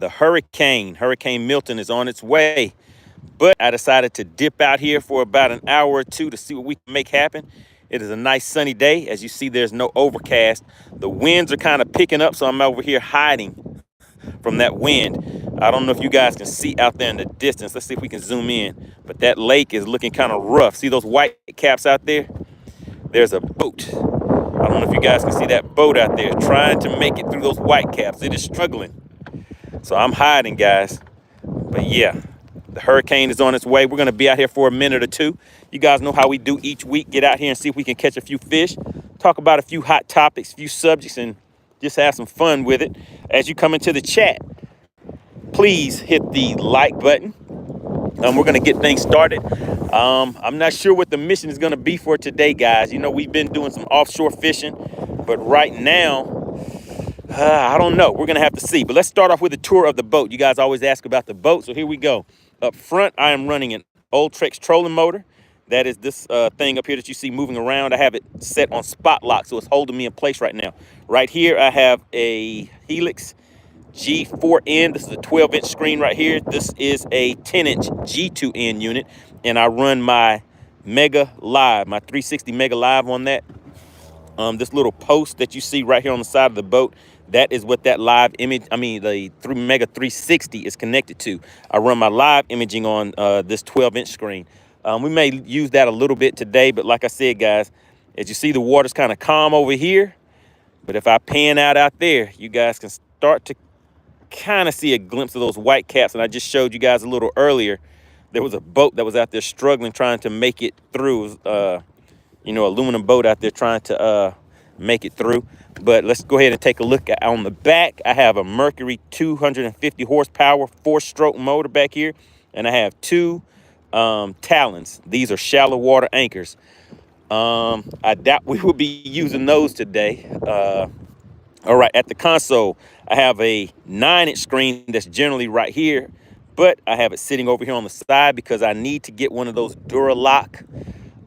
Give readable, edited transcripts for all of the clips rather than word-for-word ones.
The Hurricane Milton is on its way. But I decided to dip out here for about an hour or two to see what we can make happen. It is a nice sunny day. As you see, there's no overcast. The winds are kind of picking up, so I'm over here hiding from that wind. I don't know if you guys can see out there in the distance. Let's see if we can zoom in. But that lake is looking kind of rough. See those white caps out there? There's a boat. I don't know if you guys can see that boat out there trying to make it through those white caps. It is struggling. So I'm hiding, guys. But yeah, the hurricane is on its way. We're going to be out here for a minute or two. You guys know how we do each week. Get out here and see if we can catch a few fish, talk about a few hot topics, a few subjects, and just have some fun with it. As you come into the chat, please hit the like button. We're going to get things started. I'm not sure what the mission is going to be for today, guys. You know, we've been doing some offshore fishing, but right now, I don't know. We're going to have to see. But let's start off with a tour of the boat. You guys always ask about the boat, so here we go. Up front, I am running an old Trex trolling motor. That is this thing up here that you see moving around. I have it set on spot lock, so it's holding me in place right now. Right here, I have a Helix G4N. This is a 12-inch screen right here. This is a 10-inch G2N unit, and I run my Mega Live, my 360 Mega Live on that. This little post that you see right here on the side of the boat, that is what that live image, the Mega 360 is connected to. I run my live imaging on this 12-inch screen. We may use that a little bit today, but like I said, guys, as you see, the water's kind of calm over here. But if I pan out there, you guys can start to kind of see a glimpse of those white caps. And I just showed you guys a little earlier, there was a boat that was out there struggling, trying to make it through. Aluminum boat out there trying to make it through. But let's go ahead and take a look on the back. I have a Mercury 250 horsepower 4-stroke motor back here, and I have two Talons. These are shallow water anchors. I doubt we will be using those today. All right, at the console, I have a 9-inch screen that's generally right here, but I have it sitting over here on the side because I need to get one of those Duralock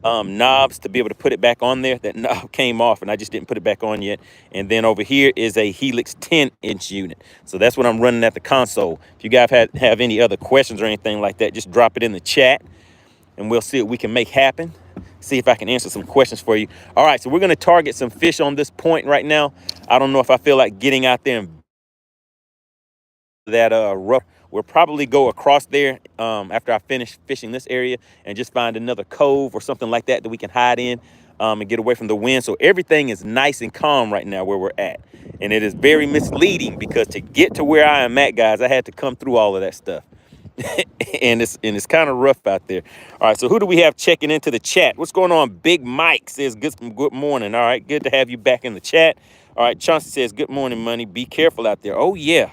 knobs to be able to put it back on there. That knob came off and I just didn't put it back on yet. And then over here is a Helix 10-inch unit. So that's what I'm running at the console. If you guys have any other questions or anything like that, just drop it in the chat and we'll see what we can make happen. See if I can answer some questions for you. All right, so we're going to target some fish on this point right now. I don't know if I feel like getting out there and that rough. We'll probably go across there after I finish fishing this area and just find another cove or something like that we can hide in and get away from the wind. So everything is nice and calm right now where we're at. And it is very misleading because to get to where I am at, guys, I had to come through all of that stuff. and it's kind of rough out there. All right, so who do we have checking into the chat? What's going on? Big Mike says good morning. All right, good to have you back in the chat. All right, Chauncey says good morning, Money. Be careful out there. Oh, yeah.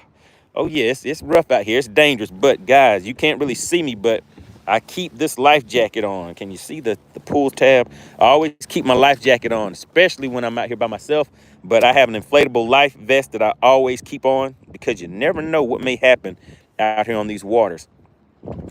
Oh, yeah, it's rough out here. It's dangerous. But, guys, you can't really see me, but I keep this life jacket on. Can you see the pool tab? I always keep my life jacket on, especially when I'm out here by myself. But I have an inflatable life vest that I always keep on because you never know what may happen out here on these waters.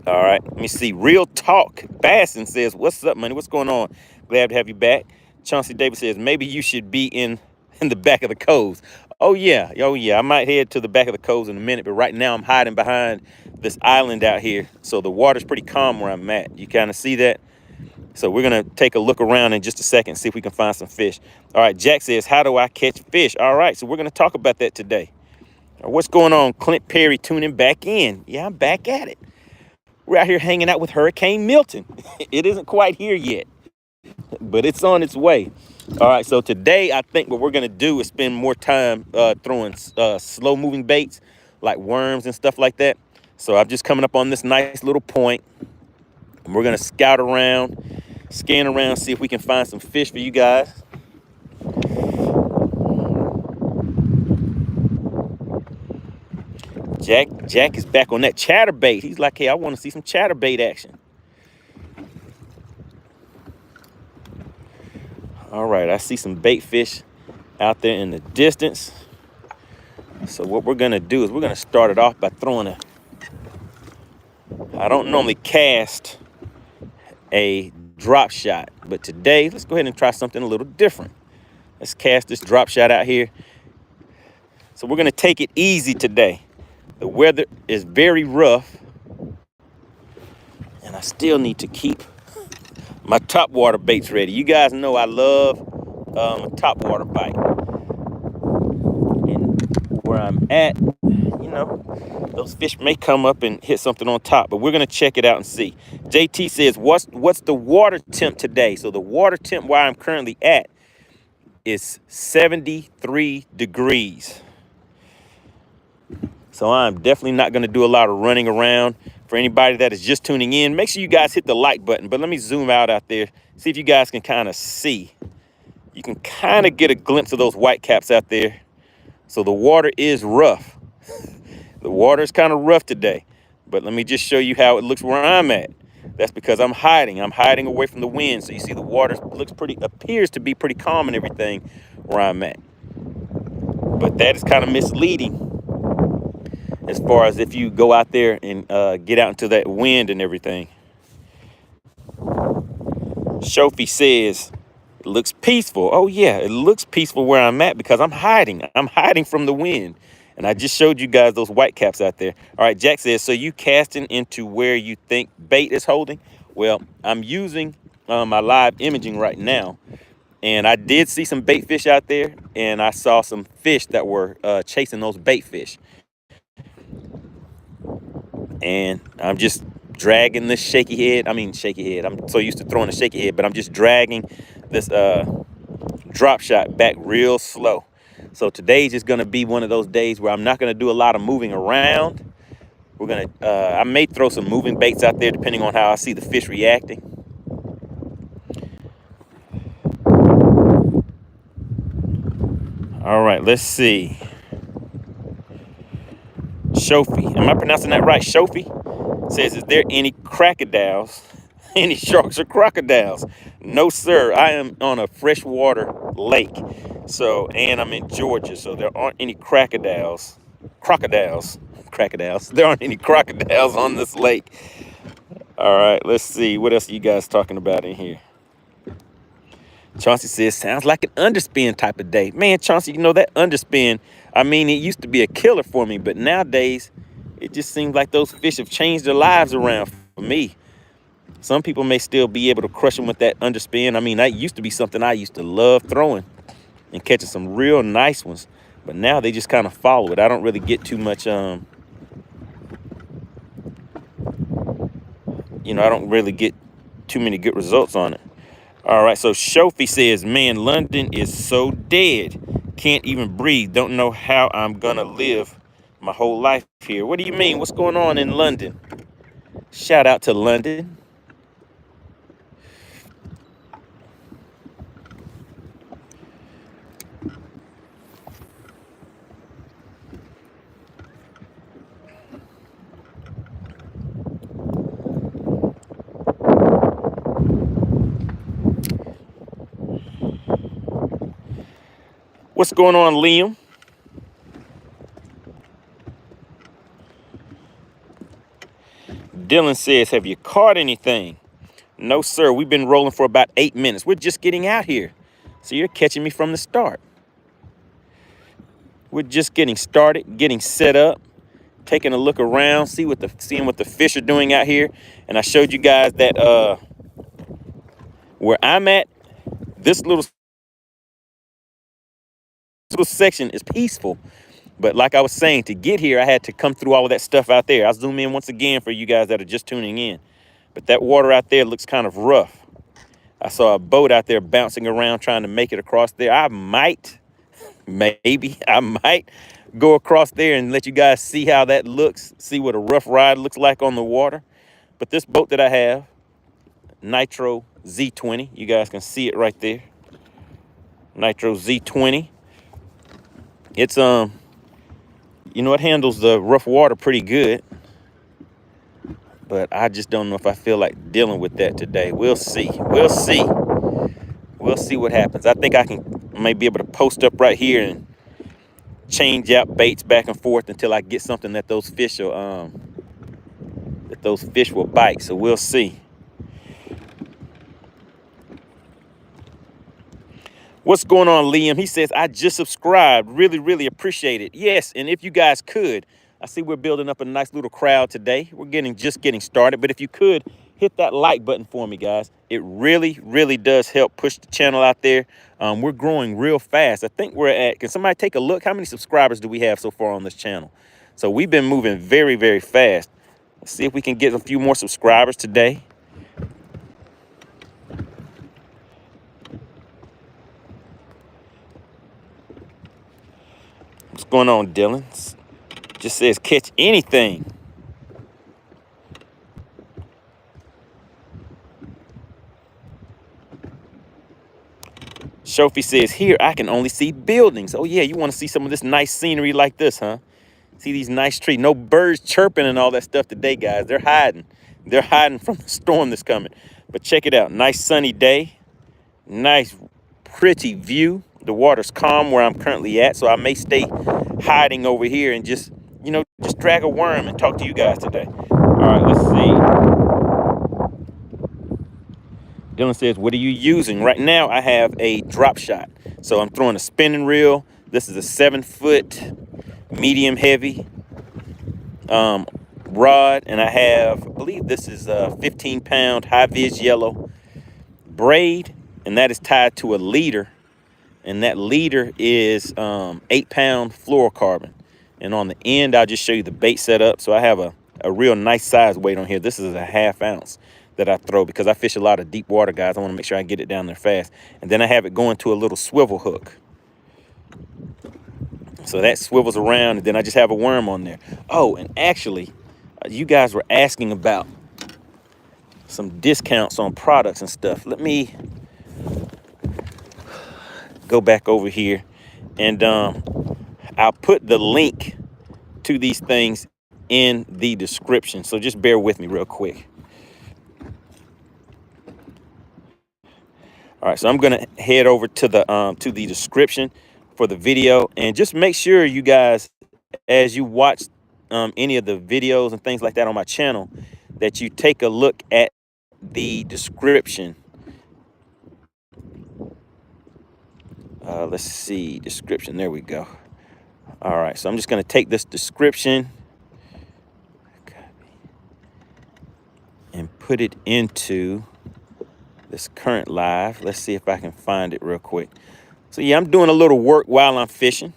All right, let me see. Real Talk Bassin says, what's up, Money? What's going on? Glad to have you back. Chauncey Davis says, maybe you should be in the back of the coves. Oh yeah, I might head to the back of the coves in a minute, but right now I'm hiding behind this island out here. So the water's pretty calm where I'm at. You kind of see that? So we're going to take a look around in just a second, see if we can find some fish. All right, Jack says, how do I catch fish? All right, so we're going to talk about that today. What's going on? Clint Perry tuning back in. Yeah, I'm back at it. We're out here hanging out with Hurricane Milton. It isn't quite here yet, but it's on its way. All right, so today I think what we're going to do is spend more time throwing slow-moving baits like worms and stuff like that. So I'm just coming up on this nice little point, and we're going to scout around, scan around, see if we can find some fish for you guys. Jack is back on that chatterbait. He's like, hey, I want to see some chatterbait action. All right, I see some bait fish out there in the distance. So what we're going to do is we're going to start it off by throwing I don't normally cast a drop shot, but today let's go ahead and try something a little different. Let's cast this drop shot out here. So we're going to take it easy today. The weather is very rough, and I still need to keep my top water baits ready. You guys know I love a top water bite. And where I'm at, you know, those fish may come up and hit something on top, but we're gonna check it out and see. JT says, what's the water temp today? So the water temp where I'm currently at is 73 degrees. So I'm definitely not gonna do a lot of running around. For anybody that is just tuning in, make sure you guys hit the like button, but let me zoom out there, see if you guys can kind of see. You can kind of get a glimpse of those white caps out there. So the water is rough. The water is kind of rough today, but let me just show you how it looks where I'm at. That's because I'm hiding away from the wind. So you see the water appears to be pretty calm and everything where I'm at. But that is kind of misleading as far as if you go out there and get out into that wind and everything. Shofi says, it looks peaceful. Oh yeah, it looks peaceful where I'm at because I'm hiding. I'm hiding from the wind. And I just showed you guys those white caps out there. All right, Jack says, so you casting into where you think bait is holding? Well, I'm using my live imaging right now. And I did see some bait fish out there. And I saw some fish that were chasing those bait fish. And I'm just dragging this shaky head. I'm so used to throwing a shaky head, but I'm just dragging this drop shot back real slow. So today's just gonna be one of those days where I'm not gonna do a lot of moving around. We're gonna, I may throw some moving baits out there depending on how I see the fish reacting. All right, let's see. Shofi, am I pronouncing that right? Shofi says, is there any crocodiles, any sharks or crocodiles? No, sir. I am on a freshwater lake. So, and I'm in Georgia, so there aren't any crocodiles. There aren't any crocodiles on this lake. All right, let's see. What else are you guys talking about in here? Chauncey says, sounds like an underspin type of day. Man, Chauncey, you know that underspin, I mean, it used to be a killer for me, but nowadays, it just seems like those fish have changed their lives around for me. Some people may still be able to crush them with that underspin. I mean, that used to be something I used to love throwing and catching some real nice ones. But now they just kind of follow it. I don't really get too much, I don't really get too many good results on it. All right, so Shofi says, man, London is so dead. Can't even breathe. Don't know how I'm gonna live my whole life here. What do you mean? What's going on in London? Shout out to London. What's going on, Liam? Dylan says, have you caught anything? No, sir. We've been rolling for about 8 minutes. We're just getting out here. So you're catching me from the start. We're just getting started, getting set up, taking a look around, seeing what the fish are doing out here. And I showed you guys that where I'm at, this little section is peaceful. But like I was saying, to get here, I had to come through all of that stuff out there. I'll zoom in once again for you guys that are just tuning in. But that water out there looks kind of rough. I saw a boat out there bouncing around trying to make it across there. I might go across there and let you guys see how that looks, see what a rough ride looks like on the water. But this boat that I have, Nitro Z20, you guys can see it right there. Nitro Z20. It's, it handles the rough water pretty good. But I just don't know if I feel like dealing with that today. We'll see. We'll see what happens. I think I may be able to post up right here and change out baits back and forth until I get something that those fish will bite. So we'll see. What's going on, Liam? He says, I just subscribed. Really, really appreciate it. Yes, and if you guys could, I see we're building up a nice little crowd today. We're just getting started. But if you could hit that like button for me, guys, it really, really does help push the channel out there. We're growing real fast. I think we're at, can somebody take a look? How many subscribers do we have so far on this channel? So we've been moving very, very fast. Let's see if we can get a few more subscribers today. What's going on, Dylan? Just says catch anything. Sophie says, here I can only see buildings. Oh yeah, you want to see some of this nice scenery like this, huh? See these nice trees. No birds chirping and all that stuff today, guys. They're hiding. They're hiding from the storm that's coming. But check it out. Nice sunny day. Nice, pretty view. The water's calm where I'm currently at, so I may stay hiding over here and just, you know, just drag a worm and talk to you guys today. All right, let's see. Dylan says, what are you using? Right now, I have a drop shot. So I'm throwing a spinning reel. This is a 7-foot, medium heavy rod. And I have, I believe this is a 15-pound high-vis yellow braid. And that is tied to a leader. And that leader is 8-pound fluorocarbon. And on the end, I'll just show you the bait setup. So I have a real nice size weight on here. This is a 1/2 ounce that I throw because I fish a lot of deep water, guys. I want to make sure I get it down there fast. And then I have it going to a little swivel hook. So that swivels around, and then I just have a worm on there. Oh, and actually, you guys were asking about some discounts on products and stuff. Let me go back over here, and I'll put the link to these things in the description. So just bear with me real quick. All right, so I'm gonna head over to the description for the video, and just make sure you guys, as you watch any of the videos and things like that on my channel, that you take a look at the description. Let's see, description, there we go. All right, so I'm just gonna take this description and put it into this current live. Let's see if I can find it real quick. So yeah, I'm doing a little work while I'm fishing.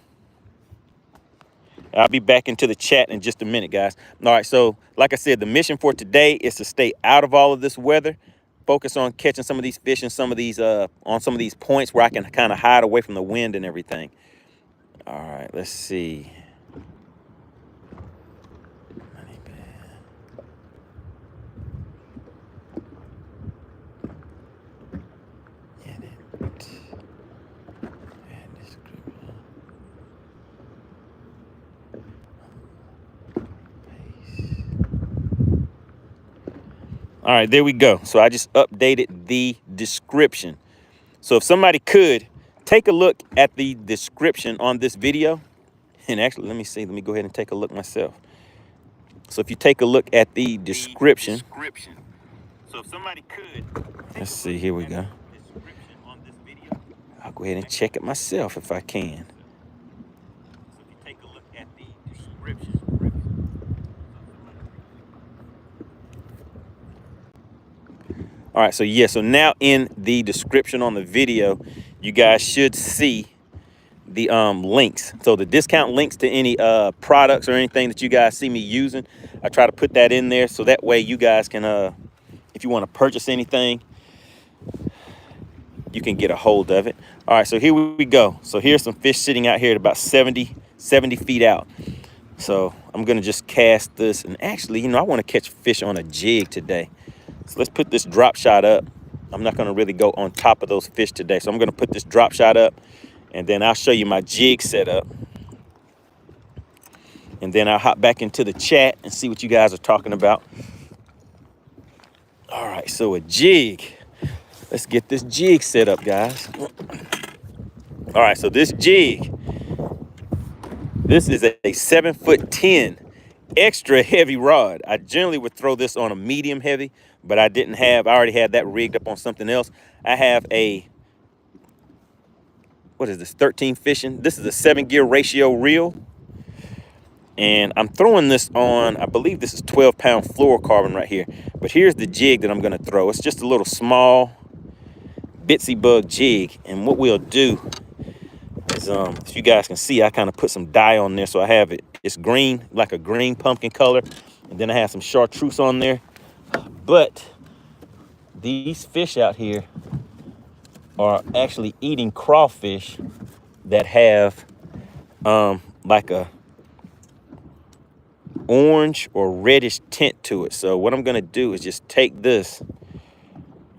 I'll be back into the chat in just a minute, guys. All right, so like I said, the mission for today is to stay out of all of this weather, focus on catching some of these fish and some of these on some of these points where I can kind of hide away from the wind and everything. All right, let's see. All right, there we go. So I just updated the description. So if somebody could take a look at the description on this video, and actually, let me go ahead and take a look myself. So if you take a look at the description. So if somebody could. Let's see, here we go. I'll go ahead and check it myself if I can. So if you take a look at the description. All right, so yeah, so now in the description on the video, you guys should see the links. So the discount links to any products or anything that you guys see me using, I try to put that in there so that way you guys can, if you want to purchase anything, you can get a hold of it. All right, so here we go. So here's some fish sitting out here at about 70 feet out. So I'm gonna just cast this, and actually, you know, I want to catch fish on a jig today. So let's put this drop shot up. I'm not gonna really go on top of those fish today. So I'm gonna put this drop shot up, and then I'll show you my jig setup. And then I'll hop back into the chat and see what you guys are talking about. All right, so a jig. Let's get this jig set up, guys. All right, so this jig, this is a 7'10" extra heavy rod. I generally would throw this on a medium heavy, but I already had that rigged up on something else. I have a, what is this, 13 fishing. This is a 7-gear ratio reel. And I'm throwing this on, I believe this is 12-pound fluorocarbon right here. But here's the jig that I'm gonna throw. It's just a little small bitsy bug jig. And what we'll do is, if you guys can see, I kind of put some dye on there. So I have it, it's green, like a green pumpkin color. And then I have some chartreuse on there. But these fish out here are actually eating crawfish that have like a orange or reddish tint to it. So what I'm gonna do is just take this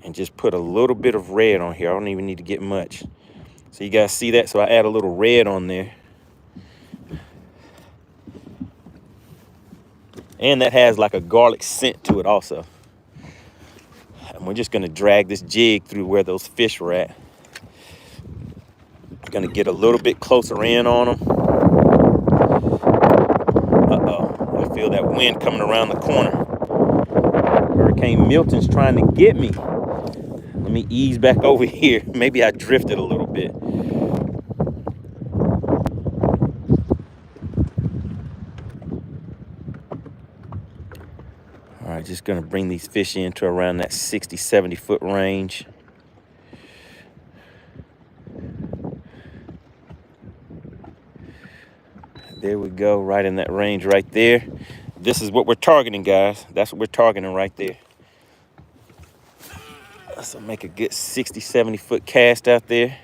and just put a little bit of red on here. I don't even need to get much. So you guys see that? So I add a little red on there. And that has like a garlic scent to it also. And we're just gonna drag this jig through where those fish were at. Gonna get a little bit closer in on them. Uh-oh, I feel that wind coming around the corner. Hurricane Milton's trying to get me. Let me ease back over here. Maybe I drifted a little bit. All right, just gonna bring these fish into around that 60, 70 foot range. There we go, right in that range right there. This is what we're targeting, guys. That's what we're targeting right there. So make a good 60, 70 foot cast out there.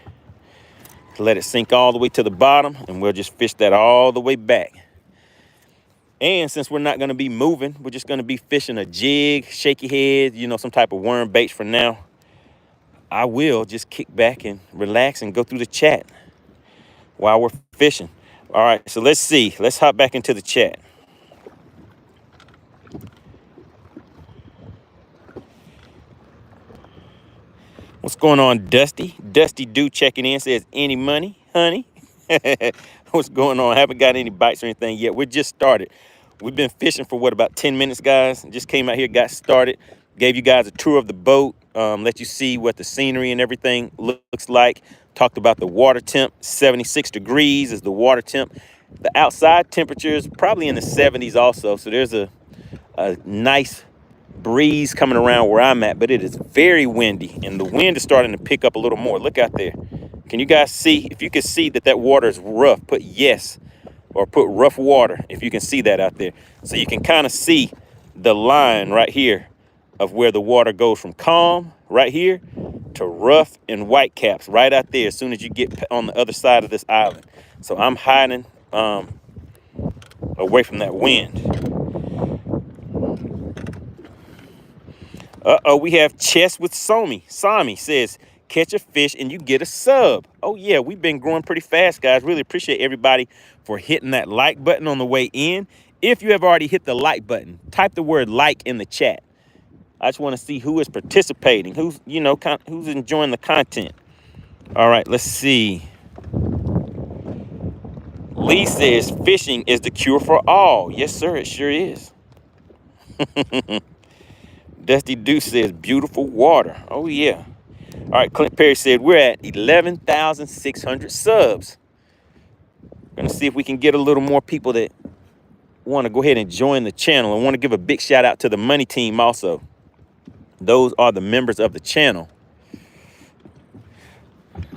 Let it sink all the way to the bottom, and we'll just fish that all the way back. And since we're not gonna be moving, we're just gonna be fishing a jig, shaky head, you know, some type of worm baits for now. I will just kick back and relax and go through the chat while we're fishing. All right, so let's see. Let's hop back into the chat. What's going on, Dusty? Dusty Doo checking in, says, any money, honey? What's going on? Haven't got any bites or anything yet. We're just started. We've been fishing for, what, about 10 minutes, guys? Just came out here, got started. Gave you guys a tour of the boat. Let you see what the scenery and everything looks like. Talked about the water temp. 76 degrees is the water temp. The outside temperature is probably in the 70s also. So there's a nice breeze coming around where I'm at, but it is very windy, and the wind is starting to pick up a little more. Look out there. Can you guys see? If you can see that water is rough, put yes, or put rough water if you can see that out there. So you can kind of see the line right here of where the water goes from calm right here to rough and white caps right out there as soon as you get on the other side of this island. So I'm hiding away from that wind. Uh-oh, we have Chess with Somi. Sami says, catch a fish and you get a sub. Oh, yeah, we've been growing pretty fast, guys. Really appreciate everybody for hitting that like button on the way in. If you have already hit the like button, type the word like in the chat. I just want to see who is participating, who's, you know, who's enjoying the content. All right, let's see. Lee says, fishing is the cure for all. Yes, sir, it sure is. Dusty Deuce says, beautiful water. Oh, yeah. All right, Clint Perry said, we're at 11,600 subs. We're going to see if we can get a little more people that want to go ahead and join the channel. I want to give a big shout out to the MoneyTeam also. Those are the members of the channel. All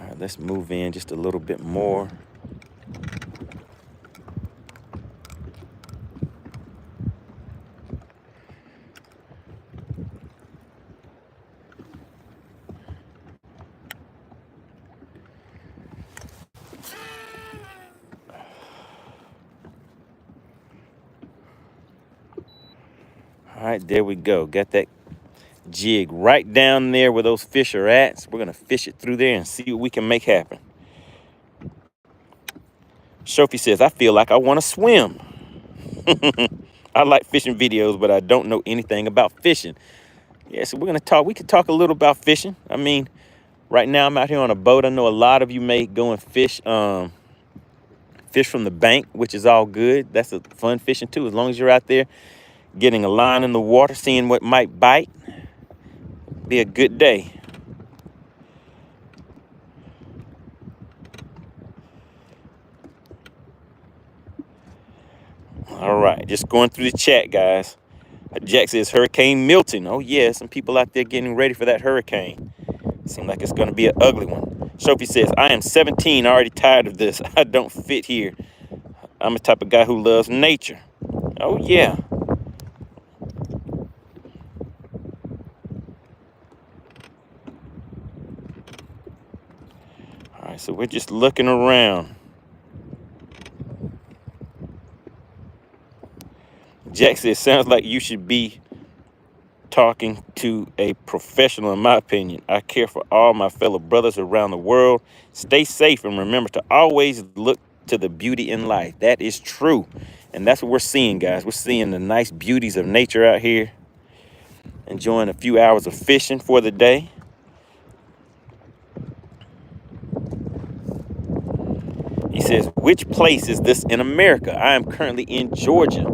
right, let's move in just a little bit more. All right, there we go. Got that jig right down there where those fish are at. So we're going to fish it through there and see what we can make happen. Sophie says, I feel like I want to swim. I like fishing videos, but I don't know anything about fishing. Yeah, so we're going to talk. We could talk a little about fishing. I mean, right now I'm out here on a boat. I know a lot of you may go and fish fish from the bank, which is all good. That's a fun fishing too, as long as you're out there getting a line in the water, seeing what might bite. Be a good day. right, just going through the chat, guys. Jack says Hurricane Milton. Oh yeah, some people out there getting ready for that hurricane. Seems like it's going to be an ugly one. Sophie says, I am 17, already tired of this. I don't fit here. I'm the type of guy who loves nature. Oh yeah. All right, so we're just looking around. Jack says, sounds like you should be talking to a professional, in my opinion. I care for all my fellow brothers around the world. Stay safe and remember to always look to the beauty in life. That is true. And that's what we're seeing, guys. We're seeing the nice beauties of nature out here. Enjoying a few hours of fishing for the day. He says, which place is this in America? I am currently in Georgia,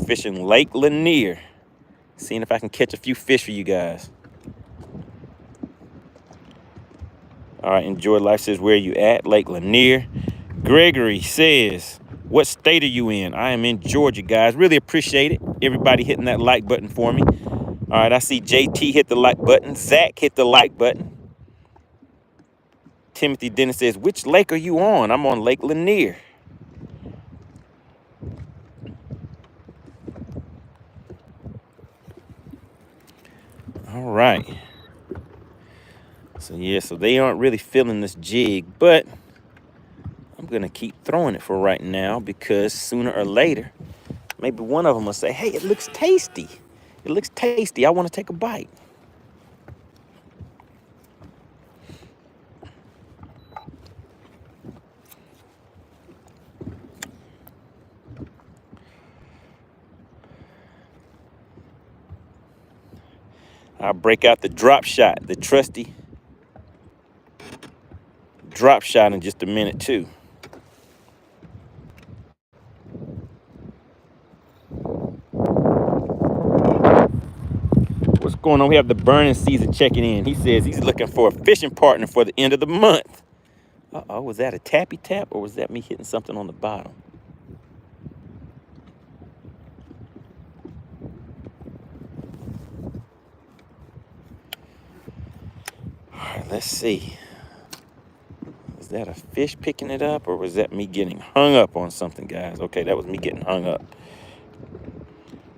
fishing Lake Lanier. Seeing if I can catch a few fish for you guys. All right, Enjoy Life says, where are you at? Lake Lanier. Gregory says, what state are you in? I am in Georgia, guys. Really appreciate it. Everybody hitting that like button for me. All right, I see JT hit the like button. Zach hit the like button. Timothy Dennis says, which lake are you on? I'm on Lake Lanier. All right. So, yeah, so they aren't really feeling this jig, but I'm going to keep throwing it for right now because sooner or later, maybe one of them will say, hey, it looks tasty. It looks tasty. I want to take a bite. I'll break out the drop shot, the trusty drop shot in just a minute, too. What's going on? We have the burning season checking in. He says he's looking for a fishing partner for the end of the month. Uh-oh, was that a tappy tap or was that me hitting something on the bottom? All right, let's see. Was that a fish picking it up or was that me getting hung up on something, guys? Okay, that was me getting hung up.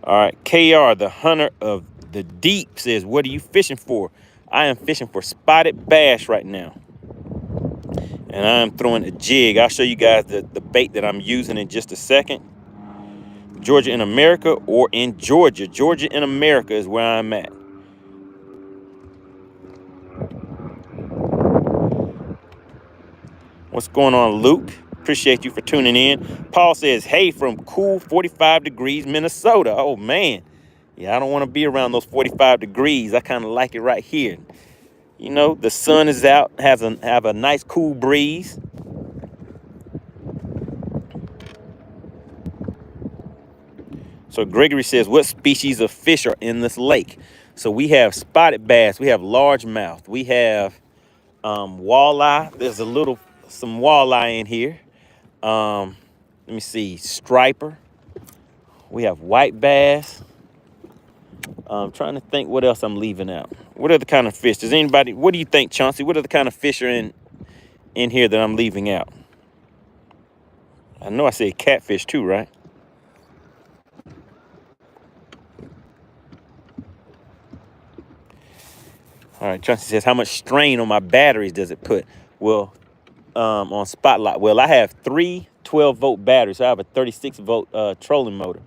All right, KR, the hunter of the deep, says, what are you fishing for? I am fishing for spotted bass right now. And I'm throwing a jig. I'll show you guys the bait that I'm using in just a second. Georgia in America or in Georgia. Georgia in America is where I'm at. What's going on, Luke? Appreciate you for tuning in. Paul says, hey, from cool 45 degrees, Minnesota. Oh, man. Yeah, I don't want to be around those 45 degrees. I kind of like it right here. You know, the sun is out, have a nice cool breeze. So Gregory says, what species of fish are in this lake? So we have spotted bass. We have largemouth. We have walleye. There's some walleye in here. Let me see, striper. We have white bass. I'm trying to think what else I'm leaving out. What are the kind of fish? Does anybody, what do you think, Chauncey? What are the kind of fish are in here that I'm leaving out? I know I said catfish too, right? All right, Chauncey says, how much strain on my batteries does it put? Well, on Spotlight, well, I have 3 12-volt batteries. So I have a 36-volt trolling motor.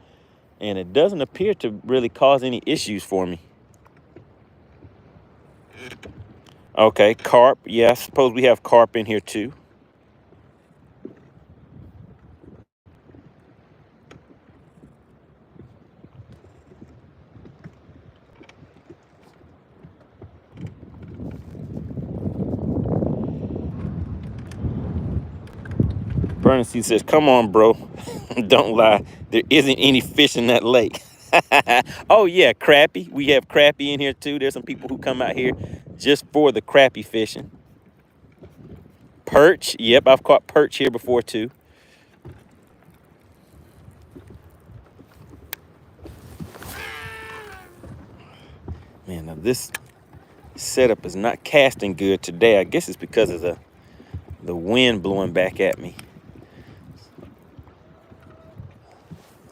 And it doesn't appear to really cause any issues for me. Okay, carp. Yeah, I suppose we have carp in here too. Bernstein says, come on, bro. Don't lie. There isn't any fish in that lake. Oh, yeah, crappie. We have crappie in here, too. There's some people who come out here just for the crappie fishing. Perch. Yep, I've caught perch here before, too. this setup is not casting good today. I guess it's because of the wind blowing back at me.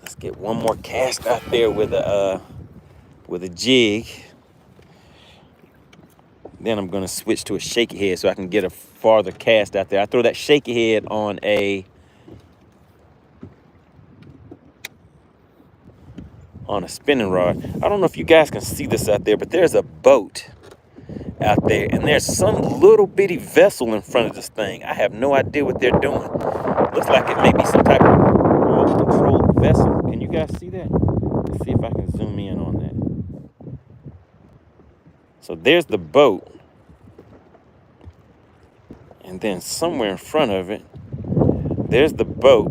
Let's get one more cast out there with a jig. Then I'm gonna switch to a shaky head so I can get a farther cast out there. I throw that shaky head on a spinning rod. I don't know if you guys can see this out there, but there's a boat out there, and there's some little bitty vessel in front of this thing. I have no idea what they're doing. Looks like it may be some type of remote controlled vessel. Can you guys see that? Let's see if I can zoom in on that. So there's the boat, and then somewhere in front of it, there's the boat,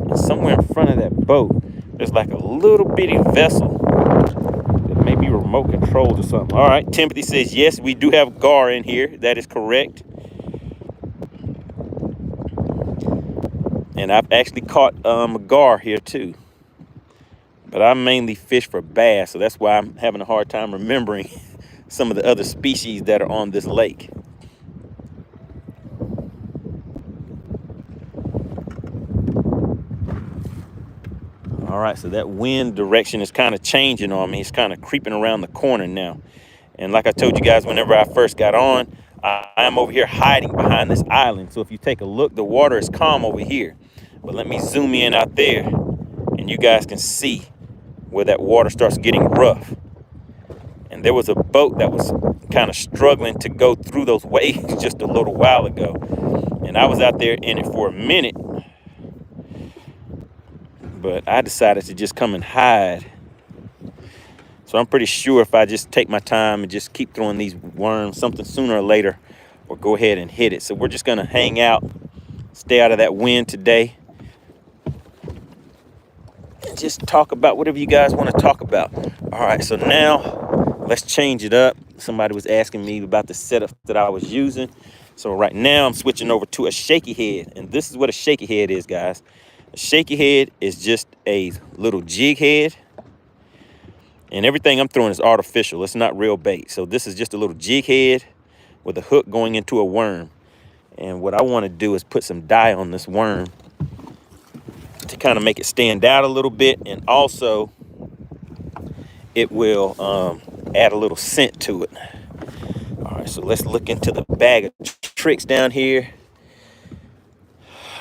and somewhere in front of that boat, there's like a little bitty vessel that may be remote controlled or something. All right, Timothy says, yes, we do have gar in here. That is correct. And I've actually caught a gar here too. But I mainly fish for bass, so that's why I'm having a hard time remembering some of the other species that are on this lake. All right, so that wind direction is kind of changing on me. It's kind of creeping around the corner now. And like I told you guys, whenever I first got on, I am over here hiding behind this island. So if you take a look, the water is calm over here. But let me zoom in out there, and you guys can see where that water starts getting rough. And there was a boat that was kind of struggling to go through those waves just a little while ago. And I was out there in it for a minute, but I decided to just come and hide. So I'm pretty sure if I just take my time and just keep throwing these worms, something sooner or later will go ahead and hit it. So we're just gonna hang out, stay out of that wind today, and just talk about whatever you guys want to talk about. All right, so now let's change it up. Somebody was asking me about the setup that I was using. So right now I'm switching over to a shaky head, and this is what a shaky head is, guys. A shaky head is just a little jig head, and everything I'm throwing is artificial. It's not real bait. So this is just a little jig head with a hook going into a worm. And what I want to do is put some dye on this worm to kind of make it stand out a little bit, and also it will add a little scent to it. All right, so let's look into the bag of tricks down here.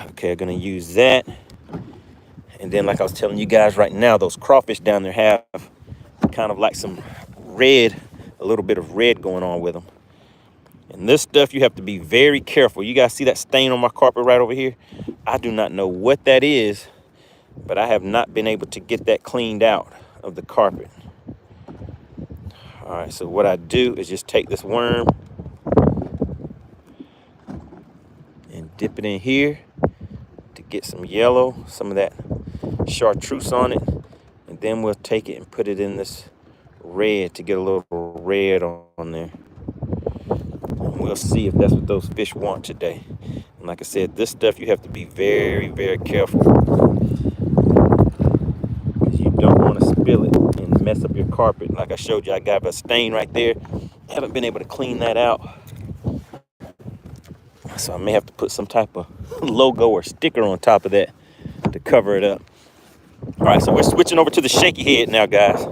Okay, I'm gonna use that. And then, like I was telling you guys right now, those crawfish down there have kind of like some red, a little bit of red going on with them. And this stuff, you have to be very careful. You guys see that stain on my carpet right over here? I do not know what that is, but I have not been able to get that cleaned out of the carpet. All right, so what I do is just take this worm and dip it in here to get some yellow, some of that chartreuse on it, and then we'll take it and put it in this red to get a little red on there. And we'll see if that's what those fish want today. And like I said, this stuff you have to be very, very careful, because you don't want to spill it and mess up your carpet. Like I showed you, I got a stain right there. Haven't been able to clean that out, so I may have to put some type of logo or sticker on top of that to cover it up. All right, so we're switching over to the shaky head now, guys.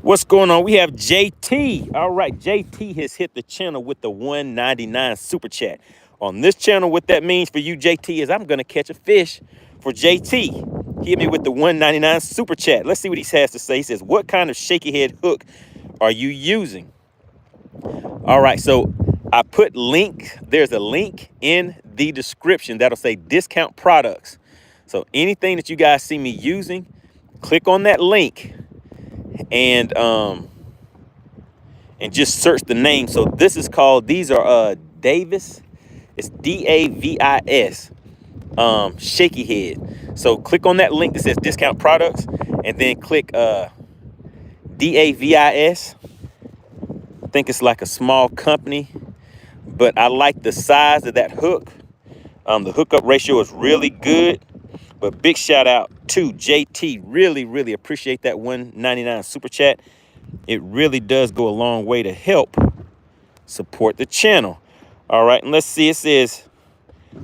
What's going on? We have JT. All right, JT has hit the channel with the $1.99 super chat. On this channel, what that means for you, JT, is I'm going to catch a fish for JT. He hit me with the $1.99 super chat. Let's see what he has to say. He says, what kind of shaky head hook are you using? All right, so I put there's a link in the description that'll say discount products. So anything that you guys see me using, click on that link and just search the name. So these are Davis. It's Davis shaky head. So click on that link that says discount products, and then click DAVIS. I think it's like a small company, but I like the size of that hook. The hookup ratio is really good. But big shout out to JT. Really, really appreciate that $1.99 super chat. It really does go a long way to help support the channel. All right, and let's see. It says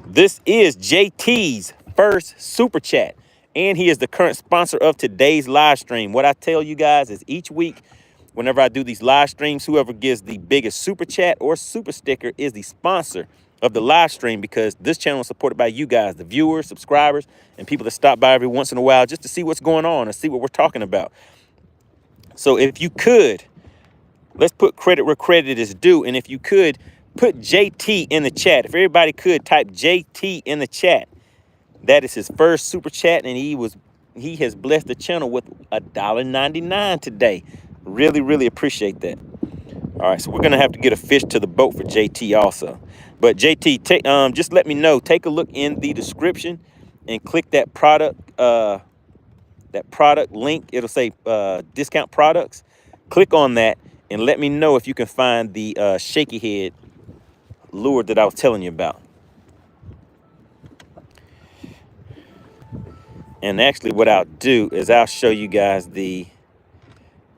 this is JT's first super chat, and he is the current sponsor of today's live stream. What I tell you guys is each week, whenever I do these live streams, whoever gives the biggest super chat or super sticker is the sponsor of the live stream, because this channel is supported by you guys, the viewers, subscribers, and people that stop by every once in a while just to see what's going on and see what we're talking about. So if you could, let's put credit where credit is due. And if you could, put JT in the chat. If everybody could type JT in the chat. That is his first super chat, and he has blessed the channel with $1.99 today. Really, really appreciate that. All right, so we're gonna have to get a fish to the boat for JT also. But JT, just let me know. Take a look in the description and click that product link. It'll say discount products. Click on that and let me know if you can find the shaky head lure that I was telling you about. And actually what I'll do is I'll show you guys the,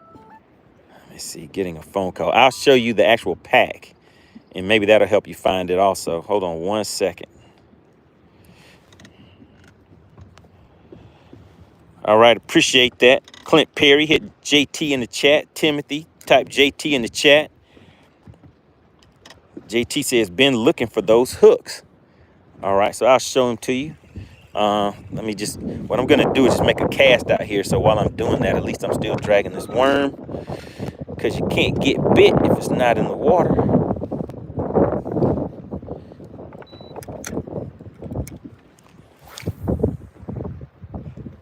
let me see, getting a phone call. I'll show you the actual pack, and maybe that'll help you find it also. Hold on one second. All right, appreciate that. Clint Perry, hit JT in the chat. Timothy, type JT in the chat. JT says, been looking for those hooks. All right, so I'll show them to you. Let me just, what I'm gonna do is just make a cast out here. So while I'm doing that, at least I'm still dragging this worm, because you can't get bit if it's not in the water.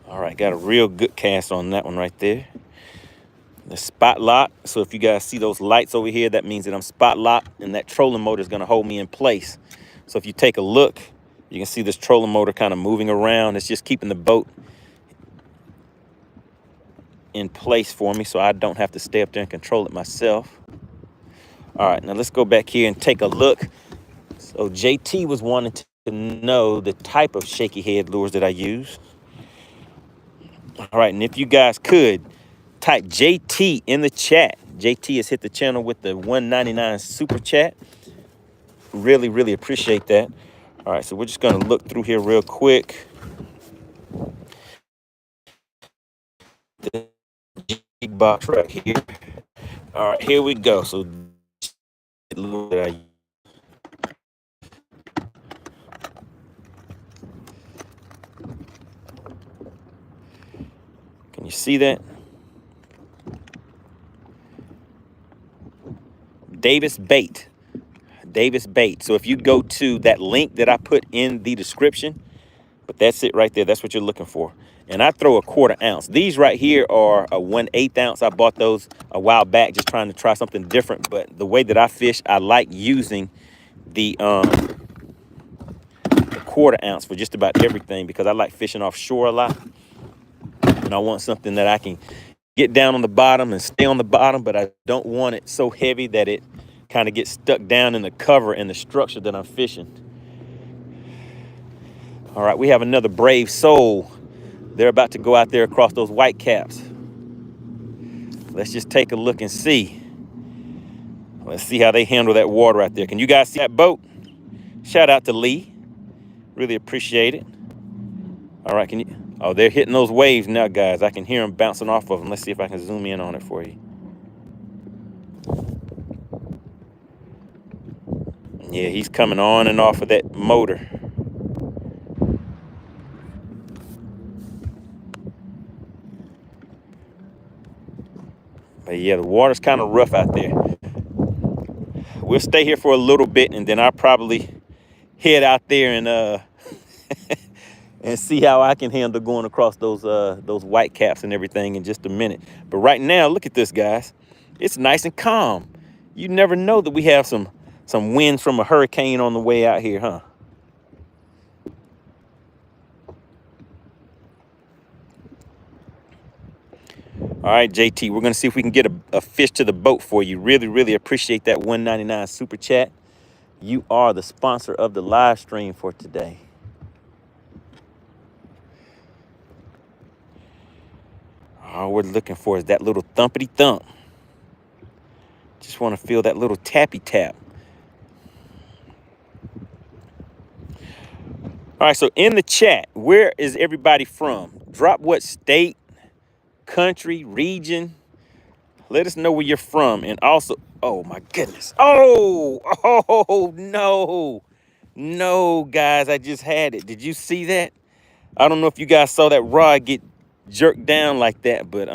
All right, got a real good cast on that one right there. The spot lock. So if you guys see those lights over here, that means that I'm spot locked, and that trolling motor is gonna hold me in place. So if you take a look, you can see this trolling motor kind of moving around. It's just keeping the boat in place for me so I don't have to stay up there and control it myself. All right, now let's go back here and take a look. So JT was wanting to know the type of shaky head lures that I use. All right, and if you guys could, type JT in the chat. JT has hit the channel with the $1.99 super chat. Really, really appreciate that. All right, so we're just gonna look through here real quick. The big box right here. All right, here we go. So can you see that? Davis bait. So if you go to that link that I put in the description, but that's it right there. That's what you're looking for. And I throw a 1/4 ounce. These right here are a 1/8 ounce. I bought those a while back, just trying to try something different. But the way that I fish, I like using the 1/4 ounce for just about everything, because I like fishing offshore a lot. And I want something that I can get down on the bottom and stay on the bottom, but I don't want it so heavy that it kind of gets stuck down in the cover and the structure that I'm fishing. All right, we have another brave soul. They're about to go out there across those white caps. Let's just take a look and see. Let's see how they handle that water out there. Can you guys see that boat? Shout out to Lee. Really appreciate it. All right, can you? Oh, they're hitting those waves now, guys. I can hear them bouncing off of them. Let's see if I can zoom in on it for you. Yeah, he's coming on and off of that motor. But yeah, the water's kind of rough out there. We'll stay here for a little bit, and then I'll probably head out there and and see how I can handle going across those white caps and everything in just a minute. But right now, look at this, guys. It's nice and calm. You never know that we have some winds from a hurricane on the way out here, huh? All right, JT, we're going to see if we can get a fish to the boat for you. Really, really appreciate that $1.99 super chat. You are the sponsor of the live stream for today. All we're looking for is that little thumpity thump. Just want to feel that little tappy tap. All right, so in the chat, where is everybody from? Drop what state, country, region. Let us know where you're from. And also, oh my goodness. Oh, no. No, guys, I just had it. Did you see that? I don't know if you guys saw that rod get jerked down like that, but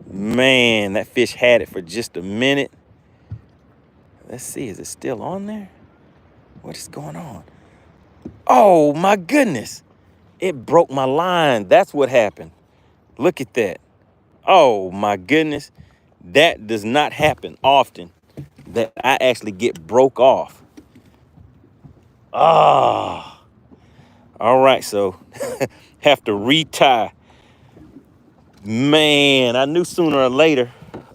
man, that fish had it for just a minute. Let's see, is it still on there? What is going on? Oh my goodness. It broke my line. That's what happened. Look at that. Oh my goodness. That does not happen often, that I actually get broke off. Ah. All right, so have to retie. Man, I knew sooner or later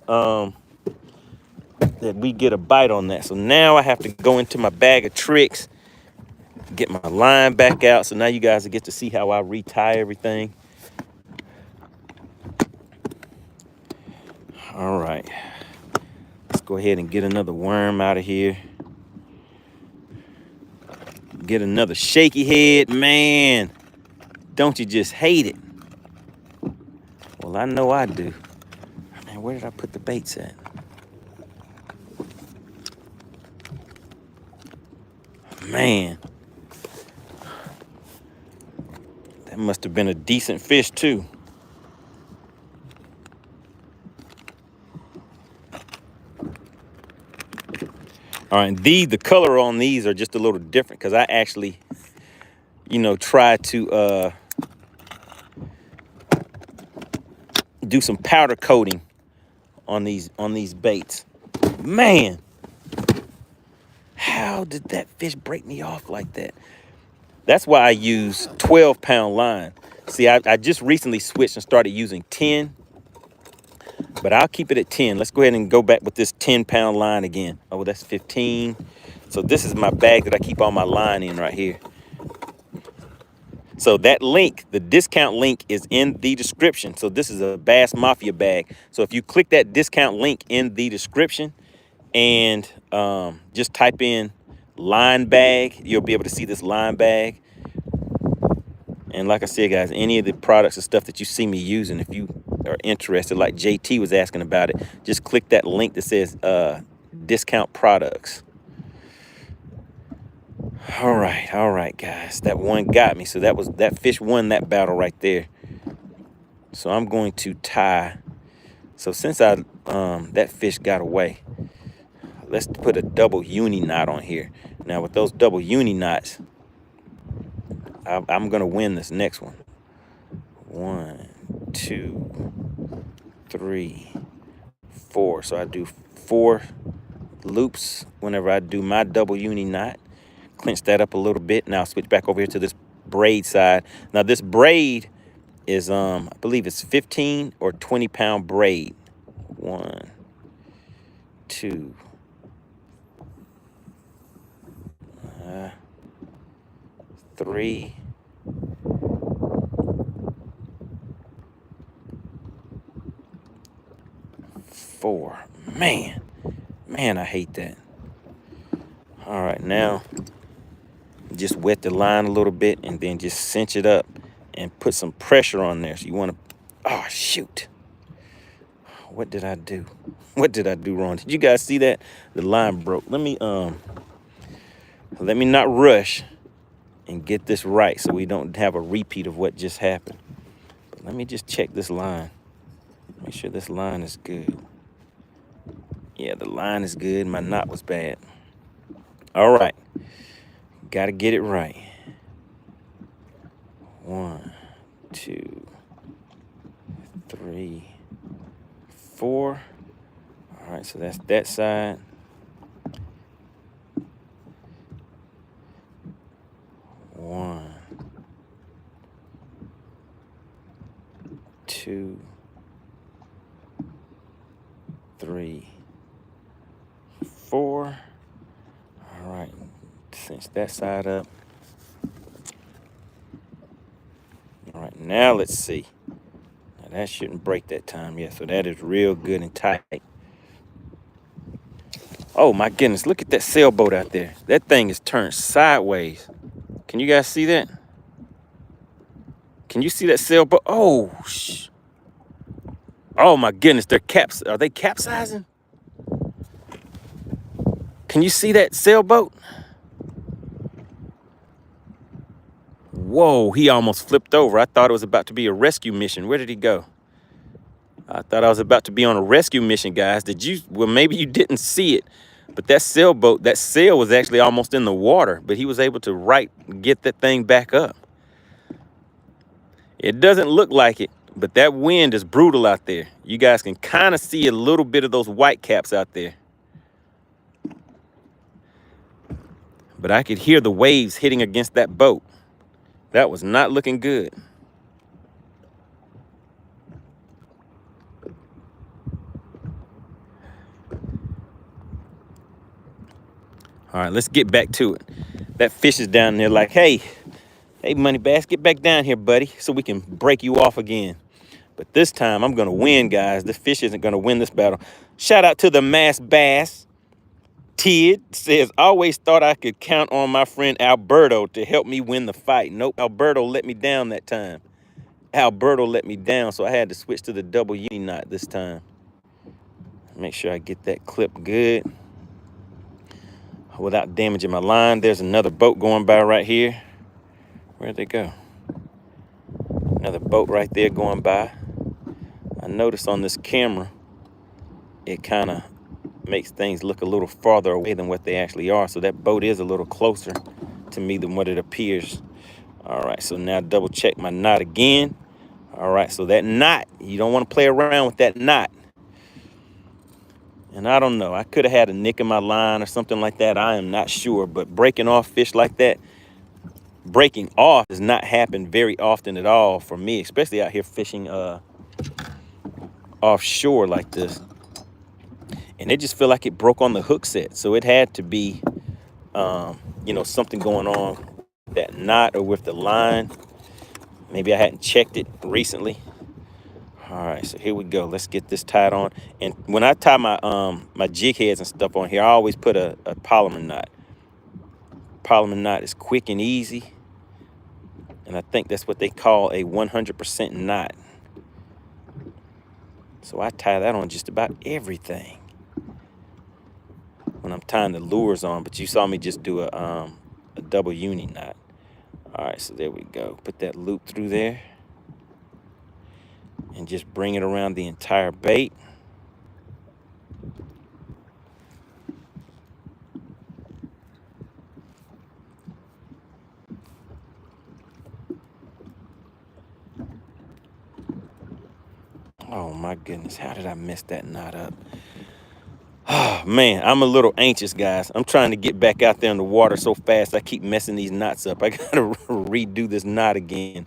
that we get a bite on that. So now I have to go into my bag of tricks, get my line back out. So now you guys will get to see how I retie everything. All right, let's go ahead and get another worm out of here. Get another shaky head. Man, don't you just hate it? Well, I know I do. Man, where did I put the baits at? Man, that must have been a decent fish too. All right, the color on these are just a little different because I actually, try to do some powder coating on these baits. Man, how did that fish break me off like that? That's why I use 12-pound line. See, I just recently switched and started using 10, but I'll keep it at 10. Let's go ahead and go back with this 10-pound line again. Oh, that's 15. So this is my bag that I keep all my line in right here. So that link, the discount link, is in the description. So this is a Bass Mafia bag. So if you click that discount link in the description and just type in line bag, you'll be able to see this line bag. And like I said, guys, any of the products and stuff that you see me using, if you are interested, like JT was asking about it, just click that link that says discount products. All right, guys. That one got me. So that fish won that battle right there. So I'm going to tie. So since that fish got away, let's put a double uni knot on here. Now with those double uni knots, I'm gonna win this next one. 1, 2, 3, 4. So I do 4 loops whenever I do my double uni knot. Clinch that up a little bit. Now switch back over here to this braid side. Now this braid is I believe it's 15 or 20-pound braid. 1, 2, 3, 4. Man, I hate that. All right, now just wet the line a little bit and then just cinch it up and put some pressure on there. So you want to, oh shoot. What did I do? What did I do wrong? Did you guys see that? The line broke. Let me not rush and get this right so we don't have a repeat of what just happened. But let me just check this line. Make sure this line is good. Yeah, the line is good. My knot was bad. All right. Got to get it right. 1, 2, 3, 4. All right, so that's that side. 1, 2, 4. All right, cinch that side up. All right, now let's see. Now that shouldn't break that time. Yeah, so that is real good and tight. Oh my goodness, look at that sailboat out there. That thing is turned sideways. Can you guys see that? Can you see that sailboat? Oh, oh my goodness, are they capsizing? Can you see that sailboat? Whoa, he almost flipped over. I thought it was about to be a rescue mission. Where did he go? I thought I was about to be on a rescue mission, guys. Well, maybe you didn't see it, but that sailboat, that sail was actually almost in the water, but he was able to get that thing back up. It doesn't look like it, but that wind is brutal out there. You guys can kind of see a little bit of those white caps out there. But I could hear the waves hitting against that boat. That was not looking good. All right, let's get back to it. That fish is down there like, hey, MoneyBass, get back down here, buddy, so we can break you off again. But this time I'm gonna win, guys. The fish isn't gonna win this battle. Shout out to the mass bass. Tid says, always thought I could count on my friend Alberto to help me win the fight. Nope, Alberto let me down that time. Alberto let me down, so I had to switch to the double uni knot this time. Make sure I get that clip good without damaging my line. There's another boat going by right here. Where'd they go? Another boat right there going by. I noticed on this camera, it kind of makes things look a little farther away than what they actually are. So that boat is a little closer to me than what it appears. All right, so now double check my knot again. All right, so that knot, you don't want to play around with that knot. And I don't know, I could have had a nick in my line or something like that. I am not sure, but breaking off fish like that, breaking off does not happen very often at all for me, especially out here fishing offshore like this. And it just feel like it broke on the hook set. So it had to be, you know, something going on with that knot or with the line. Maybe I hadn't checked it recently. All right, so here we go. Let's get this tied on. And when I tie my my jig heads and stuff on here, I always put a polymer knot. Polymer knot is quick and easy. And I think that's what they call a 100% knot. So I tie that on just about everything when I'm tying the lures on. But you saw me just do a double uni knot. All right, so there we go. Put that loop through there. And just bring it around the entire bait. Oh my goodness, how did I mess that knot up? Oh man, I'm a little anxious, guys. I'm trying to get back out there in the water so fast I keep messing these knots up. I gotta redo this knot again.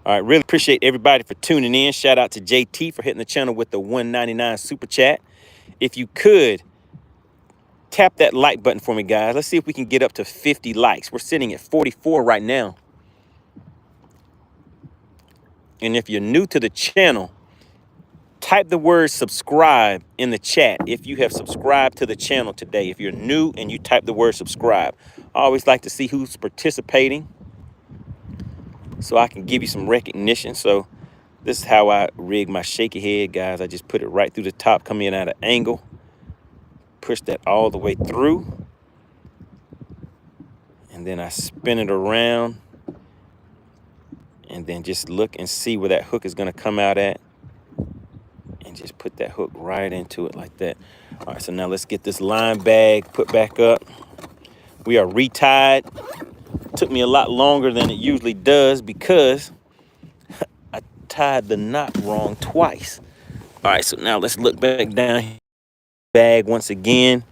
All right, really appreciate everybody for tuning in. Shout out to JT for hitting the channel with the $1.99 super chat. If you could, tap that like button for me, guys. Let's see if we can get up to 50 likes. We're sitting at 44 right now. And if you're new to the channel, type the word subscribe in the chat if you have subscribed to the channel today. If you're new and you type the word subscribe, I always like to see who's participating, so I can give you some recognition. So this is how I rig my shaky head, guys. I just put it right through the top, come in at an angle, push that all the way through, and then I spin it around, and then just look and see where that hook is going to come out at, and just put that hook right into it like that. All right, so now let's get this line bag put back up. We are retied. Took me a lot longer than it usually does because I tied the knot wrong twice. All right, so now let's look back down. Bag once again.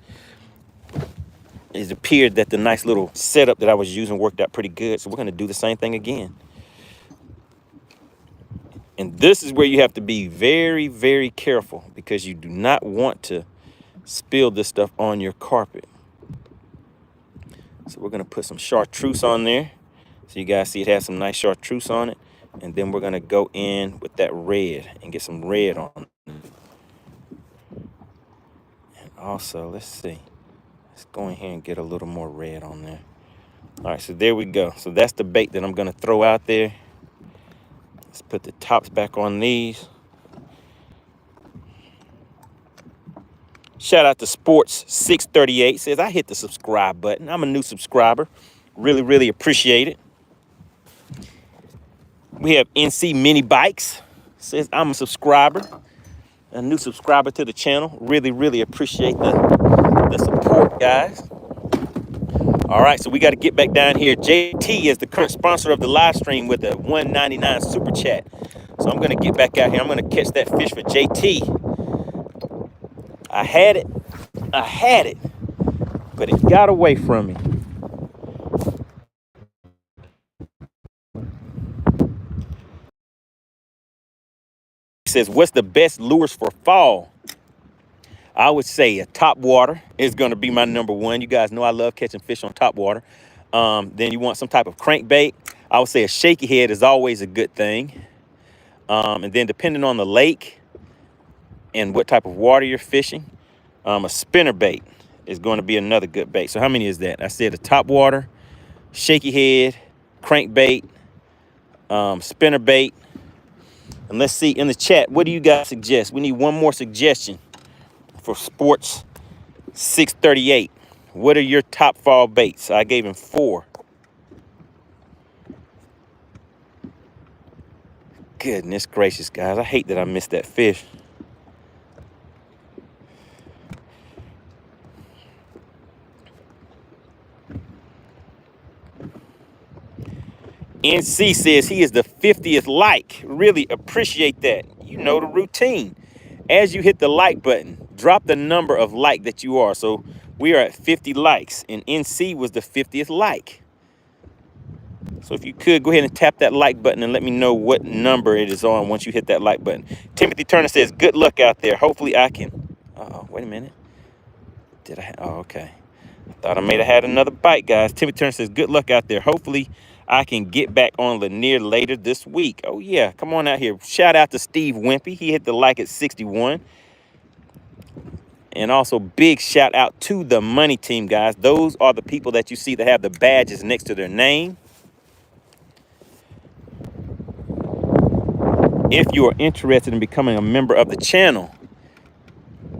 It appeared that the nice little setup that I was using worked out pretty good, so we're going to do the same thing again. And this is where you have to be very, very careful, because you do not want to spill this stuff on your carpet. So we're going to put some chartreuse on there. So you guys see it has some nice chartreuse on it. And then we're going to go in with that red and get some red on it. And also, let's see. Let's go in here and get a little more red on there. All right, so there we go. So that's the bait that I'm going to throw out there. Let's put the tops back on these. Shout out to Sports 638. Says, I hit the subscribe button. I'm a new subscriber. Really, really appreciate it. We have NC Mini Bikes. Says, I'm a subscriber. A new subscriber to the channel. Really, really appreciate the support, guys. All right, so we got to get back down here. JT is the current sponsor of the live stream with a $1.99 super chat. So I'm going to get back out here. I'm going to catch that fish for JT. I had it, but it got away from me. He says, what's the best lures for fall? I would say a top water is going to be my number one. You guys know I love catching fish on top water. Then you want some type of crankbait. I would say a shaky head is always a good thing. And then depending on the lake and what type of water you're fishing, a spinner bait is going to be another good bait. So how many is that? I said a top water, shaky head, crankbait, spinner bait. And let's see in the chat, what do you guys suggest? We need one more suggestion for Sports 638. What are your top fall baits? I gave him 4. Goodness gracious, guys. I hate that I missed that fish. NC says he is the 50th like. Really appreciate that. You know the routine. As you hit the like button, drop the number of like that you are. So we are at 50 likes, and NC was the 50th like. So if you could, go ahead and tap that like button and let me know what number it is on once you hit that like button. Timothy Turner says, good luck out there. Hopefully I can. Uh-oh, wait a minute. Did I? Oh, okay. I thought I may have had another bite, guys. Timothy Turner says, good luck out there. Hopefully I can get back on Lanier later this week. Oh, yeah. Come on out here. Shout out to Steve Wimpy. He hit the like at 61. And also big shout out to the Money Team, guys. Those are the people that you see that have the badges next to their name. If you are interested in becoming a member of the channel,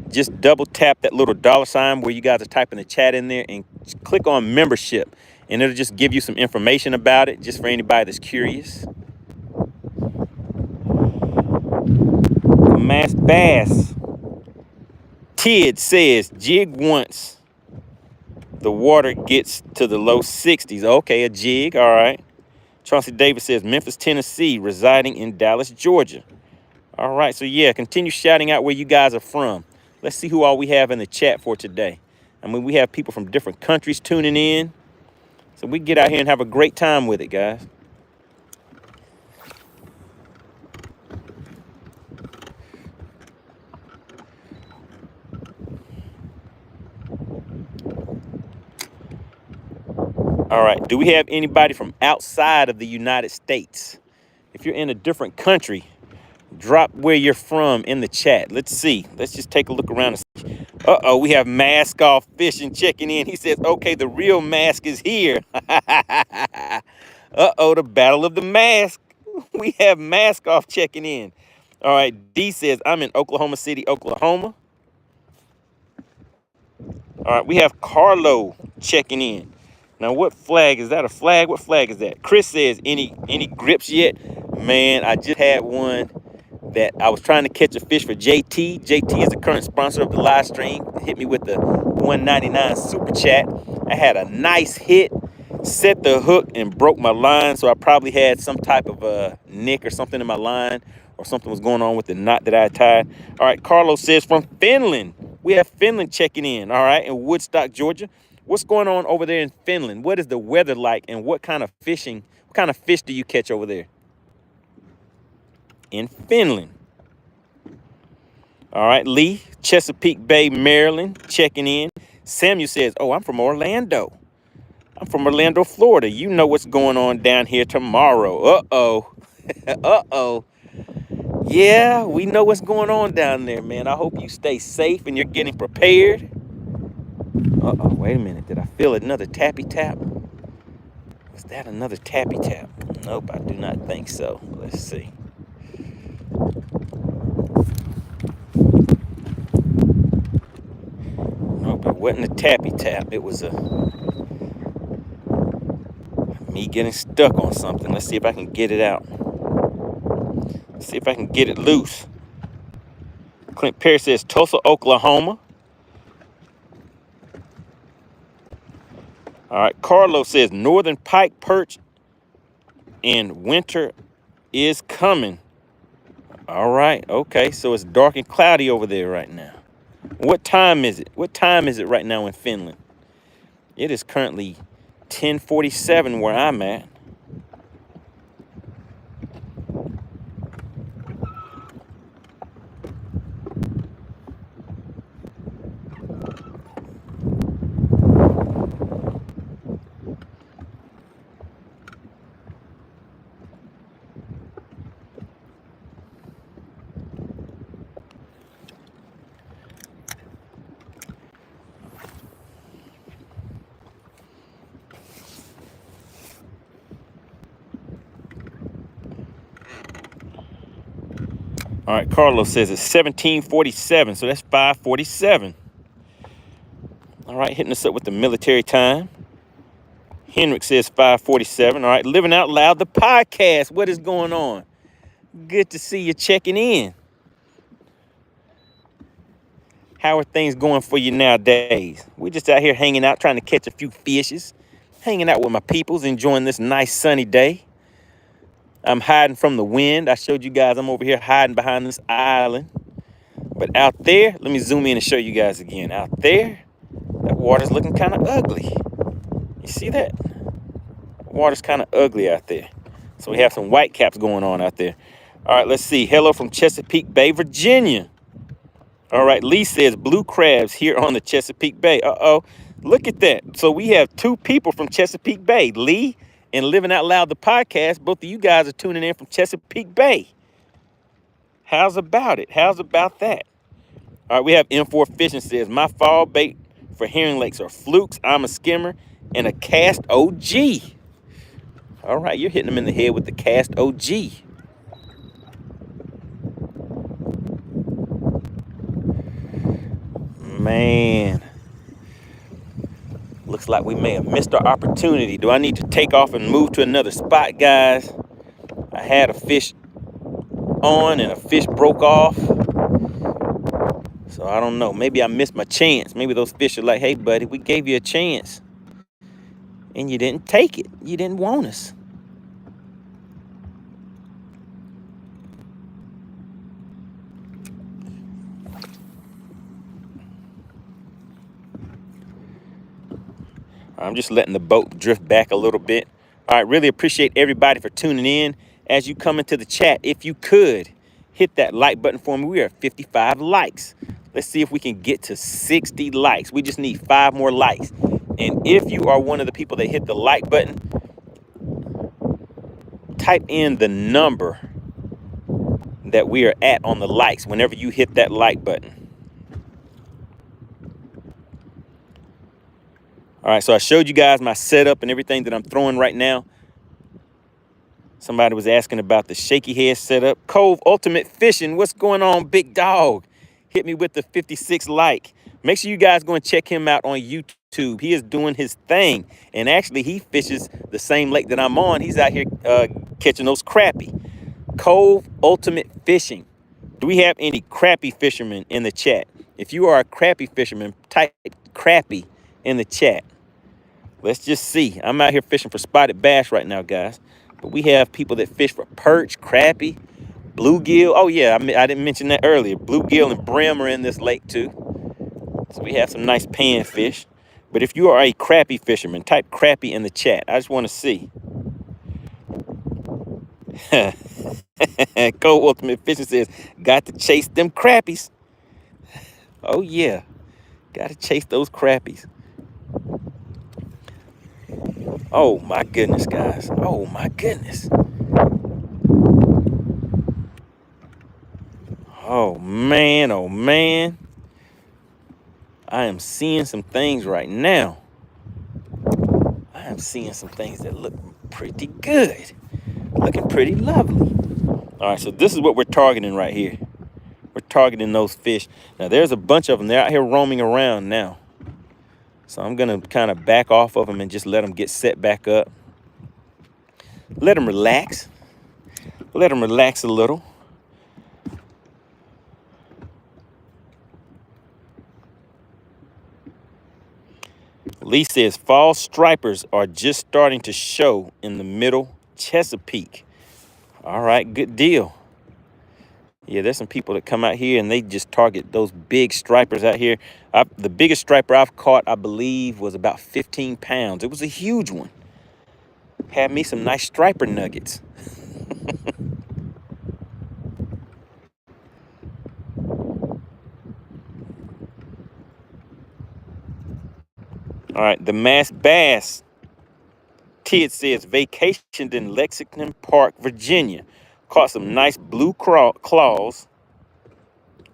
just double tap that little $ where you guys are typing the chat in there and click on membership. And it'll just give you some information about it, just for anybody that's curious. Mass Bass. Tid says, jig once the water gets to the low 60s. Okay, a jig, all right. Chauncey Davis says, Memphis, Tennessee, residing in Dallas, Georgia. All right, so yeah, continue shouting out where you guys are from. Let's see who all we have in the chat for today. I mean, we have people from different countries tuning in. So we get out here and have a great time with it, guys. All right, do we have anybody from outside of the United States? If you're in a different country, drop where you're from in the chat. Let's see. Let's just take a look around. Uh-oh, we have Mask Off Fishing checking in. He says, okay, the real mask is here. Uh-oh, the battle of the mask. We have Mask Off checking in. All right, D says, I'm in Oklahoma City, Oklahoma. All right, we have Carlo checking in. Now, what flag? Is that a flag? What flag is that? Chris says, any grips yet? Man, I just had one that I was trying to catch a fish for JT. JT is the current sponsor of the live stream. Hit me with the $1.99 super chat. I had a nice hit, set the hook, and broke my line. So I probably had some type of a nick or something in my line, or something was going on with the knot that I tied. All right, Carlos says from Finland. We have Finland checking in, all right, in Woodstock, Georgia. What's going on over there in Finland? What is the weather like, and what kind of fish do you catch over there? in Finland. All right, Lee, Chesapeake Bay, Maryland, checking in. Samuel says, oh, I'm from Orlando. I'm from Orlando, Florida. You know what's going on down here tomorrow. Uh-oh. Uh-oh. Yeah, we know what's going on down there, man. I hope you stay safe and you're getting prepared. Uh-oh, wait a minute. Did I feel another tappy tap? Was that another tappy tap? Nope, I do not think so. Let's see. Nope, it wasn't a tappy tap. It was me getting stuck on something. Let's see if I can get it out. Let's see if I can get it loose. Clint Perry says Tulsa, Oklahoma. All right, Carlos says northern pike perch and winter is coming. All right, okay, so it's dark and cloudy over there right now. What time is it? What time is it right now in Finland? It is currently 10:47 where I'm at. All right, Carlos says it's 17:47, so that's 5:47. All right, hitting us up with the military time. Henrik says 5:47. All right, Living Out Loud, the podcast. What is going on? Good to see you checking in. How are things going for you nowadays? We're just out here hanging out, trying to catch a few fishes, hanging out with my peoples, enjoying this nice sunny day. I'm hiding from the wind. I showed you guys I'm over here hiding behind this island. But out there, let me zoom in and show you guys again. Out there, that water's looking kind of ugly. You see that? Water's kind of ugly out there. So we have some white caps going on out there. All right, let's see. Hello from Chesapeake Bay, Virginia. All right, Lee says blue crabs here on the Chesapeake Bay. Uh-oh, look at that. So we have two people from Chesapeake Bay, Lee and Living Out Loud, the podcast. Both of you guys are tuning in from Chesapeake Bay. How's about it? How's about that? All right, we have M4 Fishing says, my fall bait for herring lakes are flukes, I'm a skimmer, and a cast OG. All right, you're hitting them in the head with the cast OG. Man. Looks like we may have missed our opportunity. Do I need to take off and move to another spot, guys? I had a fish on and a fish broke off. So I don't know. Maybe I missed my chance. Maybe those fish are like, hey, buddy, we gave you a chance. And you didn't take it. You didn't want us. I'm just letting the boat drift back a little bit. All right, really appreciate everybody for tuning in. As you come into the chat, if you could, hit that like button for me. We are at 55 likes. Let's see if we can get to 60 likes. We just need 5 more likes. And if you are one of the people that hit the like button, type in the number that we are at on the likes whenever you hit that like button. All right, so I showed you guys my setup and everything that I'm throwing right now. Somebody was asking about the shaky head setup. Cove Ultimate Fishing, what's going on, big dog? Hit me with the 56 like. Make sure you guys go and check him out on YouTube. He is doing his thing. And actually, he fishes the same lake that I'm on. He's out here catching those crappie. Cove Ultimate Fishing. Do we have any crappie fishermen in the chat? If you are a crappie fisherman, type crappie in the chat. Let's just see. I'm out here fishing for spotted bass right now, guys. But we have people that fish for perch, crappie, bluegill. Oh, yeah, I didn't mention that earlier. Bluegill and brim are in this lake, too. So we have some nice panfish. But if you are a crappie fisherman, type crappie in the chat. I just want to see. Cole Ultimate Fishing says, got to chase them crappies. Oh, yeah. Got to chase those crappies. Oh, my goodness, guys. Oh, my goodness. Oh, man. Oh, man. I am seeing some things right now. I am seeing some things that look pretty good. Looking pretty lovely. All right, so this is what we're targeting right here. We're targeting those fish. Now, there's a bunch of them. They're out here roaming around now. So I'm going to kind of back off of them and just let them get set back up. Let them relax. Let them relax a little. Lee says fall stripers are just starting to show in the middle Chesapeake. All right, good deal. Yeah, there's some people that come out here and they just target those big stripers out here. The biggest striper I've caught, I believe, was about 15 pounds. It was a huge one. Had me some nice striper nuggets. All right, the Mass Bass. Tid says vacationed in Lexington Park, Virginia. Caught some nice blue claws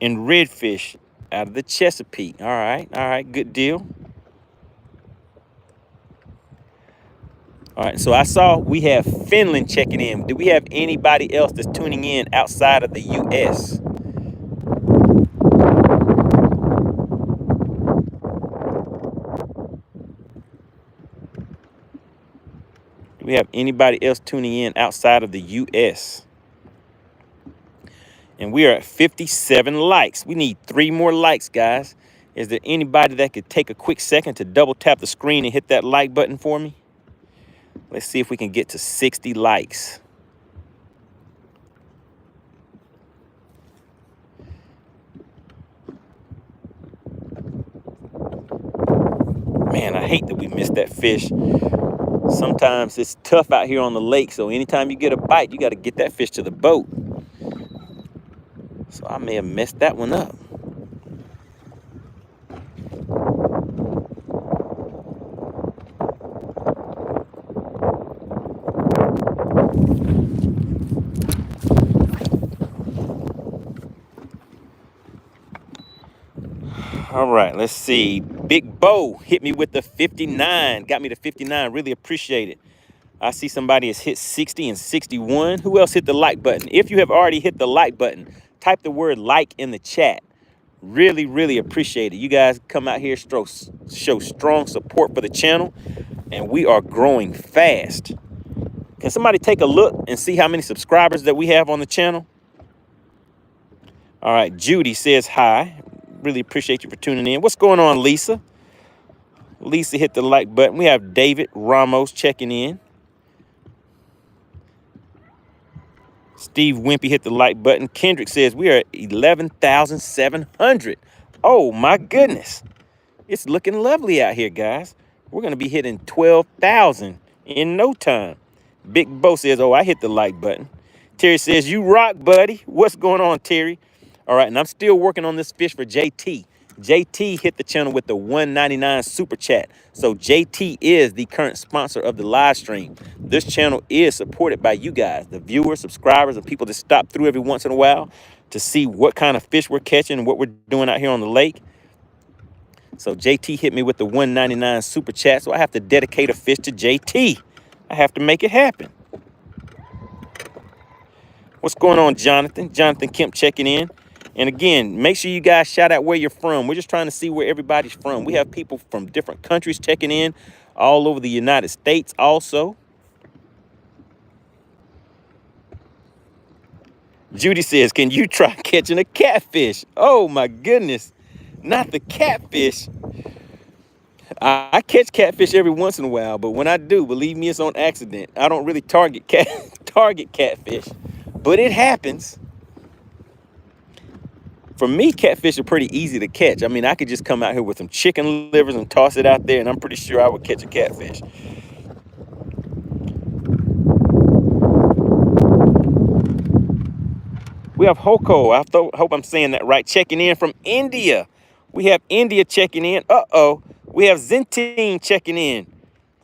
and redfish out of the Chesapeake. All right, good deal. All right, so I saw we have Finland checking in. Do we have anybody else that's tuning in outside of the U.S.? Do we have anybody else tuning in outside of the U.S.? And we are at 57 likes. We need 3 more likes, guys. Is there anybody that could take a quick second to double tap the screen and hit that like button for me? Let's see if we can get to 60 likes. Man, I hate that we missed that fish. Sometimes it's tough out here on the lake, so anytime you get a bite, you got to get that fish to the boat. So I may have messed that one up. All right, let's see. Big Bo hit me with the 59. Got me to 59. Really appreciate it. I see somebody has hit 60 and 61. Who else hit the like button? If you have already hit the like button, type the word like in the chat. Really, really appreciate it. You guys come out here, show strong support for the channel, and we are growing fast. Can somebody take a look and see how many subscribers that we have on the channel? All right, Judy says hi. Really appreciate you for tuning in. What's going on, Lisa? Lisa hit the like button. We have David Ramos checking in. Steve Wimpy hit the like button. Kendrick says we are at 11,700. Oh, my goodness. It's looking lovely out here, guys. We're going to be hitting 12,000 in no time. Big Bo says, oh, I hit the like button. Terry says, you rock, buddy. What's going on, Terry? All right, and I'm still working on this fish for JT. JT hit the channel with the $1.99 super chat. So JT is the current sponsor of the live stream. This channel is supported by you guys, the viewers, subscribers, and people that stop through every once in a while to see what kind of fish we're catching and what we're doing out here on the lake. So JT hit me with the $1.99 super chat. So I have to dedicate a fish to JT. I have to make it happen. What's going on, Jonathan? Jonathan Kemp checking in. And again, make sure you guys shout out where you're from. We're just trying to see where everybody's from. We have people from different countries checking in all over the United States also. Judy says, can you try catching a catfish? Oh, my goodness. Not the catfish. I catch catfish every once in a while, but when I do, believe me, it's on accident. I don't really target catfish, but it happens. For me, catfish are pretty easy to catch. I mean, I could just come out here with some chicken livers and toss it out there, and I'm pretty sure I would catch a catfish. We have Hoko. Hope I'm saying that right. Checking in from India. We have India checking in. We have Zentine checking in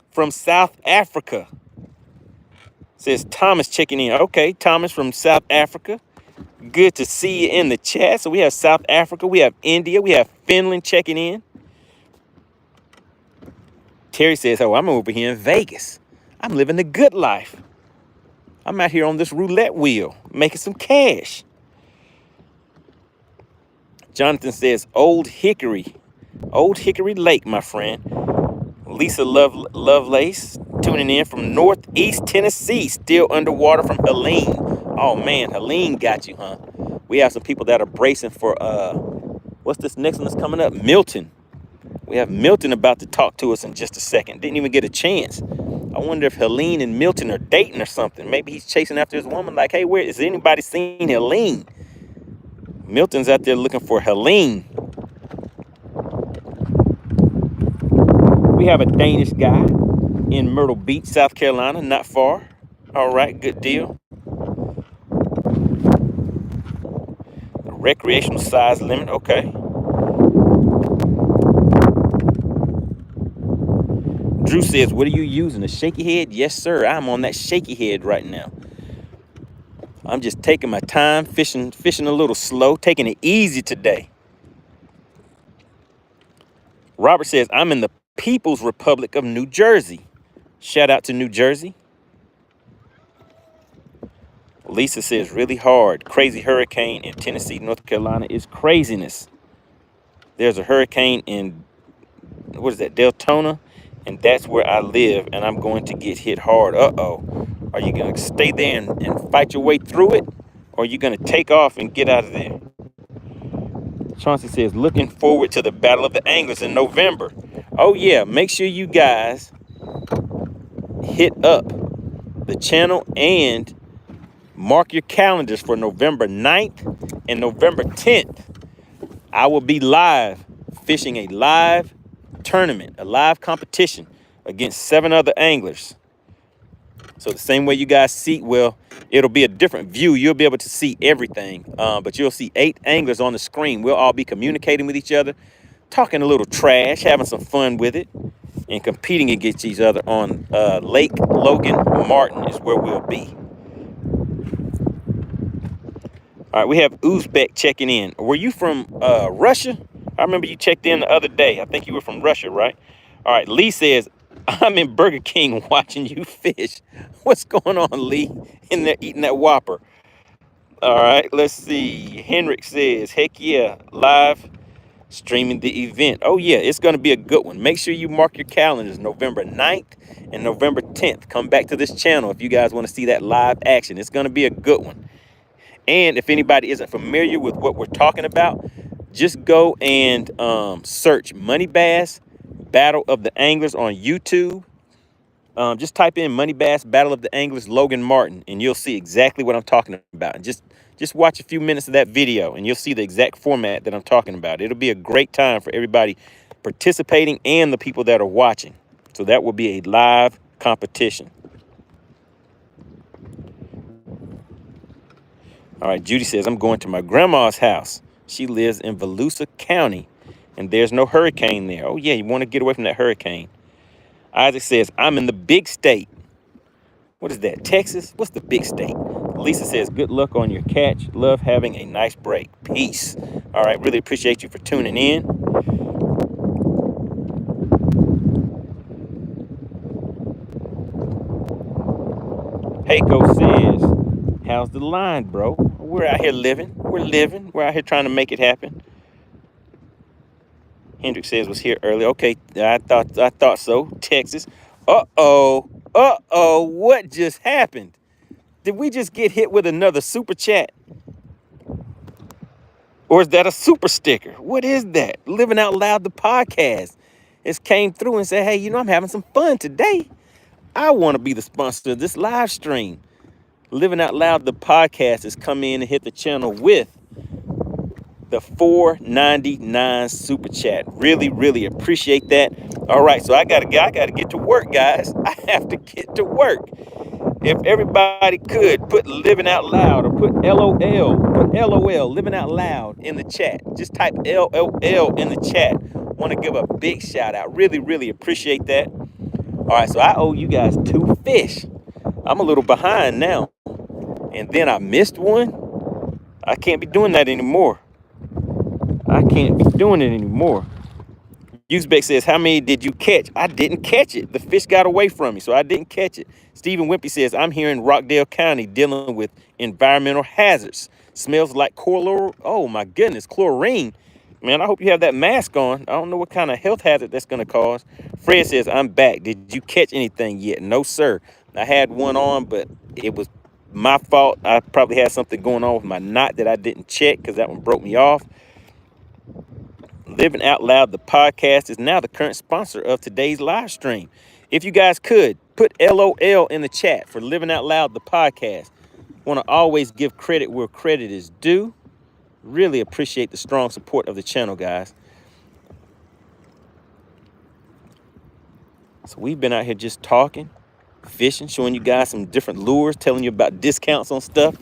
from South Africa. Says Thomas checking in. Okay, Thomas from South Africa. Good to see you in the chat. So we have South Africa. We have India. We have Finland checking in. Terry says, oh, I'm over here in Vegas. I'm living the good life. I'm out here on this roulette wheel, making some cash. Jonathan says, Old Hickory Lake, my friend. Lisa Lovelace tuning in from Northeast Tennessee, still underwater from Helene. Oh man, Helene got you, huh? We have some people that are bracing for, what's this next one that's coming up? Milton. We have Milton about to talk to us in just a second. Didn't even get a chance. I wonder if Helene and Milton are dating or something. Maybe he's chasing after his woman like, hey, where is anybody seen Helene? Milton's out there looking for Helene. We have a Danish guy in Myrtle Beach, South Carolina, not far. All right, good deal. A recreational size limit, okay. Drew says, what are you using, a shaky head? Yes, sir, I'm on that shaky head right now. I'm just taking my time, fishing a little slow, taking it easy today. Robert says, I'm in the People's Republic of New Jersey. Shout out to New Jersey. Lisa says, really hard. Crazy hurricane in Tennessee, North Carolina is craziness. There's a hurricane in, what is that, Deltona? And that's where I live, and I'm going to get hit hard. Uh-oh. Are you going to stay there and fight your way through it? Or are you going to take off and get out of there? Chauncey says, looking forward to the Battle of the Anglers in November. Oh, yeah. Make sure you guys hit up the channel and mark your calendars for November 9th and November 10th. I will be live fishing a live tournament, a live competition against 7 other anglers. So the same way you guys see, well, it'll be a different view. You'll be able to see everything, but you'll see 8 anglers on the screen. We'll all be communicating with each other, talking a little trash, having some fun with it, and competing against each other on Lake Logan Martin is where we'll be. All right, we have Uzbek checking in. Were you from Russia? I remember you checked in the other day. I think you were from Russia, right? All right, Lee says, I'm in Burger King watching you fish. What's going on, Lee? In there eating that Whopper. All right, let's see. Henrik says, heck yeah, live streaming the event. Oh, yeah, it's going to be a good one. Make sure you mark your calendars, November 9th and November 10th. Come back to this channel if you guys want to see that live action. It's going to be a good one. And if anybody isn't familiar with what we're talking about, just go and search MoneyBass Battle of the Anglers on YouTube. Just type in MoneyBass Battle of the Anglers Logan Martin, and you'll see exactly what I'm talking about. And just watch a few minutes of that video, and you'll see the exact format that I'm talking about. It'll be a great time for everybody participating and the people that are watching. So that will be a live competition. All right, Judy says, I'm going to my grandma's house. She lives in Volusia County, and there's no hurricane there. Oh, yeah, you want to get away from that hurricane. Isaac says, I'm in the big state. What is that, Texas? What's the big state? Lisa says, good luck on your catch. Love having a nice break. Peace. All right, really appreciate you for tuning in. Heiko says, how's the line, bro? We're out here living. We're living. We're out here trying to make it happen. Hendrick says was here early. Okay, I thought so. Texas. Uh-oh. Uh-oh. What just happened? Did we just get hit with another super chat? Or is that a super sticker? What is that? Living Out Loud, the podcast. It came through and said, hey, you know, I'm having some fun today. I want to be the sponsor of this live stream. Living Out Loud, the podcast, has come in and hit the channel with the $4.99 super chat. Really, really appreciate that. All right, so I gotta get to work, guys. I have to get to work. If everybody could put living out loud or put LOL, living out loud in the chat. Just type LOL in the chat. Want to give a big shout out. Really, really appreciate that. All right, so I owe you guys 2 fish. I'm a little behind now. And then I missed one. I can't be doing that anymore. I can't be doing it anymore. Uzbek says, how many did you catch? I didn't catch it. The fish got away from me, so I didn't catch it. Stephen Wimpy says, I'm here in Rockdale County dealing with environmental hazards. Smells like oh my goodness, chlorine. Man, I hope you have that mask on. I don't know what kind of health hazard that's going to cause. Fred says, I'm back. Did you catch anything yet? No, sir. I had one on, but it was my fault. I probably had something going on with my knot that I didn't check because that one broke me off. Living Out Loud, the podcast, is now the current sponsor of today's live stream. If you guys could, put LOL in the chat for Living Out Loud, the podcast. Want to always give credit where credit is due. Really appreciate the strong support of the channel, guys. So we've been out here just talking, fishing, showing you guys some different lures, telling you about discounts on stuff.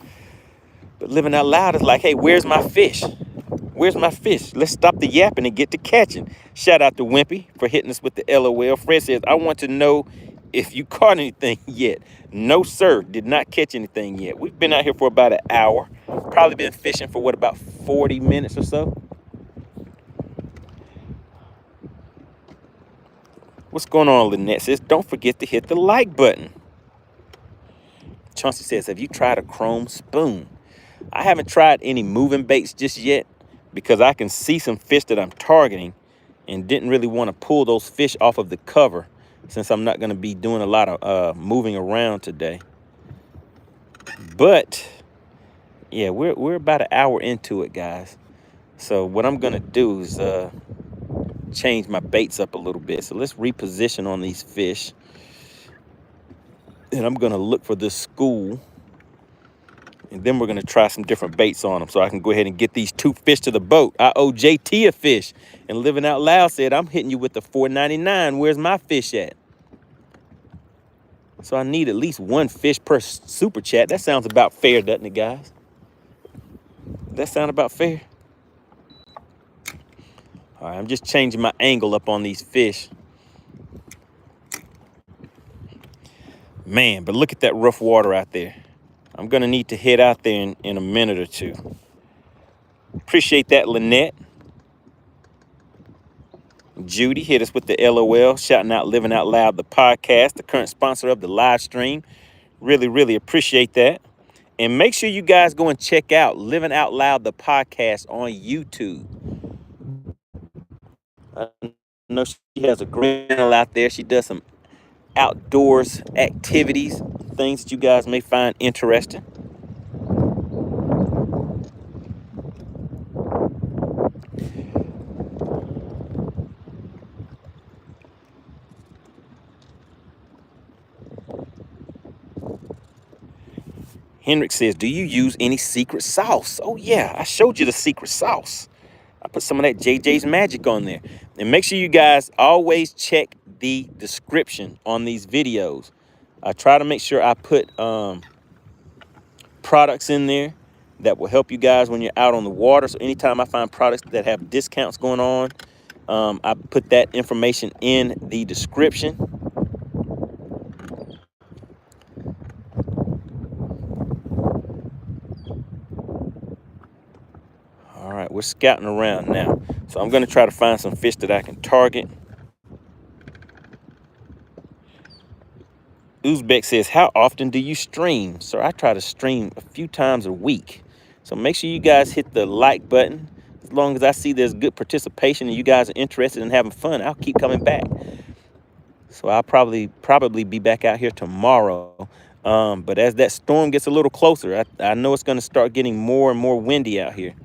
But Living Out Loud is like, hey, where's my fish? Where's my fish? Let's stop the yapping and get to catching. Shout out to Wimpy for hitting us with the LOL. Fred says, I want to know if you caught anything yet. No, sir. Did not catch anything yet. We've been out here for about an hour. Probably been fishing for, what, about 40 minutes or so? What's going on, Lynette says, don't forget to hit the like button. Chauncey says, have you tried a chrome spoon? I haven't tried any moving baits just yet, because I can see some fish that I'm targeting and didn't really want to pull those fish off of the cover since I'm not going to be doing a lot of moving around today. But yeah, we're about an hour into it, guys. So what I'm going to do is change my baits up a little bit. So let's reposition on these fish. And I'm going to look for this school. And then we're going to try some different baits on them so I can go ahead and get these 2 fish to the boat. I owe JT a fish. And Living Out Loud said, I'm hitting you with the $4.99. Where's my fish at? So I need at least 1 fish per super chat. That sounds about fair, doesn't it, guys? That sound about fair? All right, I'm just changing my angle up on these fish. Man, but look at that rough water out there. I'm going to need to head out there in a minute or two. Appreciate that, Lynette. Judy hit us with the LOL, shouting out Living Out Loud, the podcast, the current sponsor of the live stream. Really, really appreciate that. And make sure you guys go and check out Living Out Loud, the podcast on YouTube. I know she has a great channel out there. She does some outdoors activities, things that you guys may find interesting. Henrik says, do you use any secret sauce? Oh yeah, I showed you the secret sauce. I put some of that JJ's Magic on there. And make sure you guys always check the description on these videos. I try to make sure I put products in there that will help you guys when you're out on the water. So anytime I find products that have discounts going on, I put that information in the description. All right, we're scouting around now. So I'm going to try to find some fish that I can target. Uzbek says, how often do you stream? So I try to stream a few times a week. So make sure you guys hit the like button. As long as I see there's good participation and you guys are interested in having fun, I'll keep coming back. So I'll probably be back out here tomorrow. But as that storm gets a little closer, I know it's going to start getting more and more windy out here.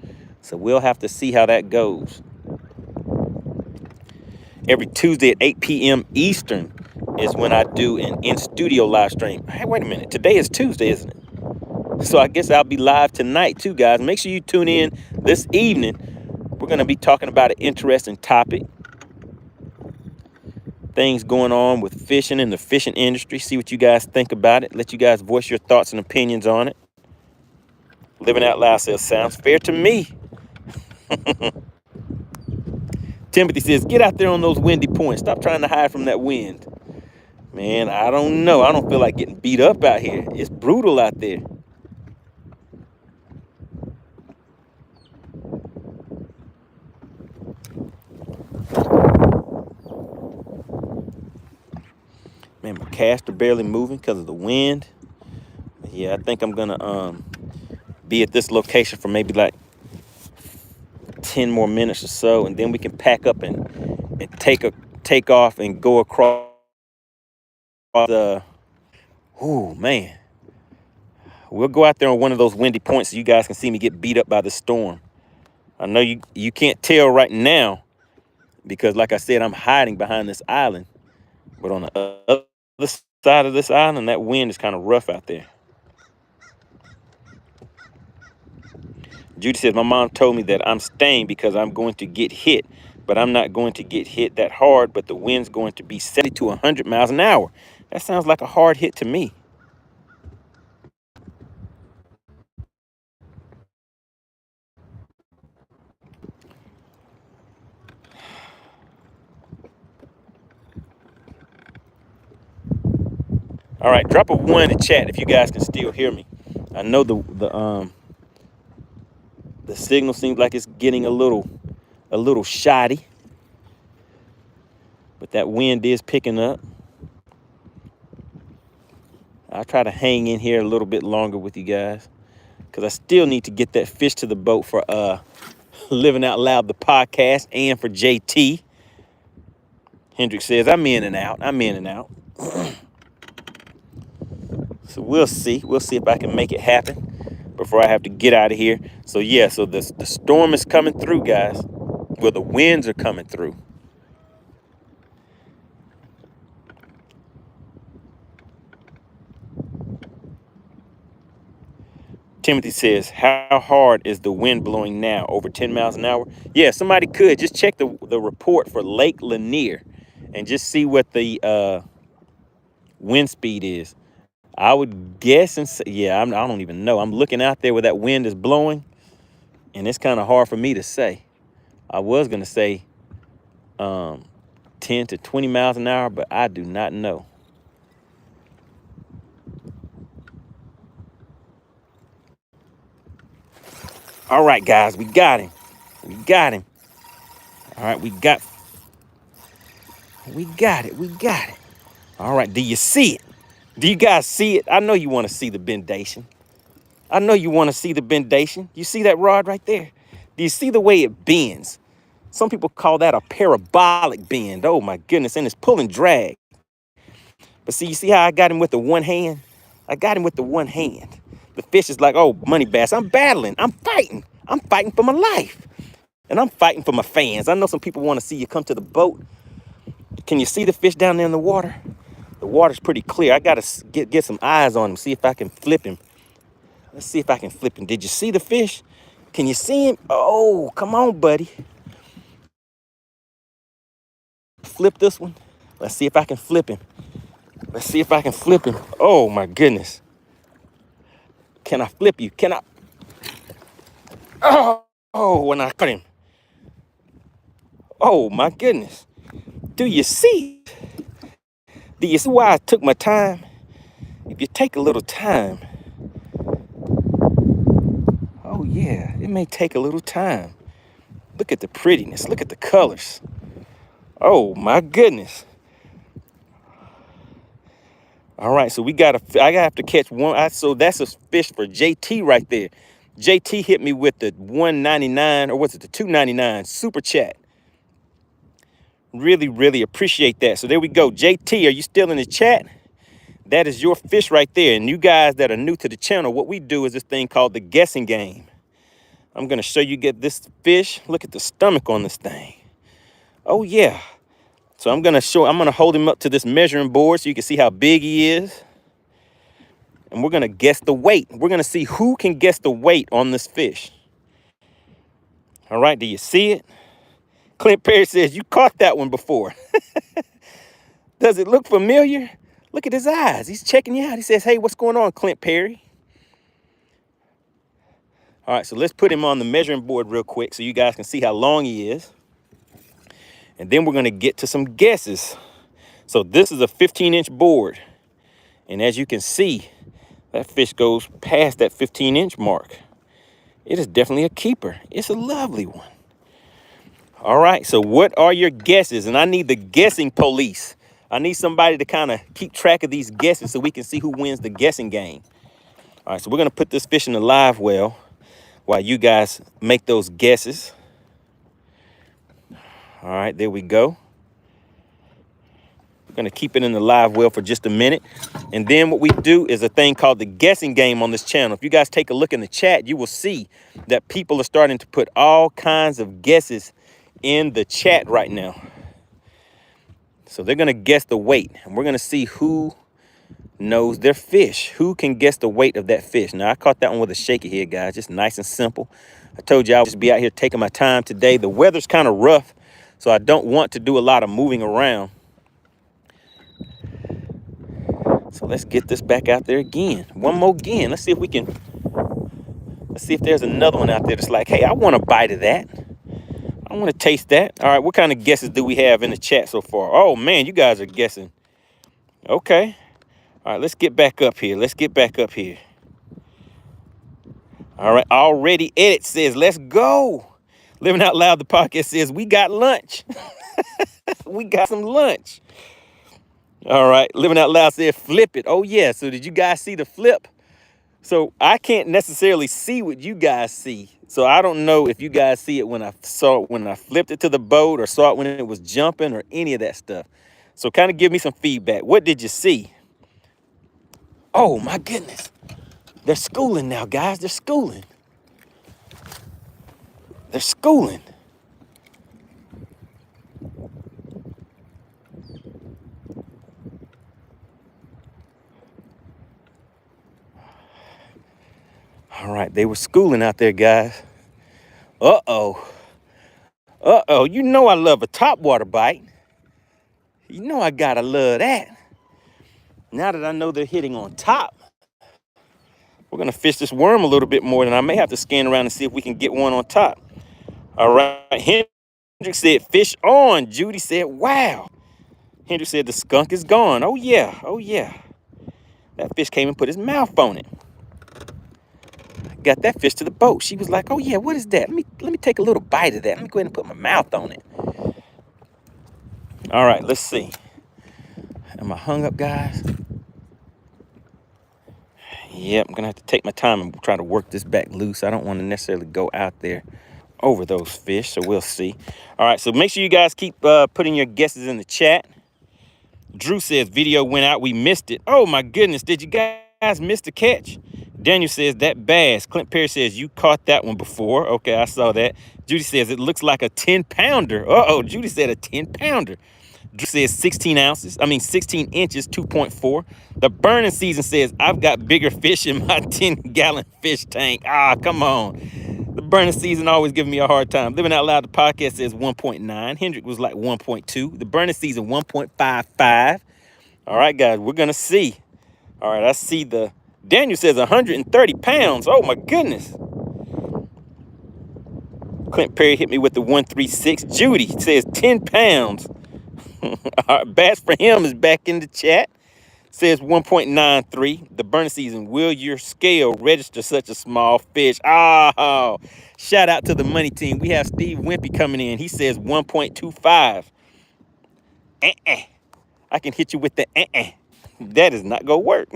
So we'll have to see how that goes. Every Tuesday at 8 p.m. Eastern is when I do an in-studio live stream. Hey, wait a minute. Today is Tuesday, isn't it? So I guess I'll be live tonight too, guys. Make sure you tune in this evening. We're going to be talking about an interesting topic. things going on with fishing in the fishing industry. See what you guys think about it. Let you guys voice your thoughts and opinions on it. Living Out Loud says, sounds fair to me. Timothy says, get out there on those windy points. Stop trying to hide from that wind. Man, I don't know. I don't feel like getting beat up out here. It's brutal out there. Man, my cast are barely moving because of the wind. Yeah, I think I'm gonna be at this location for maybe like 10 more minutes or so, and then we can pack up and take off and go across the. Oh man, we'll go out there on one of those windy points so you guys can see me get beat up by the storm. I know you can't tell right now because, like I said, I'm hiding behind this island, but on the other side of this island, that wind is kind of rough out there. Judy says, my mom told me that I'm staying because I'm going to get hit, but I'm not going to get hit that hard, but the wind's going to be 70 to 100 miles an hour. That sounds like a hard hit to me. All right, drop a 1 in the chat if you guys can still hear me. I know the signal seems like it's getting a little shoddy, but that wind is picking up. I'll try to hang in here a little bit longer with you guys because I still need to get that fish to the boat for Living Out Loud, the podcast, and for JT. Hendrick says, I'm in and out. So we'll see. We'll see if I can make it happen before I have to get out of here. So yeah, so the storm is coming through, guys. Well, the winds are coming through. Timothy says, how hard is the wind blowing now? Over 10 miles an hour? Yeah, somebody could just check the report for Lake Lanier and just see what the wind speed is. I would guess and say, yeah, I don't even know. I'm looking out there where that wind is blowing, and it's kind of hard for me to say. I was going to say 10 to 20 miles an hour, but I do not know. All right, guys, we got him. All right, we got it. All right, do you see it? Do you guys see it? I know you want to see the bendation. You see that rod right there? Do you see the way it bends? Some people call that a parabolic bend. Oh my goodness, and it's pulling drag. But see, you see how I got him with the one hand? The fish is like, oh, MoneyBass, I'm battling. I'm fighting for my life. And I'm fighting for my fans. I know some people want to see you come to the boat. Can you see the fish down there in the water? The water's pretty clear. I got to get some eyes on him, see if I can flip him. Let's see if I can flip him. Did you see the fish? Can you see him? Oh, come on, buddy. Flip this one. Let's see if I can flip him. Oh, my goodness. Can I flip you? Oh, when I cut him. Oh, my goodness. Do you see? Do you see why I took my time? If you take a little time. Oh, yeah, it may take a little time. Look at the prettiness. Look at the colors. Oh, my goodness. All right, so I have to catch one. So that's a fish for JT right there. JT hit me with the $1.99, or was it the $2.99 super chat? Really, really appreciate that. So there we go. JT, are you still in the chat? That is your fish right there. And you guys that are new to the channel, what we do is this thing called the guessing game. I'm going to show you get this fish. Look at the stomach on this thing. Oh, yeah. So I'm going to hold him up to this measuring board so you can see how big he is. And we're going to guess the weight. We're going to see who can guess the weight on this fish. All right, do you see it? Clint Perry says, you caught that one before. Does it look familiar? Look at his eyes. He's checking you out. He says, hey, what's going on, Clint Perry? All right, so let's put him on the measuring board real quick so you guys can see how long he is. And then we're going to get to some guesses. So this is a 15-inch board. And as you can see, that fish goes past that 15-inch mark. It is definitely a keeper. It's a lovely one. All right, so what are your guesses? And I need the guessing police. I need somebody to kind of keep track of these guesses so we can see who wins the guessing game. All right, so we're going to put this fish in the live well while you guys make those guesses. All right, there we go. We're going to keep it in the live well for just a minute. And then what we do is a thing called the guessing game on this channel. If you guys take a look in the chat, you will see that people are starting to put all kinds of guesses in the chat right now. So they're going to guess the weight. And we're going to see who knows their fish. Who can guess the weight of that fish? Now, I caught that one with a shaky head, guys. Just nice and simple. I told you I would just be out here taking my time today. The weather's kind of rough, so I don't want to do a lot of moving around. So let's get this back out there again. One more again. Let's see if we can. Let's see if there's another one out there that's like, hey, I want a bite of that. I want to taste that. All right, what kind of guesses do we have in the chat so far? Oh, man, you guys are guessing. Okay. All right, let's get back up here. Let's get back up here. All right, already Edit says, let's go. Living Out Loud, the podcast says, we got lunch. We got some lunch. All right, Living Out Loud said, flip it. Oh, yeah, so did you guys see the flip? So I can't necessarily see what you guys see. So I don't know if you guys see it when I flipped it to the boat or saw it when it was jumping or any of that stuff. So kind of give me some feedback. What did you see? Oh, my goodness. They're schooling now, guys. They're schooling. They're schooling. All right, they were schooling out there, guys. Uh-oh. Uh-oh, you know I love a topwater bite. You know I gotta love that. Now that I know they're hitting on top, we're gonna fish this worm a little bit more, and I may have to scan around and see if we can get one on top. All right, Hendrick said fish on. Judy said, wow. Hendrick said the skunk is gone. Oh yeah, oh yeah. That fish came and put his mouth on it. Got that fish to the boat. She was like, oh yeah, what is that? Let me take a little bite of that. Let me go ahead and put my mouth on it. All right, let's see. Am I hung up, guys? Yep, I'm gonna have to take my time and try to work this back loose. I don't want to necessarily go out there over those fish, so we'll see. All right, so make sure you guys keep putting your guesses in the chat. Drew says video went out, we missed it. Oh my goodness, did you guys miss the catch? Daniel says that bass. Clint Perry says you caught that one before. Okay, I saw that. Judy says it looks like a 10-pounder. Uh-oh, Judy said a 10-pounder. Drew says 16 inches, 2.4. The burning season says I've got bigger fish in my 10-gallon fish tank. Ah, come on. The burning season always giving me a hard time. Living Out Loud, the podcast says 1.9. Hendrick was like 1.2. The burning season 1.55. All right, guys, we're gonna see. All right, I see the Daniel says 130 pounds. Oh my goodness. Clint Perry hit me with the 136. Judy says 10 pounds. All right, Bass for him is back in the chat. Says 1.93. The burning season, will your scale register such a small fish? Oh, shout out to the money team. We have Steve Wimpy coming in. He says 1.25. I can hit you with the That is not gonna work.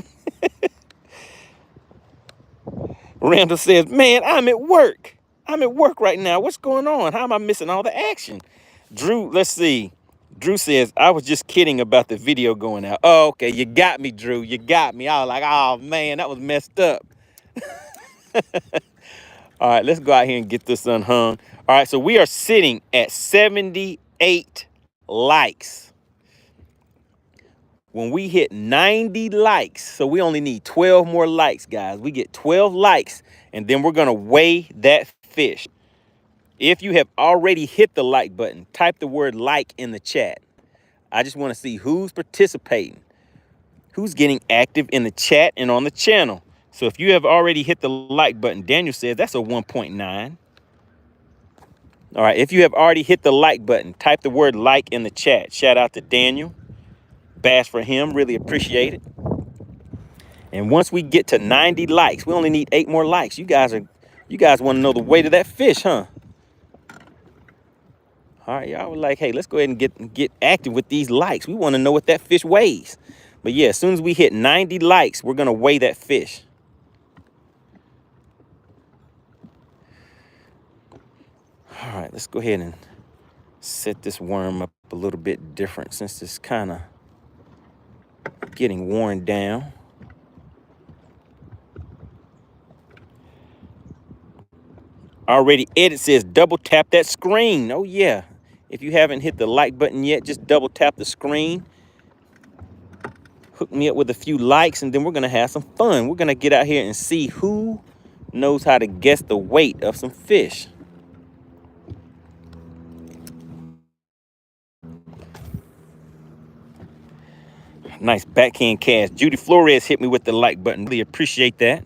Randall says, man, I'm at work. I'm at work right now. What's going on? How am I missing all the action? Drew, let's see. Drew says, I was just kidding about the video going out. Oh, okay. You got me, Drew. You got me. I was like, oh, man, that was messed up. All right, let's go out here and get this unhung. All right, so we are sitting at 78 likes. When we hit 90 likes, so we only need 12 more likes, guys. We get 12 likes, and then we're going to weigh that fish. If you have already hit the like button, type the word like in the chat. I just want to see who's participating, who's getting active in the chat and on the channel. So if you have already hit the like button, Daniel says that's a 1.9. All right, if you have already hit the like button, type the word like in the chat. Shout out to Daniel. Bash for him, really appreciate it. And once we get to 90 likes, we only need 8 more likes. You guys want to know the weight of that fish, huh? All right, y'all were like, hey, let's go ahead and get active with these likes. We want to know what that fish weighs. But yeah, as soon as we hit 90 likes, we're going to weigh that fish. All right, let's go ahead and set this worm up a little bit different since it's kind of getting worn down. Already Edit says double tap that screen. Oh yeah. If you haven't hit the like button yet, just double tap the screen. Hook me up with a few likes, and then we're gonna have some fun. We're gonna get out here and see who knows how to guess the weight of some fish. Nice backhand cast. Judy Flores hit me with the like button. Really appreciate that.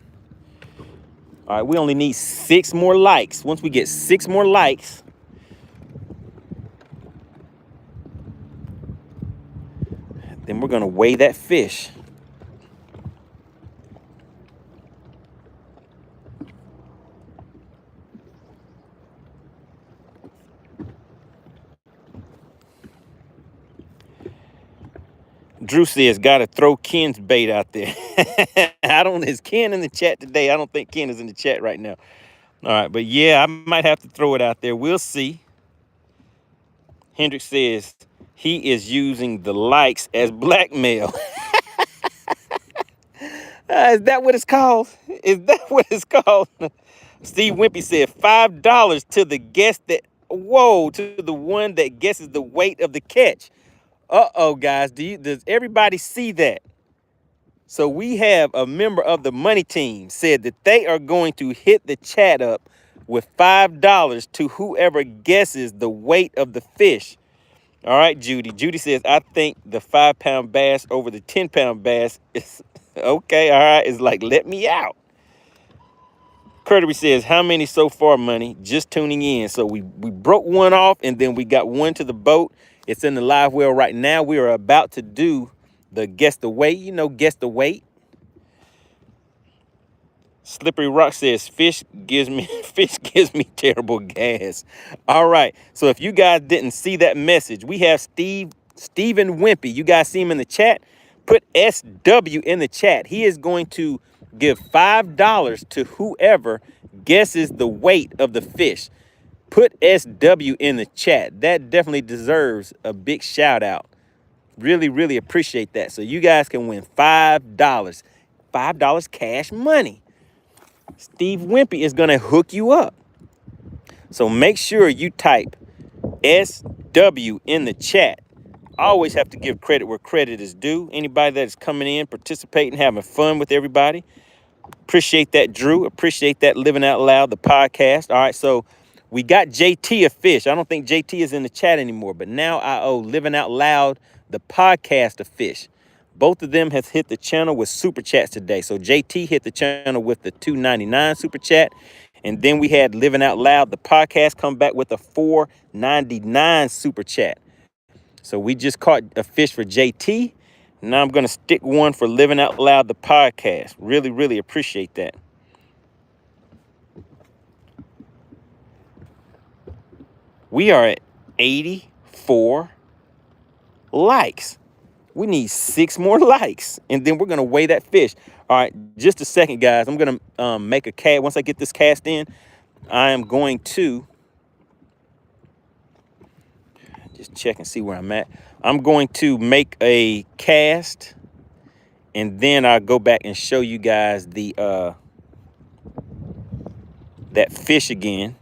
All right, we only need 6 more likes. Once we get 6 more likes, then we're gonna weigh that fish. Drew says, gotta throw Ken's bait out there. Is Ken in the chat today? I don't think Ken is in the chat right now. All right, but yeah, I might have to throw it out there. We'll see. Hendrick says he is using the likes as blackmail. Is that what it's called? Is that what it's called? Steve Wimpy said $5 to the guest that, to the one that guesses the weight of the catch. Uh-oh, guys, does everybody see that? So we have a member of the money team said that they are going to hit the chat up with $5 to whoever guesses the weight of the fish. All right, Judy. Judy says, I think the 5-pound bass over the 10-pound bass is okay. All right, it's like, let me out. Curtis says, how many so far, Money? Just tuning in. So we broke one off, and then we got one to the boat. It's in the live well right now. We are about to do the guess the weight. You know, guess the weight. Slippery Rock says, fish gives me terrible gas. All right. So if you guys didn't see that message, we have Stephen Wimpy. You guys see him in the chat? Put SW in the chat. He is going to give $5 to whoever guesses the weight of the fish. Put SW in the chat. That definitely deserves a big shout out. Really, really appreciate that. So you guys can win $5. $5 cash money. Steve Wimpy is going to hook you up. So make sure you type SW in the chat. I always have to give credit where credit is due. Anybody that is coming in, participating, having fun with everybody. Appreciate that, Drew. Appreciate that, Living Out Loud, the podcast. All right, so we got JT a fish. I don't think JT is in the chat anymore, but now I owe Living Out Loud, the podcast, a fish. Both of them have hit the channel with super chats today. So JT hit the channel with the $2.99 super chat. And then we had Living Out Loud, the podcast, come back with a $4.99 super chat. So we just caught a fish for JT. Now I'm going to stick one for Living Out Loud, the podcast. Really, really appreciate that. We are at 84 likes. We need 6 more likes, and then we're going to weigh that fish. All right, just a second, guys. I'm going to make a cast. Once I get this cast in, I am going to just check and see where I'm at. I'm going to make a cast, and then I'll go back and show you guys the that fish again,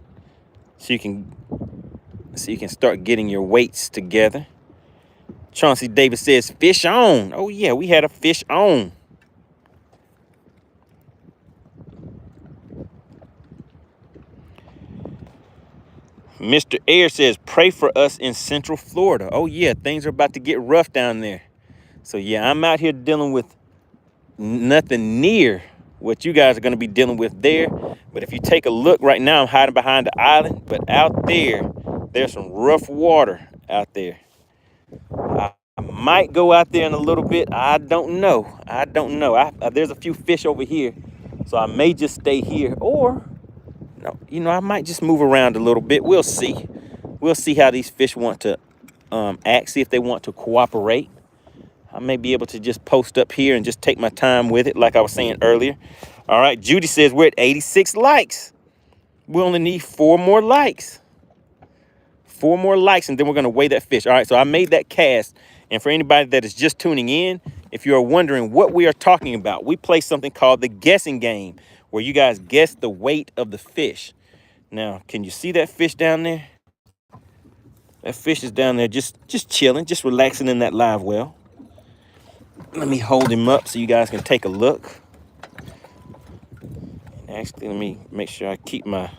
so you can start getting your weights together. Chauncey Davis says, fish on. Oh, yeah, we had a fish on. Mr. Air says, pray for us in Central Florida. Oh, yeah, things are about to get rough down there. So, yeah, I'm out here dealing with nothing near what you guys are going to be dealing with there. But if you take a look right now, I'm hiding behind the island. But out there, there's some rough water out there. I might go out there in a little bit. I don't know. There's a few fish over here. So I may just stay here. Or, I might just move around a little bit. We'll see. We'll see how these fish want to act, see if they want to cooperate. I may be able to just post up here and just take my time with it, like I was saying earlier. All right, Judy says we're at 86 likes. We only need 4 more likes. 4 more likes, and then we're going to weigh that fish. All right, so I made that cast. And for anybody that is just tuning in, if you are wondering what we are talking about, we play something called the guessing game, where you guys guess the weight of the fish. Now, can you see that fish down there? That fish is down there just chilling, just relaxing in that live well. Let me hold him up so you guys can take a look. Actually, let me make sure I keep my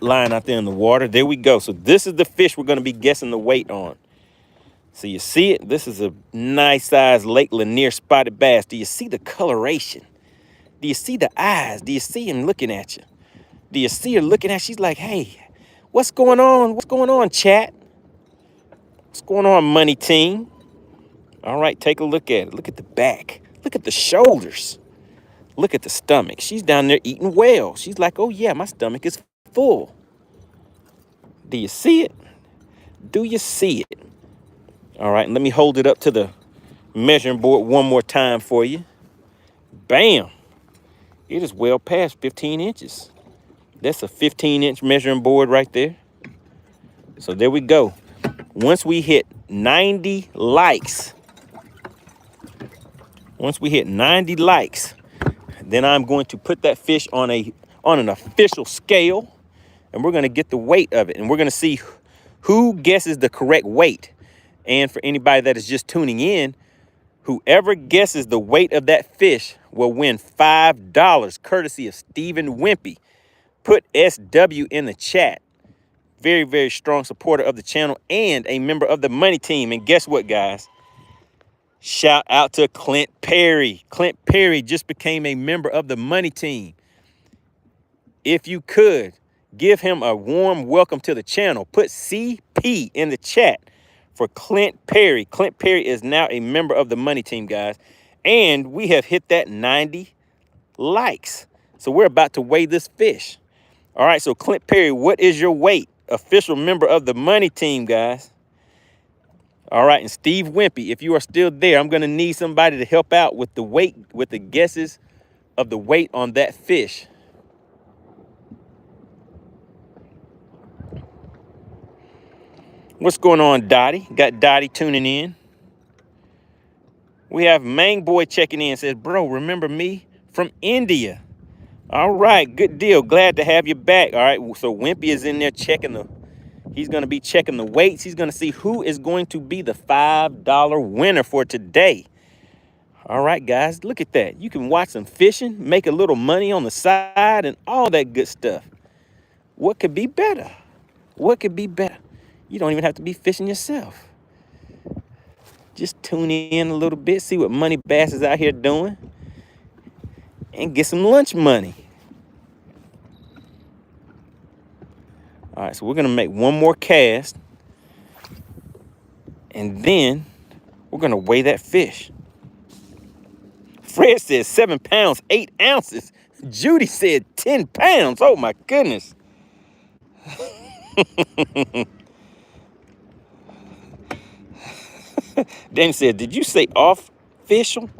line out there in the water. There we go. So this is the fish we're going to be guessing the weight on. So you see it? This is a nice size Lake Lanier spotted bass. Do you see the coloration? Do you see the eyes? Do you see him looking at you? Do you see her looking at you? She's like, hey, what's going on? What's going on, chat? What's going on, money team? All right, take a look at it. Look at the back. Look at the shoulders. Look at the stomach. She's down there eating well. She's like, oh, yeah, my stomach is full. Do you see it? Do you see it? All right, let me hold it up to the measuring board one more time for you. Bam. It is well past 15 inches. That's a 15-inch measuring board right there. So there we go. Once we hit 90 likes, then I'm going to put that fish on an official scale, and we're going to get the weight of it, and we're going to see who guesses the correct weight. And for anybody that is just tuning in, whoever guesses the weight of that fish will win $5, courtesy of Stephen Wimpy. Put SW in the chat. Very, very strong supporter of the channel and a member of the Money Team. And guess what, guys? Shout out to Clint Perry. Clint Perry just became a member of the Money Team. If you could, give him a warm welcome to the channel. Put CP in the chat for Clint Perry. Clint Perry is now a member of the Money Team, guys. And we have hit that 90 likes. So we're about to weigh this fish. All right, so Clint Perry, what is your weight? Official member of the Money Team, guys. All right, and Steve Wimpy, if you are still there, I'm going to need somebody to help out with the weight, with the guesses of the weight on that fish. What's going on, Dottie? Got Dottie tuning in. We have Mang Boy checking in. Says, bro, remember me from India? All right, good deal. Glad to have you back. All right, so Wimpy is in there checking he's going to be checking the weights. He's going to see who is going to be the $5 winner for today. All right, guys, look at that. You can watch some fishing, make a little money on the side, and all that good stuff. What could be better? What could be better? You don't even have to be fishing yourself. Just tune in a little bit, see what MoneyBass is out here doing, and get some lunch money. All right, so we're going to make one more cast, and then we're going to weigh that fish. Fred says 7 pounds, 8 ounces. Judy said 10 pounds. Oh, my goodness. Danny said, did you say official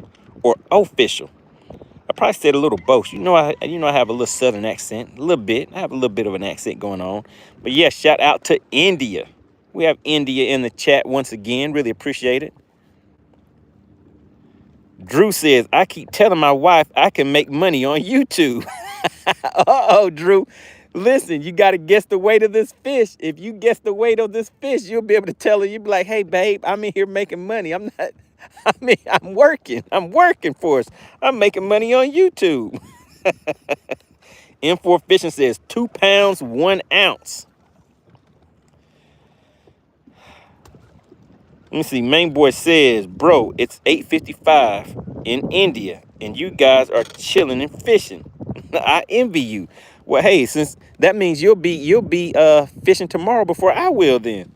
or official? I probably said a little both. I have a little southern accent, a little bit. I have a little bit of an accent going on. But yeah, shout out to India. We have India in the chat once again. Really appreciate it. Drew says, I keep telling my wife I can make money on YouTube. Uh-oh, Drew. Listen, you got to guess the weight of this fish. If you guess the weight of this fish, you'll be able to tell her. You'll be like, hey, babe, I'm in here making money. I'm I mean, I'm working. I'm working for us. I'm making money on YouTube. M4 Fishing says 2 pounds, 1 ounce. Let me see. Main boy says, bro, it's 8:55 in India, and you guys are chilling and fishing. I envy you. Well, hey, since that means you'll be fishing tomorrow before I will then.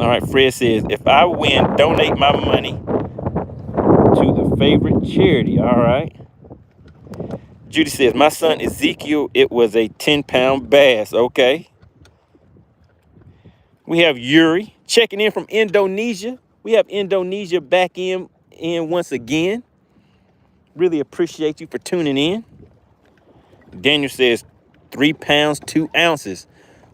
All right, Fred says, if I win, donate my money to the favorite charity. All right. Judy says, my son Ezekiel, it was a 10-pound bass. Okay. We have Yuri checking in from Indonesia. We have Indonesia back in once again. Really appreciate you for tuning in. Daniel says 3 pounds, 2 ounces.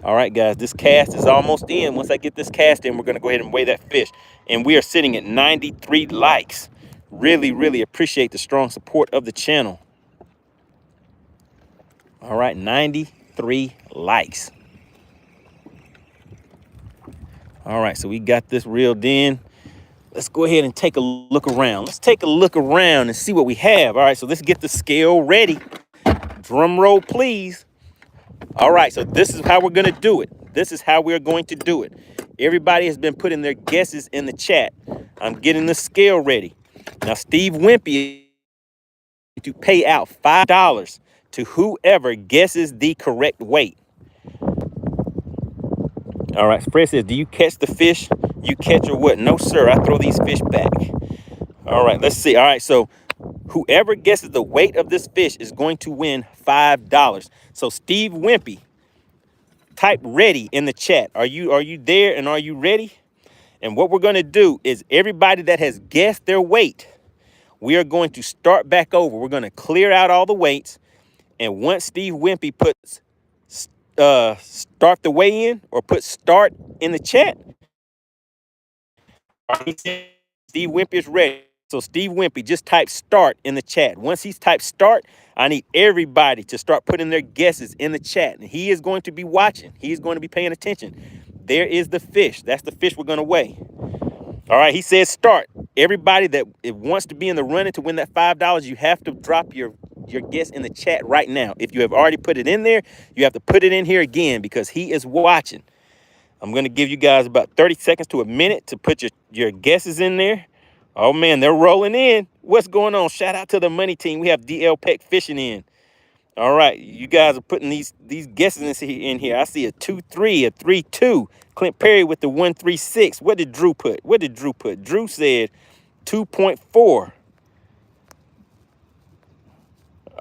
All right, guys, this cast is almost in. Once I get this cast in, we're going to go ahead and weigh that fish. And we are sitting at 93 likes. Really, really appreciate the strong support of the channel. All right, 93 likes. All right, so we got this reeled in. Let's go ahead and take a look around. Let's take a look around and see what we have. All right, so let's get the scale ready. Drum roll, please. All right, so this is how we're going to do it. This is how we're going to do it. Everybody has been putting their guesses in the chat. I'm getting the scale ready. Now, Steve Wimpy is to pay out $5 to whoever guesses the correct weight. All right, Fred says, do you catch the fish you catch or what? No, sir, I throw these fish back. All right, let's see. All right, so whoever guesses the weight of this fish is going to win $5. So Steve Wimpy, type ready in the chat. Are you there and are you ready? And what we're going to do is everybody that has guessed their weight, we are going to start back over. We're going to clear out all the weights. And once Steve Wimpy puts start the weigh in or put start in the chat, Steve Wimpy is ready. So Steve Wimpy, just type start in the chat. Once he's typed start, I need everybody to start putting their guesses in the chat. And he is going to be watching. He is going to be paying attention. There is the fish. That's the fish we're going to weigh. All right, he says start. Everybody that wants to be in the running to win that $5, you have to drop your guess in the chat right now. If you have already put it in there, you have to put it in here again because he is watching. I'm going to give you guys about 30 seconds to a minute to put your guesses in there. Oh, man, they're rolling in. What's going on? Shout out to the money team. We have DL Peck fishing in. All right, you guys are putting these guesses in here. I see a 2-3, a 3-2. Clint Perry with the 1-3-6. What did Drew put? What did Drew put? Drew said 2.4.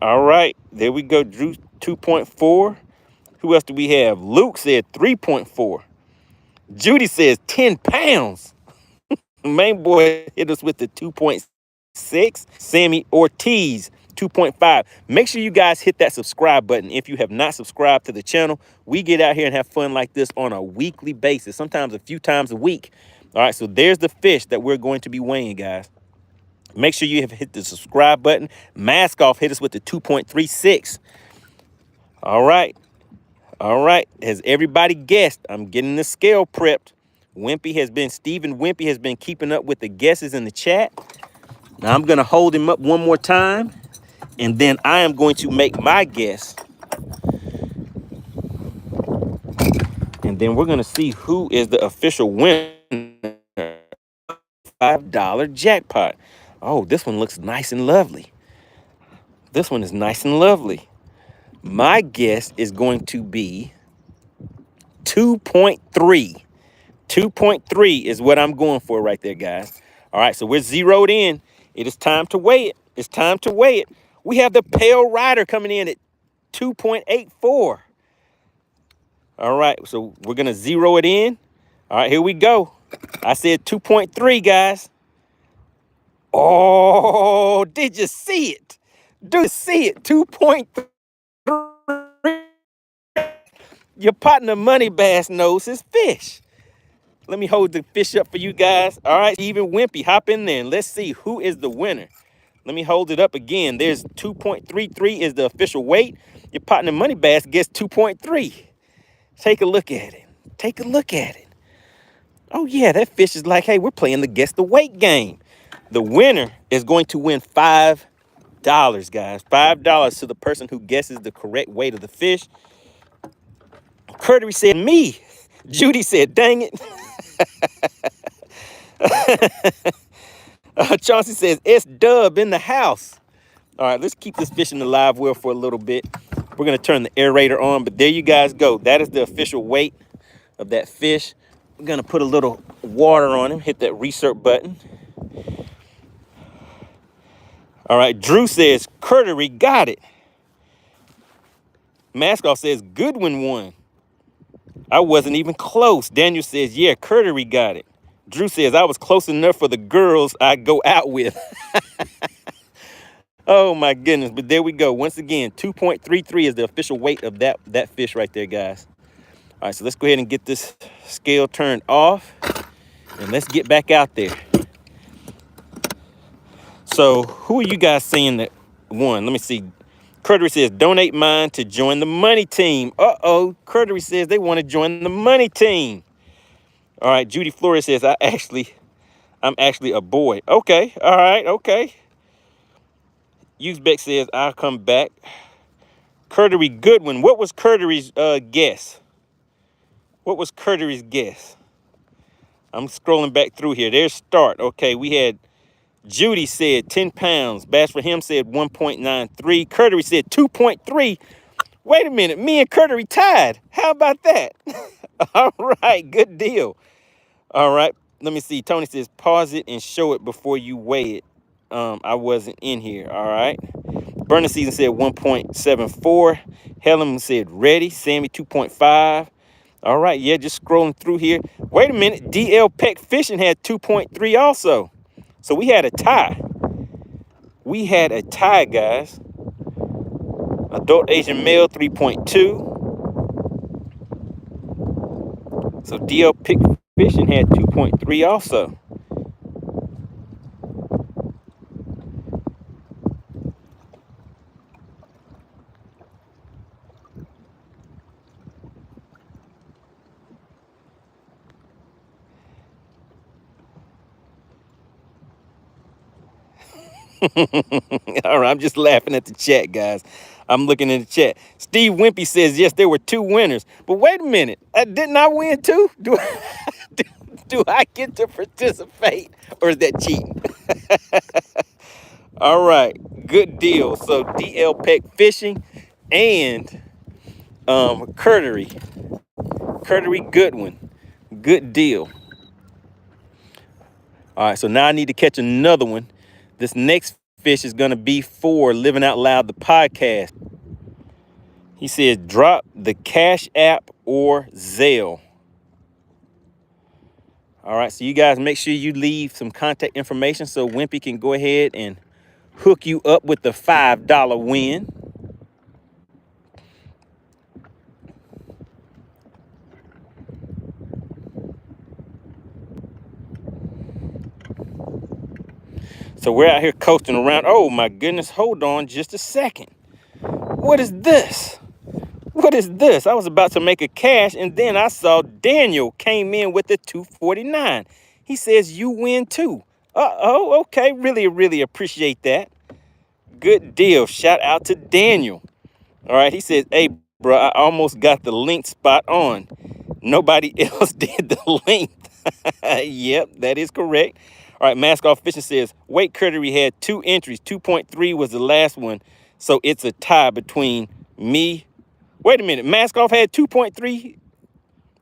All right, there we go. Drew 2.4. Who else do we have? Luke said 3.4. Judy says 10 pounds. Main boy hit us with the 2.6. Sammy Ortiz, 2.5. Make sure you guys hit that subscribe button if you have not subscribed to the channel. We get out here and have fun like this on a weekly basis, sometimes a few times a week. All right, so there's the fish that we're going to be weighing, guys. Make sure you have hit the subscribe button. Mask Off hit us with the 2.36. All right. All right. Has everybody guessed? I'm getting the scale prepped. Stephen Wimpy has been keeping up with the guesses in the chat. Now I'm going to hold him up one more time, and then I am going to make my guess. And then we're going to see who is the official winner. $5 jackpot. Oh, this one looks nice and lovely. This one is nice and lovely. My guess is going to be 2.3. 2.3 is what I'm going for right there, guys. All right, so we're zeroed in. It is time to weigh it. It's time to weigh it. We have the Pale Rider coming in at 2.84. All right, so we're going to zero it in. All right, here we go. I said 2.3, guys. Oh, did you see it? Do you see it? 2.3. Your partner MoneyBass knows his fish. Let me hold the fish up for you guys. All right, Stephen Wimpy, hop in there and let's see who is the winner. Let me hold it up again. There's 2.33 is the official weight. Your partner MoneyBass gets 2.3. Take a look at it. Take a look at it. Oh, yeah, that fish is like, hey, we're playing the guess the weight game. The winner is going to win $5, guys. $5 to the person who guesses the correct weight of the fish. Curtis said me. Judy said, dang it. Chauncey says, it's Dub in the house. All right, let's keep this fish in the live well for a little bit. We're going to turn the aerator on, but there you guys go. That is the official weight of that fish. We're going to put a little water on him, hit that resert button. All right, Drew says, Curtery got it. Maskoff says, Goodwin won. I wasn't even close. Daniel says, yeah, Curtery got it. Drew says, I was close enough for the girls I go out with. Oh, my goodness. But there we go. Once again, 2.33 is the official weight of that fish right there, guys. All right, so let's go ahead and get this scale turned off. And let's get back out there. So who are you guys saying that won? Let me see. Curtery says, donate mine to join the money team. Uh-oh. Curtery says they want to join the money team. All right. Judy Flores says, I'm actually a boy. Okay. All right. Okay. Uzbek says, I'll come back. Curtery Goodwin. What was Curtery's guess? What was Curtery's guess? I'm scrolling back through here. There's start. Okay. We had Judy said 10 pounds. Bass for him said 1.93. Curtery said 2.3. Wait a minute. Me and Curtery tied. How about that? All right. Good deal. All right. Let me see. Tony says, pause it and show it before you weigh it. I wasn't in here. All right. Burner Season said 1.74. Helen said ready. Sammy 2.5. All right. Yeah, just scrolling through here. Wait a minute. DL Peck Fishing had 2.3 also. So we had a tie. We had a tie, guys. Adult Asian male, 3.2. So DL Pick Fishing had 2.3 also. All right, I'm just laughing at the chat, guys. I'm looking in the chat. Steve Wimpy says, yes, there were 2 winners. But wait a minute. Didn't I win too? Do I get to participate? Or is that cheating? All right, good deal. So DL Peck Fishing and Curtery Goodwin. Good deal. All right, so now I need to catch another one. This next fish is going to be for Living Out Loud, the podcast. He says, drop the Cash App or Zelle. All right, so you guys make sure you leave some contact information so Wimpy can go ahead and hook you up with the $5 win. So we're out here coasting around. Oh, my goodness. Hold on just a second. What is this? What is this? I was about to make a cash, and then I saw Daniel came in with the 249. He says, you win too. Uh-oh, okay. Really, really appreciate that. Good deal. Shout out to Daniel. All right, he says, hey, bro, I almost got the length spot on. Nobody else did the length. Yep, that is correct. All right, Maskoff Fishing says, Wait Curtery had 2 entries. 2.3 was the last one. So it's a tie between me. Wait a minute. Maskoff had 2.3.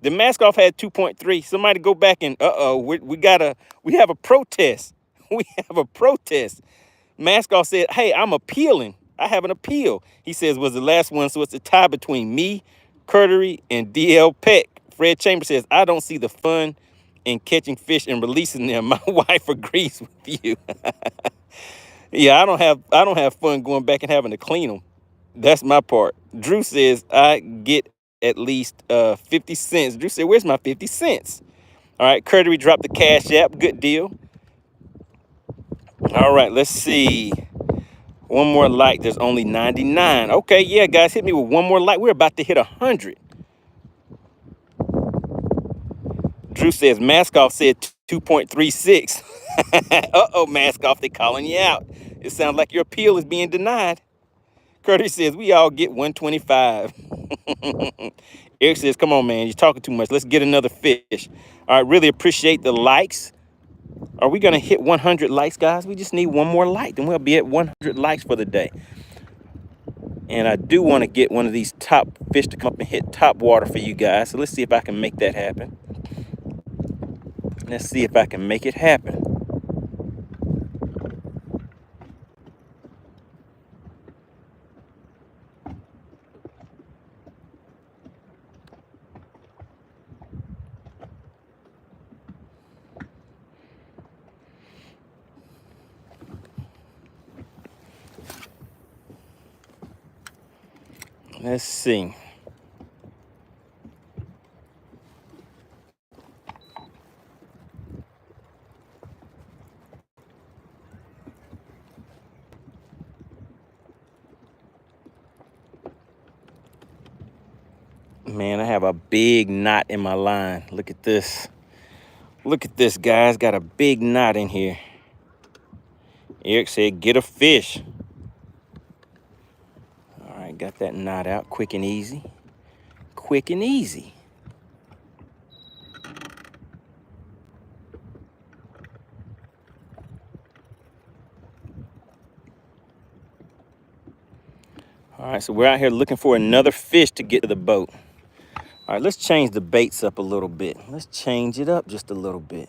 The Maskoff had 2.3. Somebody go back and, we have a protest. We have a protest. Maskoff said, hey, I'm appealing. I have an appeal. He says, was the last one. So it's a tie between me, Curtery, and DL Peck. Fred Chambers says, I don't see the fun in catching fish and releasing them. My wife agrees with you. Yeah, I don't have fun going back and having to clean them. That's my part. Drew says I get at least 50 cents. Drew said, where's my 50 cents? All right, Curtery dropped the Cash App. Good deal. All right, let's see. One more like. There's only 99. Okay, yeah, guys, hit me with one more like. We're about to hit 100. Drew says, Maskoff said 2.36. Uh-oh, Maskoff, they calling you out. It sounds like your appeal is being denied. Curtis says, we all get 125. Eric says, come on, man, you're talking too much. Let's get another fish. All right, really appreciate the likes. Are we going to hit 100 likes, guys? We just need one more like, and we'll be at 100 likes for the day. And I do want to get one of these top fish to come up and hit top water for you guys. So let's see if I can make that happen. Let's see if I can make it happen. Let's see. Man, I have a big knot in my line. Look at this. Look at this, guys. Got a big knot in here. Eric said, get a fish. All right, got that knot out quick and easy. Quick and easy. All right, so we're out here looking for another fish to get to the boat. All right, let's change the baits up a little bit. Let's change it up just a little bit.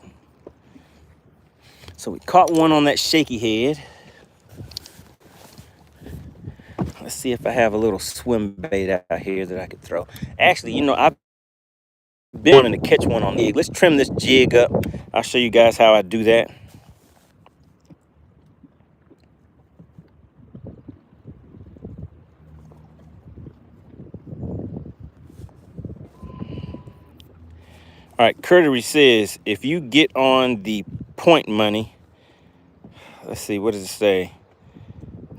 So we caught one on that shaky head. Let's see if I have a little swim bait out here that I could throw. Actually, you know, I've been wanting to catch one on the jig. Let's trim this jig up. I'll show you guys how I do that. All right, Curtis says, if you get on the point money, let's see, what does it say?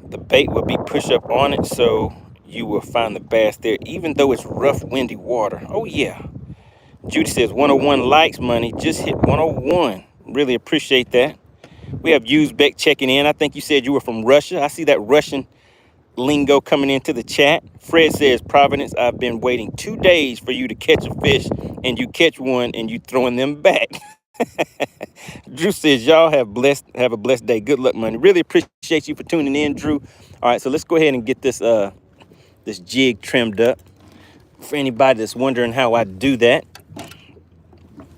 The bait will be pushed up on it, so you will find the bass there, even though it's rough, windy water. Oh, yeah. Judy says, 101 likes, money. Just hit 101. Really appreciate that. We have Uzbek checking in. I think you said you were from Russia. I see that Russian lingo coming into the chat. Fred says, Providence, I've been waiting 2 days for you to catch a fish, and you catch one and you throwing them back. Drew says, y'all have a blessed day. Good luck, money. Really appreciate you for tuning in, Drew. All right, so let's go ahead and get this this jig trimmed up. For anybody that's wondering how I do that.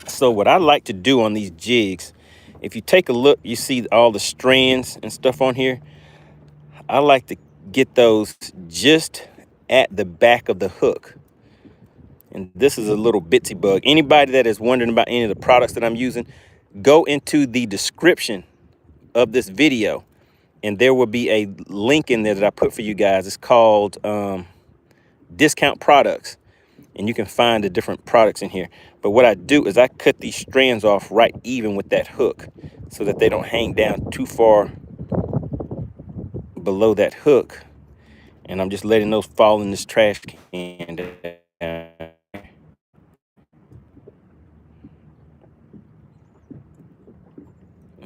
So what I like to do on these jigs, if you take a look, you see all the strands and stuff on here. I like to get those just at the back of the hook. And this is a little bitsy bug. Anybody that is wondering about any of the products that I'm using, go into the description of this video and there will be a link in there that I put for you guys. It's called discount products, and you can find the different products in here. But what I do is I cut these strands off right even with that hook so that they don't hang down too far below that hook. And I'm just letting those fall in this trash can.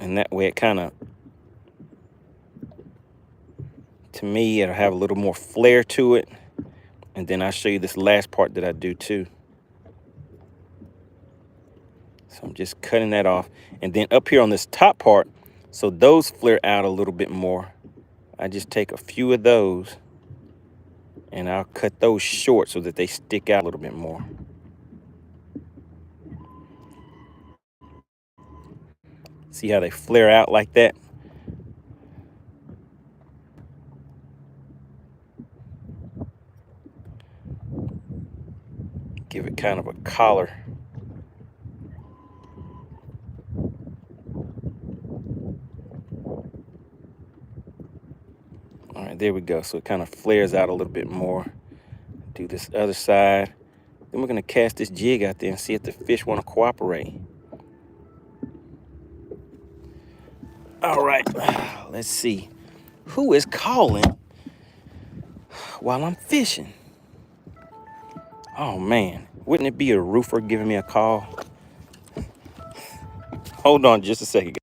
And that way it kind of, to me, it'll have a little more flair to it. And then I'll show you this last part that I do too. So I'm just cutting that off. And then up here on this top part, so those flare out a little bit more, I just take a few of those and I'll cut those short so that they stick out a little bit more. See how they flare out like that? Give it kind of a collar. All right, there we go. So it kind of flares out a little bit more. Do this other side. Then we're gonna cast this jig out there and see if the fish want to cooperate. All right, let's see. Who is calling while I'm fishing? Oh man, wouldn't it be a roofer giving me a call? Hold on just a second.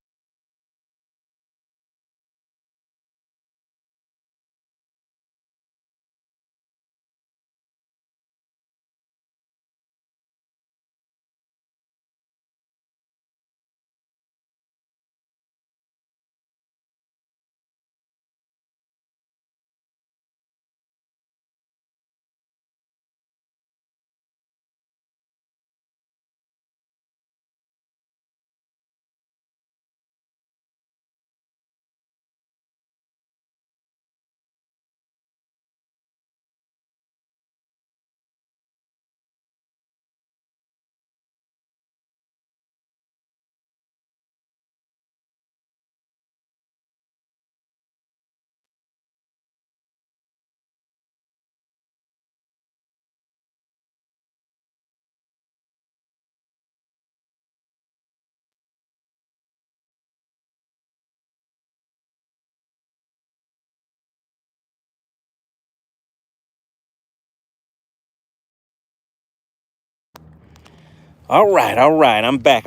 All right, I'm back.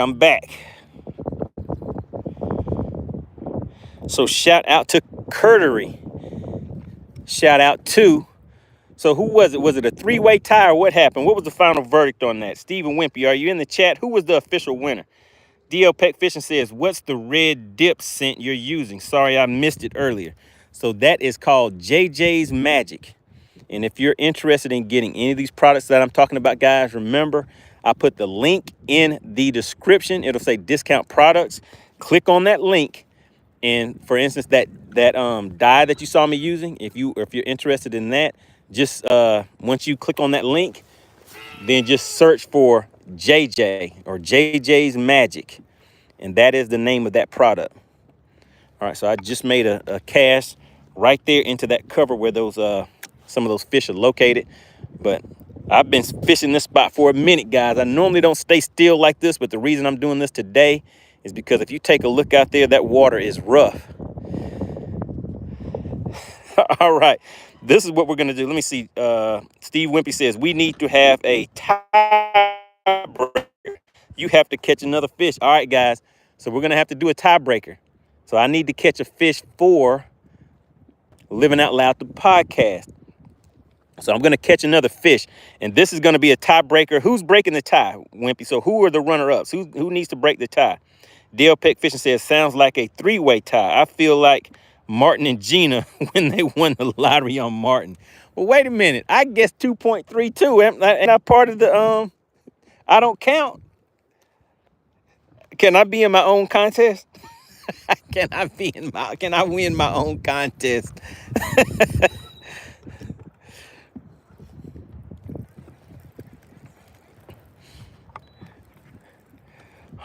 So shout out to Curtery. Shout out to, so who was it? Was it a three-way tie or what happened? What was the final verdict on that? Stephen Wimpy, are you in the chat? Who was the official winner? DL Peck Fishing says, what's the red dip scent you're using? Sorry, I missed it earlier. So that is called JJ's Magic. And if you're interested in getting any of these products that I'm talking about, guys, remember, I put the link in the description. It'll say discount products. Click on that link. And for instance, that dye that you saw me using, if you're interested in that, just once you click on that link, then just search for JJ or JJ's Magic. And that is the name of that product. All right, so I just made a cast right there into that cover where those some of those fish are located. But I've been fishing this spot for a minute, guys. I normally don't stay still like this, but the reason I'm doing this today is because if you take a look out there, that water is rough. All right, this is what we're gonna do. Let me see. Steve Wimpy says we need to have a tiebreaker. You have to catch another fish. All right, guys. So we're gonna have to do a tiebreaker. So I need to catch a fish for Living Out Loud, the podcast. So I'm going to catch another fish, and this is going to be a tiebreaker. Who's breaking the tie, Wimpy? So who are the runner-ups? Who needs to break the tie? Dale Peck Fishing says, sounds like a three-way tie. I feel like Martin and Gina when they won the lottery on Martin. Well, wait a minute. I guess 2.32. Am I part of the, I don't count? Can I be in my own contest? Can I win my own contest?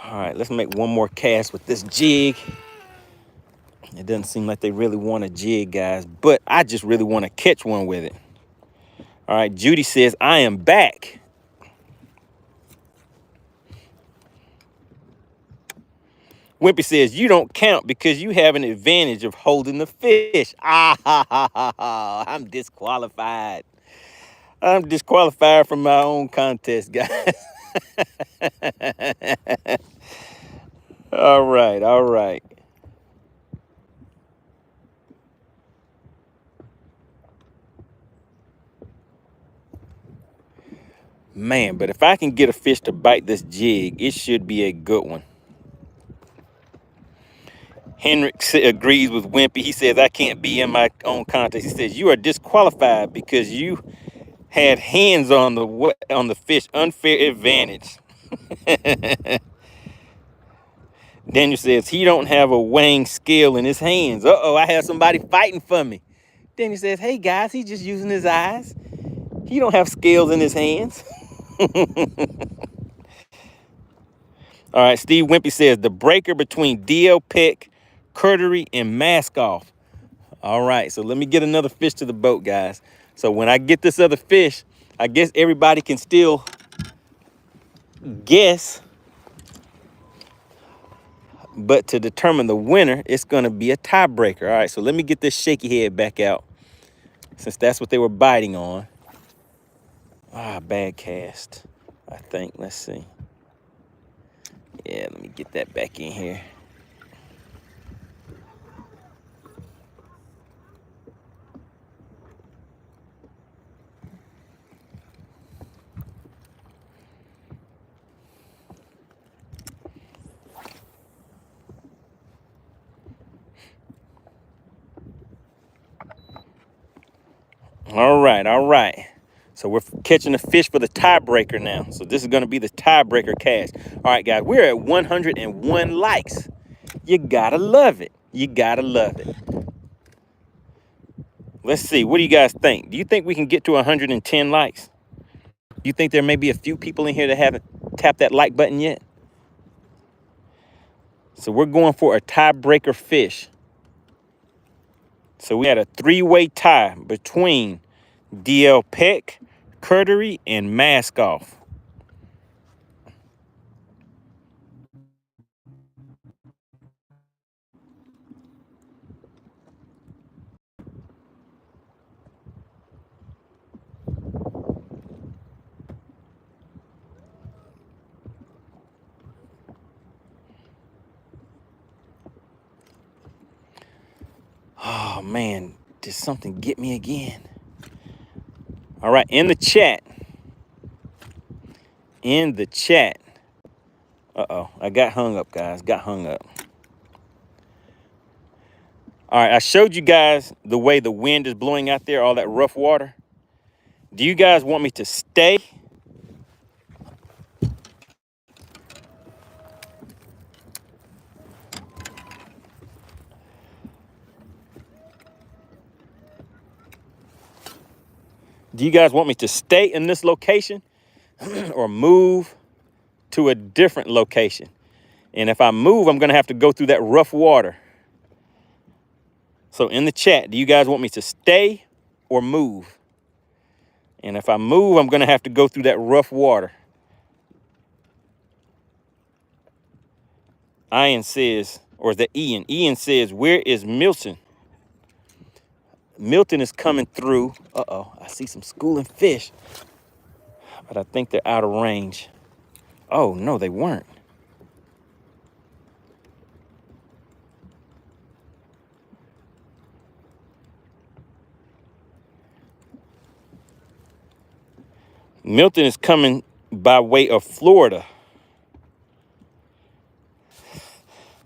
All right, let's make one more cast with this jig. It doesn't seem like they really want a jig, guys, but I just really want to catch one with it. All right, Judy says, I am back. Wimpy says, you don't count because you have an advantage of holding the fish. Ah, ha, ha, ha, ha. I'm disqualified. I'm disqualified from my own contest, guys. All right, all right. Man, but if I can get a fish to bite this jig, it should be a good one. Henrik agrees with Wimpy. He says, I can't be in my own contest. He says, you are disqualified because you had hands on the fish. Unfair advantage. Daniel says, he don't have a weighing scale in his hands. Uh-oh, I have somebody fighting for me. Daniel says, hey, guys, he's just using his eyes. He don't have scales in his hands. All right, Steve Wimpy says, the breaker between DL Peck, Curtery, and Mask Off. All right, so let me get another fish to the boat, guys. So when I get this other fish, I guess everybody can still guess. But to determine the winner, it's going to be a tiebreaker. All right, so let me get this shaky head back out, since that's what they were biting on. Ah, bad cast, I think. Let's see. Yeah, let me get that back in here. All right, all right. So we're catching the fish for the tiebreaker now. So this is going to be the tiebreaker cast. All right, guys, we're at 101 likes. You gotta love it. You gotta love it. Let's see. What do you guys think? Do you think we can get to 110 likes? Do you think there may be a few people in here that haven't tapped that like button yet? So we're going for a tiebreaker fish. So we had a three-way tie between DL Peck, Curtery, and Mask Off. Oh man, did something get me again? All right, in the chat. In the chat. Uh-oh, I got hung up, guys. Got hung up. All right, I showed you guys the way the wind is blowing out there, all that rough water. Do you guys want me to stay? Do you guys want me to stay in this location or move to a different location? And if I move, I'm going to have to go through that rough water. So in the chat, do you guys want me to stay or move? And if I move, I'm going to have to go through that rough water. Ian says, or is that Ian? Ian says, where is Milton? Milton is coming through. Uh-oh, I see some schooling fish. But I think they're out of range. Oh, no, they weren't. Milton is coming by way of Florida.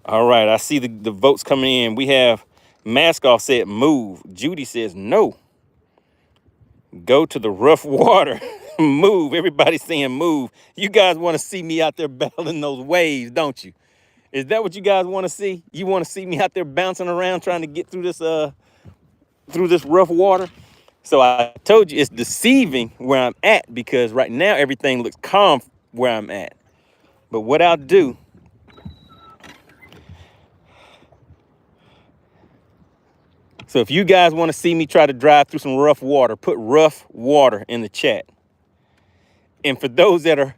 All right, I see the votes coming in. We have Mask Off said move. Judy says no. Go to the rough water. Move. Everybody's saying move. You guys want to see me out there battling those waves, don't you? Is that what you guys want to see? You want to see me out there bouncing around trying to get through this rough water? So I told you it's deceiving where I'm at because right now everything looks calm where I'm at. But what I'll do, so if you guys want to see me try to drive through some rough water, put rough water in the chat. And for those that are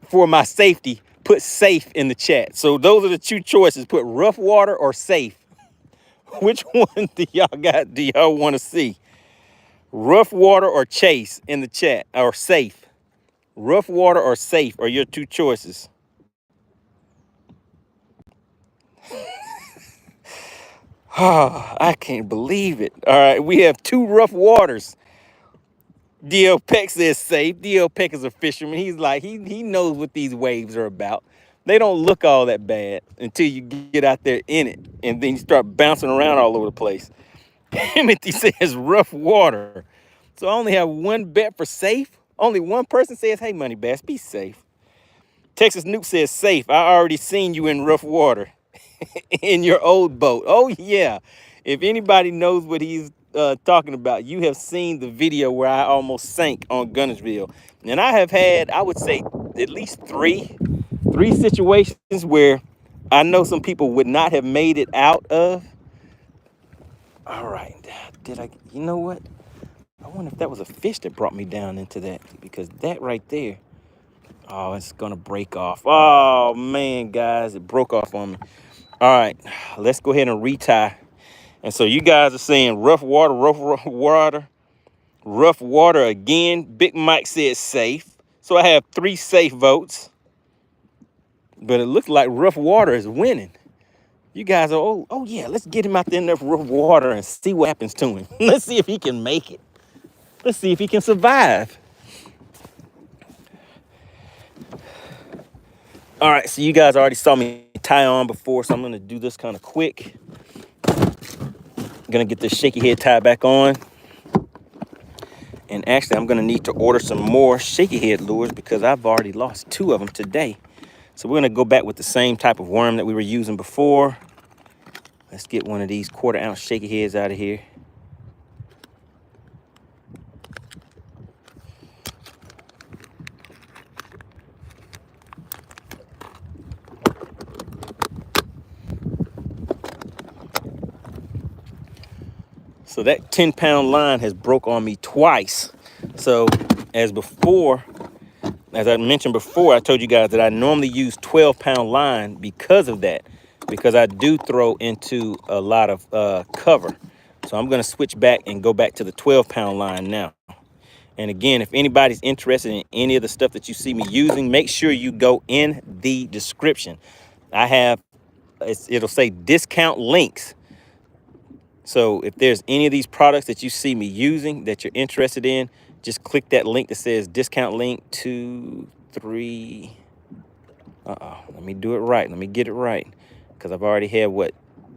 for my safety, put safe in the chat. So those are the two choices, put rough water or safe. Which one do y'all want to see? Rough water or chase in the chat, or safe. Rough water or safe are your two choices. Oh, I can't believe it. All right, we have two rough waters. DL Peck says safe. DL Peck is a fisherman. He's like, he knows what these waves are about. They don't look all that bad until you get out there in it. And then you start bouncing around all over the place. Timothy says rough water. So I only have one bet for safe. Only one person says, hey, MoneyBass, be safe. Texas Nuke says safe. I already seen you in rough water in your old boat. Oh, yeah. If anybody knows what he's talking about, you have seen the video where I almost sank on Gunnersville. And I have had, I would say, at least three situations where I know some people would not have made it out of. All right. You know what? I wonder if that was a fish that brought me down into that, because that right there, oh, it's going to break off. Oh, man, guys, it broke off on me. All right, let's go ahead and retie. And so you guys are saying rough water, rough water again. Big Mike said safe. So I have 3 safe votes. But it looks like rough water is winning. You guys are, oh yeah, let's get him out there in that rough water and see what happens to him. Let's see if he can make it. Let's see if he can survive. All right, so you guys already saw me tie on before, so I'm gonna do this kind of quick. I'm gonna get this shaky head tie back on. And actually, I'm gonna need to order some more shaky head lures because I've already lost 2 of them today. So we're gonna go back with the same type of worm that we were using before. Let's get one of these 1/4 ounce shaky heads out of here. So that 10-pound line has broke on me twice. So as I mentioned before, I told you guys that I normally use 12-pound line because of that, because I do throw into a lot of cover. So I'm gonna switch back and go back to the 12-pound line now. And again, if anybody's interested in any of the stuff that you see me using, make sure you go in the description. It'll say discount links. So if there's any of these products that you see me using that you're interested in, just click that link that says discount link 2, 3. Let me do it right. Let me get it right. Because I've already had,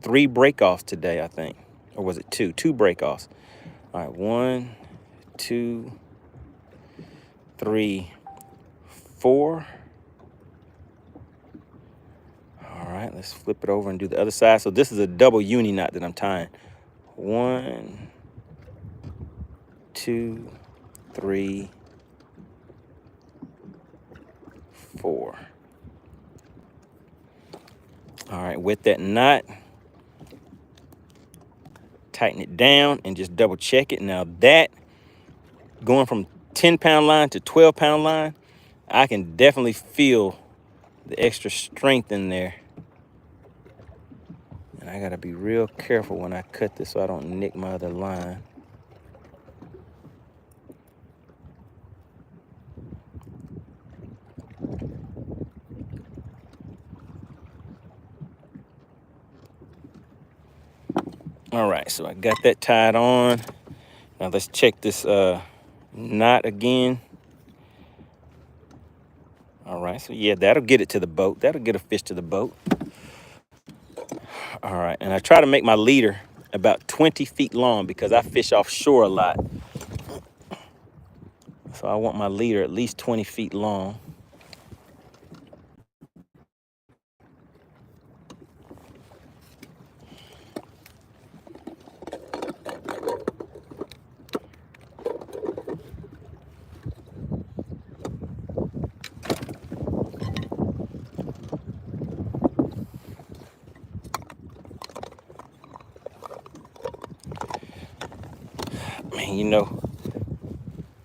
3 breakoffs today, I think. Or was it 2? 2 breakoffs. All right, 1, 2, 3, 4. All right, let's flip it over and do the other side. So this is a double uni knot that I'm tying. 1, 2, 3, 4. All right, with that knot, tighten it down and just double check it. Now that, going from 10-pound line to 12-pound line, I can definitely feel the extra strength in there. And I gotta be real careful when I cut this so I don't nick my other line. All right, so I got that tied on. Now let's check this knot again. All right, so yeah, that'll get it to the boat. That'll get a fish to the boat. All right, and I try to make my leader about 20 feet long because I fish offshore a lot. So I want my leader at least 20 feet long. Man, you know,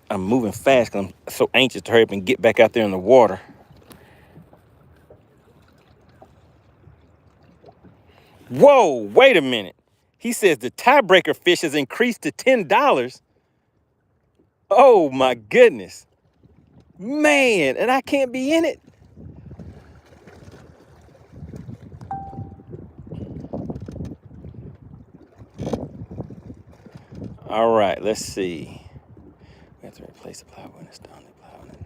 I'm moving fast because I'm so anxious to hurry up and get back out there in the water. Whoa, wait a minute. He says the tiebreaker fish has increased to $10. Oh my goodness. Man, and I can't be in it. All right, let's see. We have to replace the plywood and install new plywood.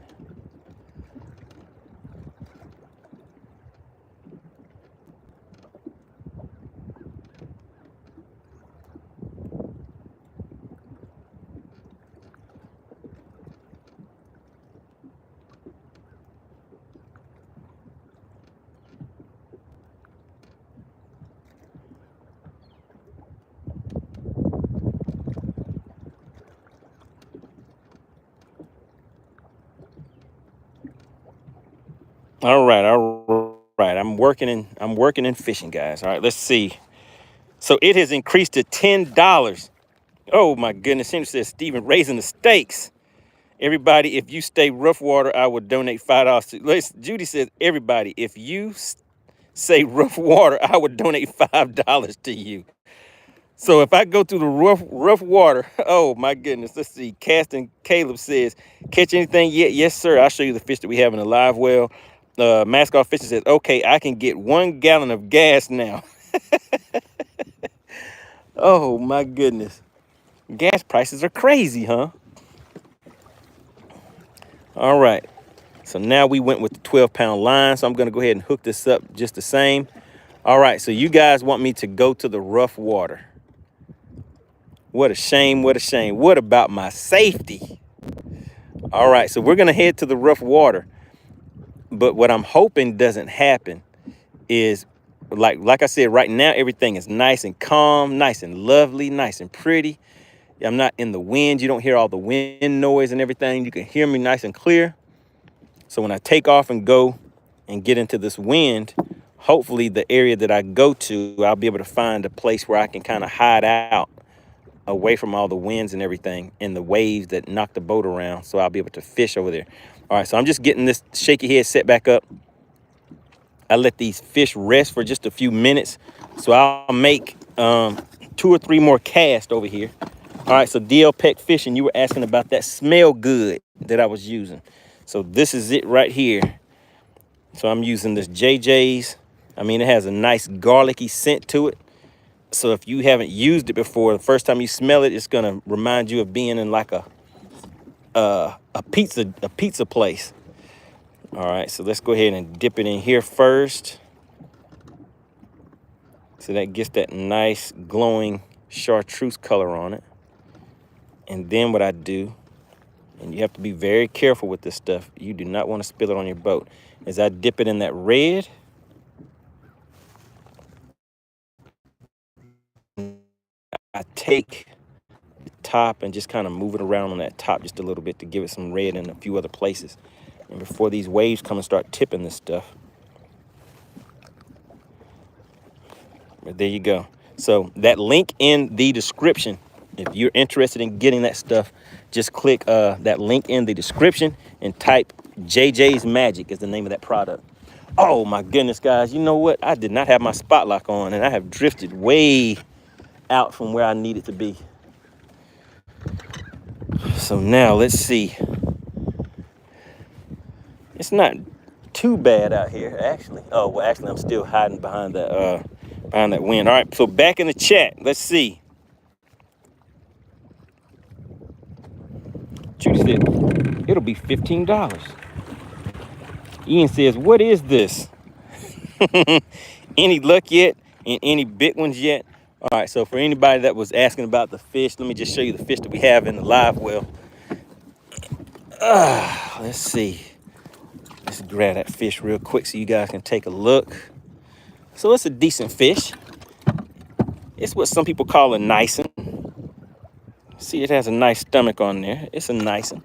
All right. I'm working in fishing, guys. All right, let's see. So it has increased to $10. Oh my goodness. It says Steven raising the stakes. Everybody, if you stay rough water, I will donate $5 to. Judy says, everybody, if you say rough water, I would donate $5 to you. So if I go through the rough water, oh my goodness, let's see. Casting Caleb says, catch anything yet? Yes, sir. I'll show you the fish that we have in the live well. Mask Off Fishing says, okay, I can get 1 gallon of gas now. Oh my goodness. Gas prices are crazy, huh? All right. So now we went with the 12-pound line. So I'm going to go ahead and hook this up just the same. All right. So you guys want me to go to the rough water. What a shame. What a shame. What about my safety? All right. So we're going to head to the rough water. But what I'm hoping doesn't happen is, like I said, right now, everything is nice and calm, nice and lovely, nice and pretty. I'm not in the wind. You don't hear all the wind noise and everything. You can hear me nice and clear. So when I take off and go and get into this wind, hopefully the area that I go to, I'll be able to find a place where I can kind of hide out away from all the winds and everything and the waves that knock the boat around. So I'll be able to fish over there. All right, so I'm just getting this shaky head set back up. I let these fish rest for just a few minutes. So I'll make 2 or 3 more casts over here. All right, so DL Peck Fishing, you were asking about that smell good that I was using. So this is it right here. So I'm using this JJ's. I mean, it has a nice garlicky scent to it. So if you haven't used it before, the first time you smell it, it's gonna remind you of being in like a pizza place. All right, so let's go ahead and dip it in here first. So that gets that nice glowing chartreuse color on it. And then what I do, and you have to be very careful with this stuff, you do not want to spill it on your boat, is I dip it in that red. I take the top and just kind of move it around on that top just a little bit to give it some red in a few other places. And before these waves come and start tipping this stuff. But there you go. So that link in the description, if you're interested in getting that stuff, just click that link in the description and type JJ's Magic is the name of that product. Oh my goodness, guys. You know what? I did not have my spot lock on and I have drifted way out from where I needed to be. So now let's see. It's not too bad out here, actually. Oh, well, actually, I'm still hiding behind that wind. All right, so back in the chat. Let's see. Judy said, it'll be $15. Ian says, what is this? Any luck yet? And any big ones yet? All right, so for anybody that was asking about the fish, let me just show you the fish that we have in the live well. Let's see. Let's grab that fish real quick so you guys can take a look. So it's a decent fish. It's what some people call a nice one. See, it has a nice stomach on there. It's a nice one.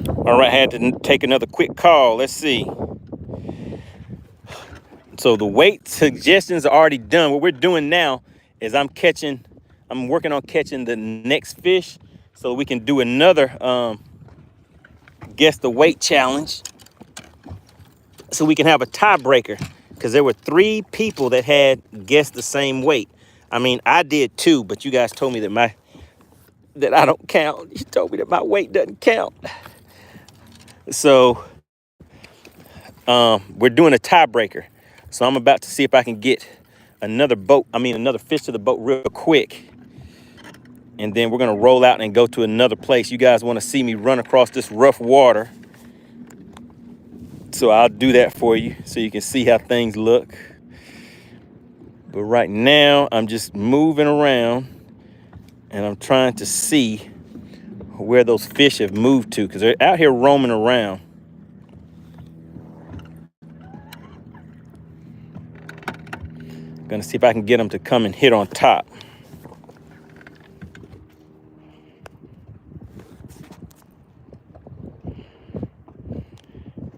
All right, I had to take another quick call. Let's see. So the weight suggestions are already done. What we're doing now is I'm working on catching the next fish so we can do another guess the weight challenge so we can have a tiebreaker because there were 3 people that had guessed the same weight. I mean, I did 2, but you guys told me that I don't count. You told me that my weight doesn't count. So we're doing a tiebreaker. So I'm about to see if I can get another fish to the boat real quick. And then we're gonna roll out and go to another place. You guys wanna see me run across this rough water. So I'll do that for you so you can see how things look. But right now, I'm just moving around and I'm trying to see where those fish have moved to, because they're out here roaming around. Gonna see if I can get them to come and hit on top.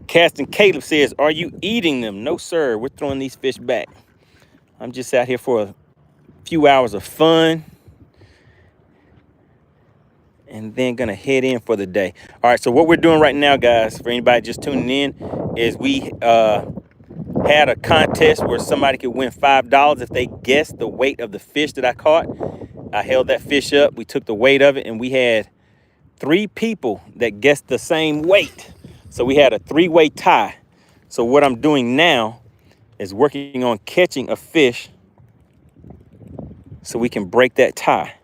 Casting Caleb says, are you eating them? No, sir. We're throwing these fish back. I'm just out here for a few hours of fun and then gonna head in for the day. All right, so what we're doing right now, guys, for anybody just tuning in, is we had a contest where somebody could win $5 if they guessed the weight of the fish that I caught. I held that fish up, we took the weight of it, and we had 3 people that guessed the same weight. So we had a 3-way tie. So what I'm doing now is working on catching a fish so we can break that tie.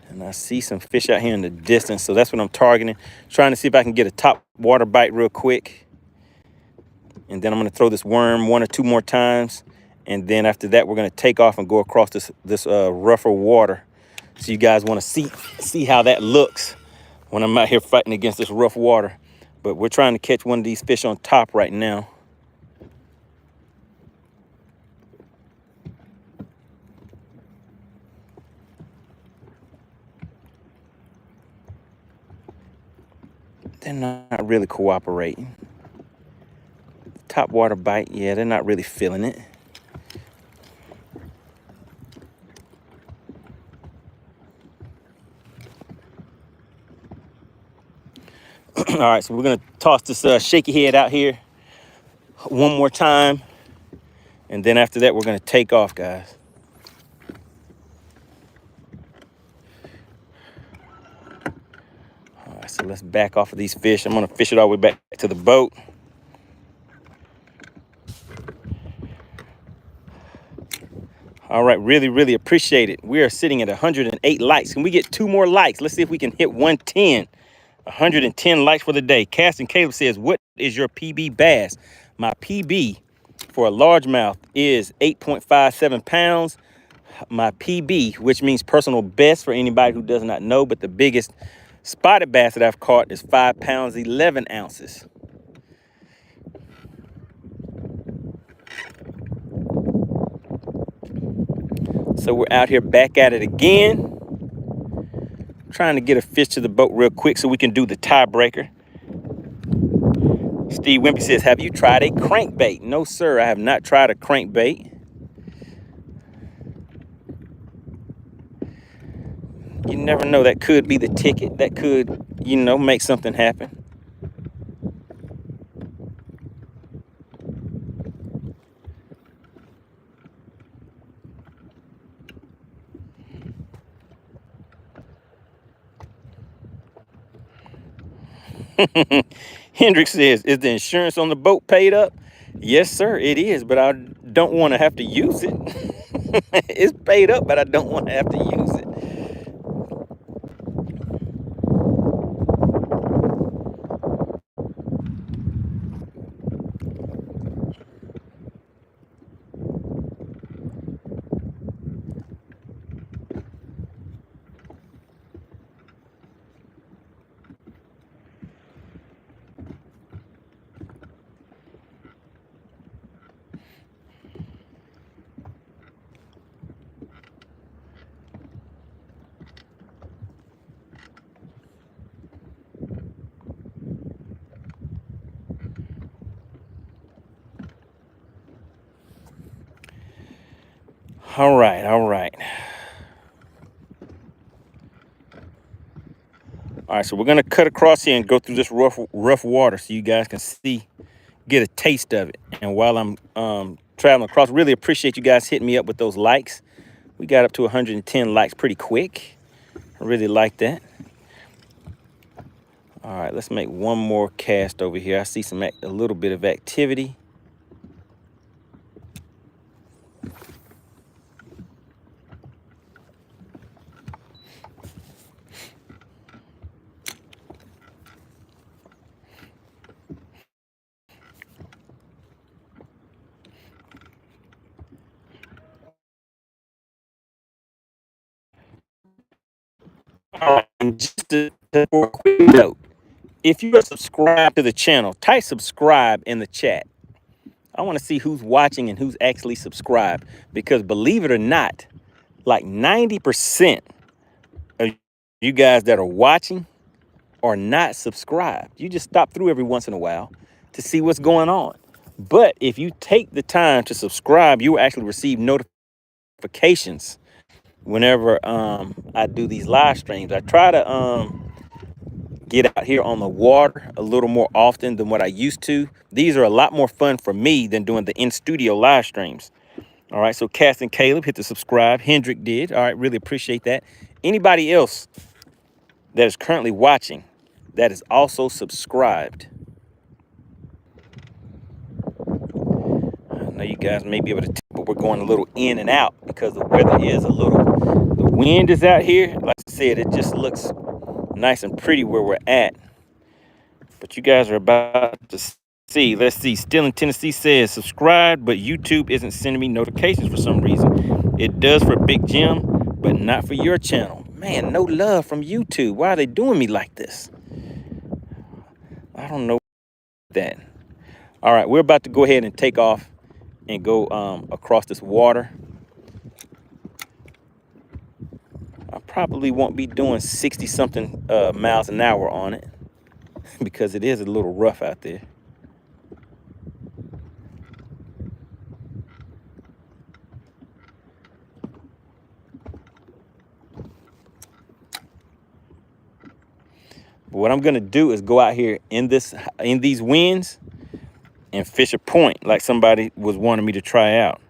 And I see some fish out here in the distance, so that's what I'm targeting. Trying to see if I can get a top water bite real quick. And then I'm gonna throw this worm 1 or 2 more times. And then after that, we're gonna take off and go across this rougher water. So you guys wanna see how that looks when I'm out here fighting against this rough water. But we're trying to catch one of these fish on top right now. They're not really cooperating. Top water bite, yeah, they're not really feeling it. All right, so we're gonna toss this shaky head out here 1 more time. And then after that, we're gonna take off, guys. All right, so let's back off of these fish. I'm gonna fish it all the way back to the boat. All right, really appreciate it. We are sitting at 108 likes. Can we get 2 more likes? Let's see if we can hit 110. 110 likes for the day. Casting Caleb says, what is your PB bass? My PB for a largemouth is 8.57 pounds. My PB, which means personal best for anybody who does not know, but the biggest spotted bass that I've caught is 5 pounds, 11 ounces. So we're out here back at it again. Trying to get a fish to the boat real quick so we can do the tiebreaker. Steve Wimpy says, have you tried a crankbait? No, sir, I have not tried a crankbait. You never know, that could be the ticket. That could, make something happen. Hendrix says, is the insurance on the boat paid up? Yes, sir, it is, but I don't want to have to use it. It's paid up, but I don't want to have to use it. All right. All right, so we're gonna cut across here and go through this rough water so you guys can get a taste of it. And while I'm traveling across, really appreciate you guys hitting me up with those likes. We got up to 110 likes pretty quick. I really like that. All right, let's make one more cast over here. I see a little bit of activity. All right, and just for a quick note, if you are subscribed to the channel, type subscribe in the chat. I want to see who's watching and who's actually subscribed, because believe it or not, like 90% of you guys that are watching are not subscribed. You just stop through every once in a while to see what's going on. But if you take the time to subscribe, you will actually receive notifications whenever I do these live streams. I try to get out here on the water a little more often than what I used to. These are a lot more fun for me than doing the in-studio live streams. All right, so Cass and Caleb hit the subscribe. Hendrick did. All right, really appreciate that. Anybody else that is currently watching that is also subscribed? I know you guys may be able to tell, but we're going a little in and out because the weather is the wind is out here. Like I said, it just looks nice and pretty where we're at. But you guys are about to see. Let's see. Still in Tennessee says subscribe, but YouTube isn't sending me notifications for some reason. It does for Big Jim, but not for your channel. Man, no love from YouTube. Why are they doing me like this? I don't know that. All right, we're about to go ahead and take off and go across this water. I probably won't be doing 60-something miles an hour on it because it is a little rough out there. But what I'm gonna do is go out here in these winds and fish a point like somebody was wanting me to try out.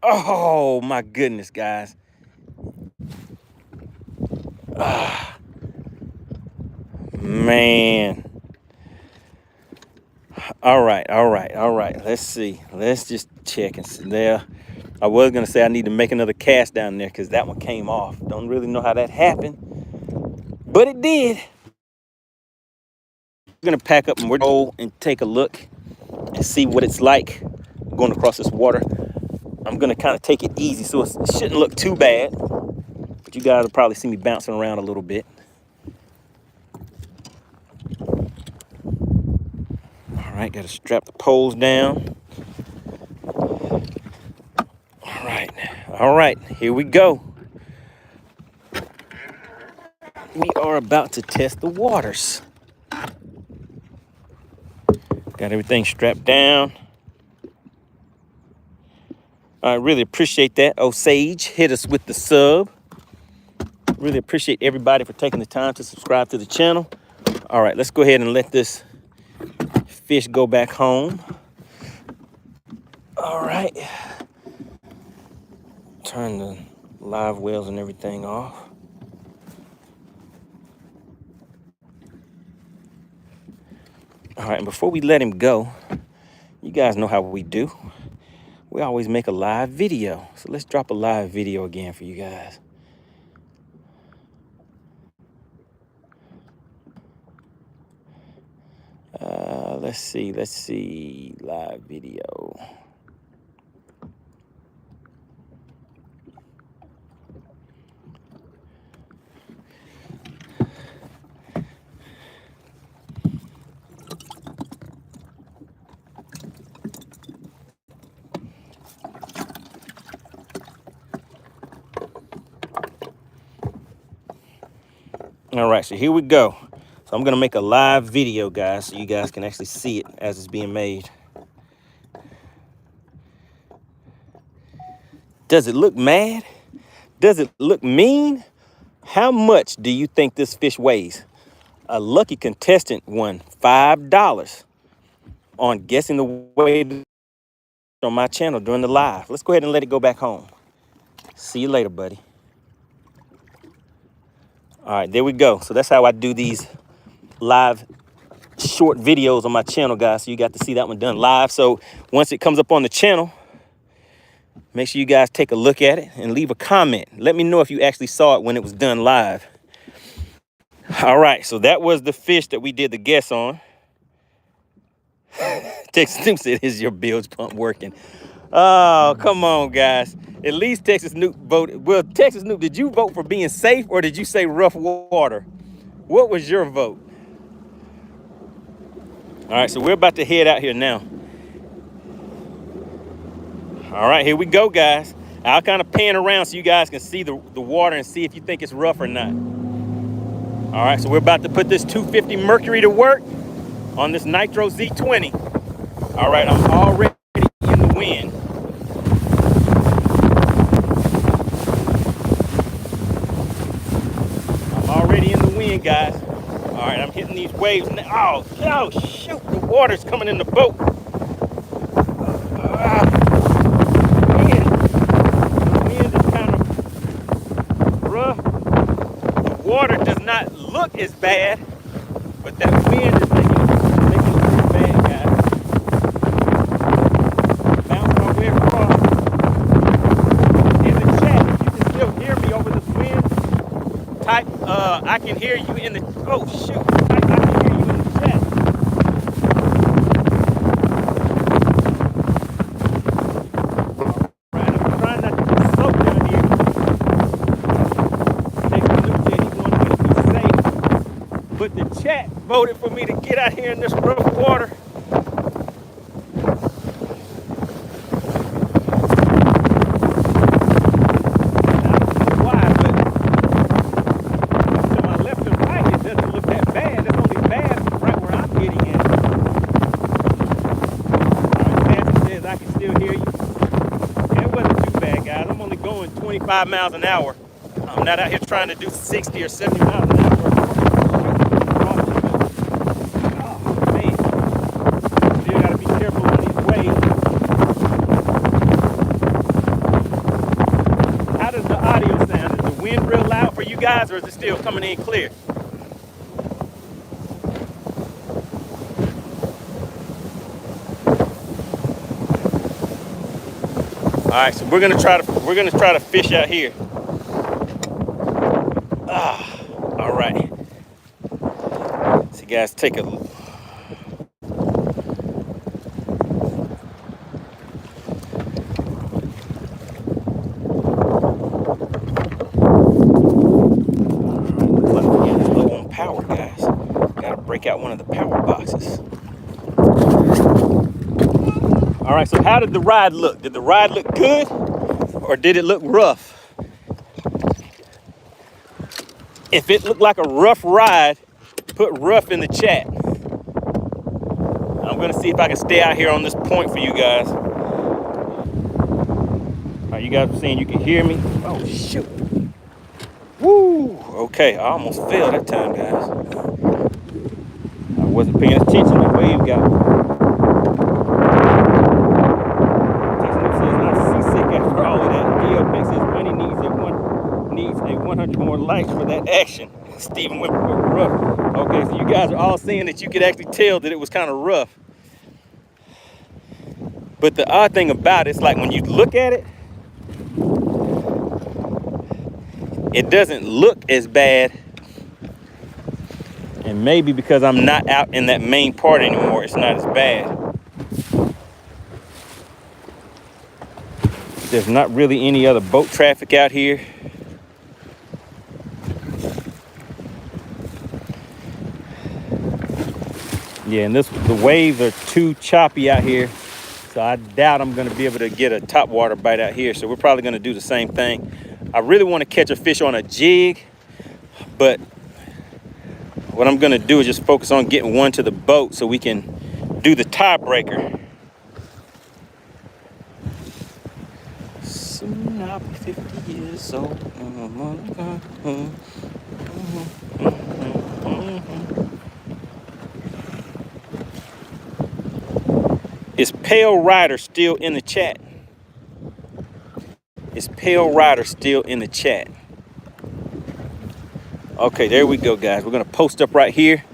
Oh my goodness, guys. Man. All right. Let's see. Let's just check and see there. I was gonna say I need to make another cast down there because that one came off. Don't really know how that happened, but it did. We're gonna pack up and we're gonna go and take a look and see what it's like going across this water. I'm gonna kind of take it easy so it shouldn't look too bad, but you guys will probably see me bouncing around a little bit. All right, gotta strap the poles down. All right, here we go. We are about to test the waters. Got everything strapped down. I really appreciate that. Osage hit us with the sub. Really appreciate everybody for taking the time to subscribe to the channel. All right, let's go ahead and let this fish go back home. All right. Turn the live wells and everything off. All right, and before we let him go, you guys know how we do. We always make a live video. So let's drop a live video again for you guys. Let's see, live video. All right, so here we go. So I'm gonna make a live video, guys, so you guys can actually see it as it's being made. Does it look mad? Does it look mean? How much do you think this fish weighs? A lucky contestant won $5 on guessing the weight on my channel during the live. Let's go ahead and let it go back home. See you later, buddy. All right, there we go. So that's how I do these live short videos on my channel, guys. So you got to see that one done live. So once it comes up on the channel, make sure you guys take a look at it and leave a comment. Let me know if you actually saw it when it was done live. All right, so that was the fish that we did the guess on. Texas Snoop said, "Is your bilge pump working?" Oh, come on, guys. At least Texas Snoop voted. Well, Texas Snoop, did you vote for being safe or did you say rough water? What was your vote? All right, so we're about to head out here now. All right, here we go, guys. I'll kind of pan around so you guys can see the water and see if you think it's rough or not. All right, so we're about to put this 250 Mercury to work on this Nitro Z20. All right, I'm already in the wind. I'm already in the wind, guys. All right, I'm hitting these waves now. Oh, shoot, the water's coming in the boat. The wind is kind of rough. The water does not look as bad, but that wind is making it look bad, guys. Bounce my way across. In the chat, if you can still hear me over this wind, type, I can hear you in the, oh shoot, I can hear you in the chat. Alright, I'm trying not to be soaked down here. Texas Snoop said he wanted me to be safe, but the chat voted for me to get out here in this rough water. I can still hear you. Yeah, it wasn't too bad, guys. I'm only going 25 miles an hour. I'm not out here trying to do 60 or 70 miles an hour. Oh, man. Still got to be careful on these waves. How does the audio sound? Is the wind real loud for you guys, or is it still coming in clear? All right, so we're gonna try to fish out here. All right. So guys, take a look. Low on power, guys. Gotta break out one of the power boxes. All right, so how did the ride look? Did the ride look good or did it look rough? If it looked like a rough ride, put rough in the chat. I'm gonna see if I can stay out here on this point for you guys. All right, you guys are saying you can hear me? Oh, shoot. Woo, okay, I almost fell that time, guys. I wasn't paying attention, the wave got needs a 100 more likes for that action. Stephen went rough. Okay, so you guys are all saying that you could actually tell that it was kind of rough. But the odd thing about it's like when you look at it, it doesn't look as bad. And maybe because I'm not out in that main part anymore, it's not as bad. There's not really any other boat traffic out here. Yeah, and the waves are too choppy out here, so I doubt I'm gonna be able to get a top water bite out here. So we're probably gonna do the same thing. I really want to catch a fish on a jig, but what I'm gonna do is just focus on getting one to the boat so we can do the tiebreaker. Soon I'll be 50 years old. Is Pale Rider still in the chat? Is Pale Rider still in the chat? Okay, there we go, guys. We're gonna post up right here.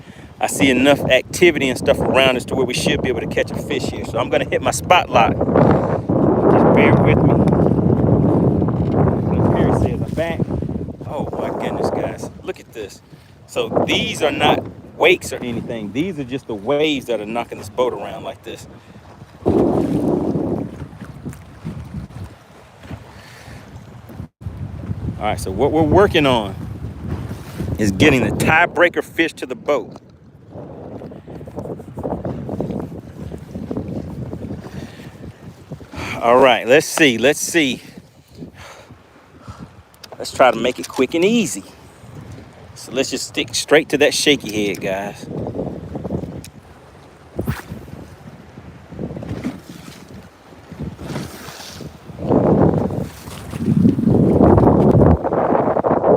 I see enough activity and stuff around us to where we should be able to catch a fish here. So I'm gonna hit my spotlight. Just bear with me. Like Perry says, I'm back. Oh my goodness, guys. Look at this. So these are not wakes or anything. These are just the waves that are knocking this boat around like this. All right, so what we're working on is getting the tiebreaker fish to the boat. All right, let's see. Let's try to make it quick and easy. So let's just stick straight to that shaky head, guys.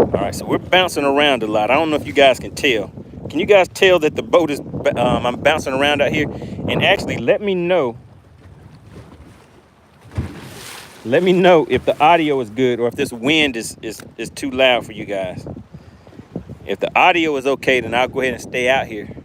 All right, so we're bouncing around a lot. I don't know if you guys can tell. Can you guys tell that the boat is, I'm bouncing around out here? And actually, let me know if the audio is good or if this wind is too loud for you guys. If the audio is okay, then I'll go ahead and stay out here.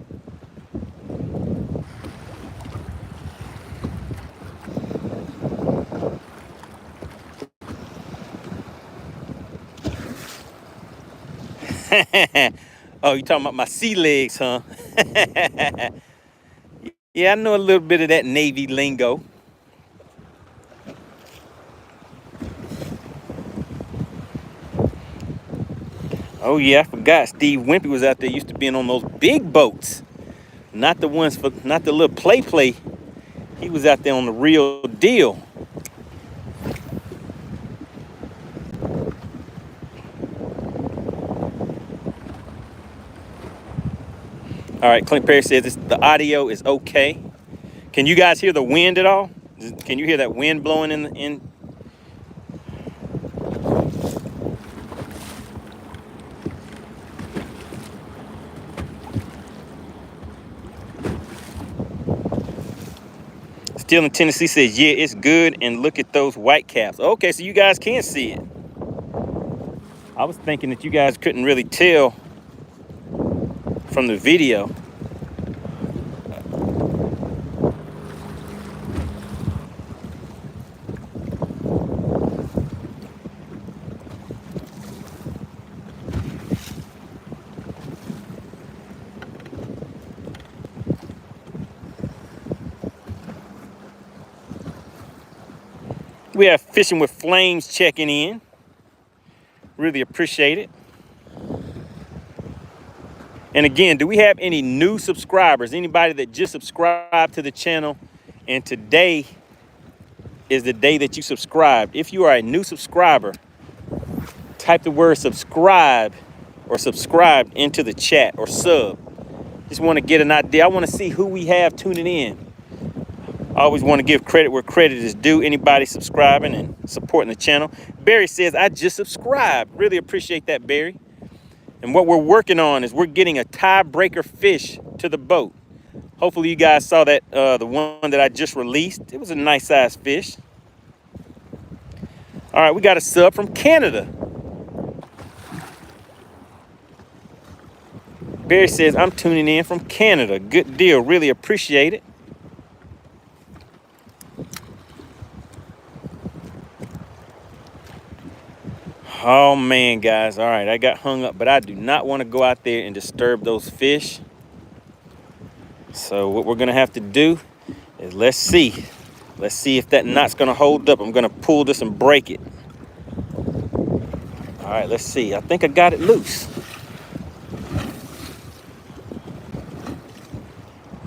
Oh, you talking about my sea legs, huh? Yeah, I know a little bit of that Navy lingo. Oh yeah, I forgot. Steve Wimpy was out there, used to being on those big boats, not the little play. He was out there on the real deal. All right, Clint Perry says the audio is okay. Can you guys hear the wind at all? Can you hear that wind blowing in? Still in Tennessee says, yeah, it's good. And look at those white caps. Okay, so you guys can see it. I was thinking that you guys couldn't really tell from the video. We have Fishing with Flames checking in. Really appreciate it. And again, do we have any new subscribers? Anybody that just subscribed to the channel and today is the day that you subscribed? If you are a new subscriber, type the word subscribe or subscribed into the chat or sub. Just want to get an idea. I want to see who we have tuning in. I always want to give credit where credit is due. Anybody subscribing and supporting the channel. Barry says, I just subscribed. Really appreciate that, Barry. And what we're working on is we're getting a tiebreaker fish to the boat. Hopefully you guys saw that, the one that I just released. It was a nice size fish. All right, we got a sub from Canada. Barry says, I'm tuning in from Canada. Good deal. Really appreciate it. Oh man, guys. All right, I got hung up, but I do not want to go out there and disturb those fish. So what we're gonna have to do is let's see if that knot's gonna hold up. I'm gonna pull this and break it. All right, let's see. I think I got it loose.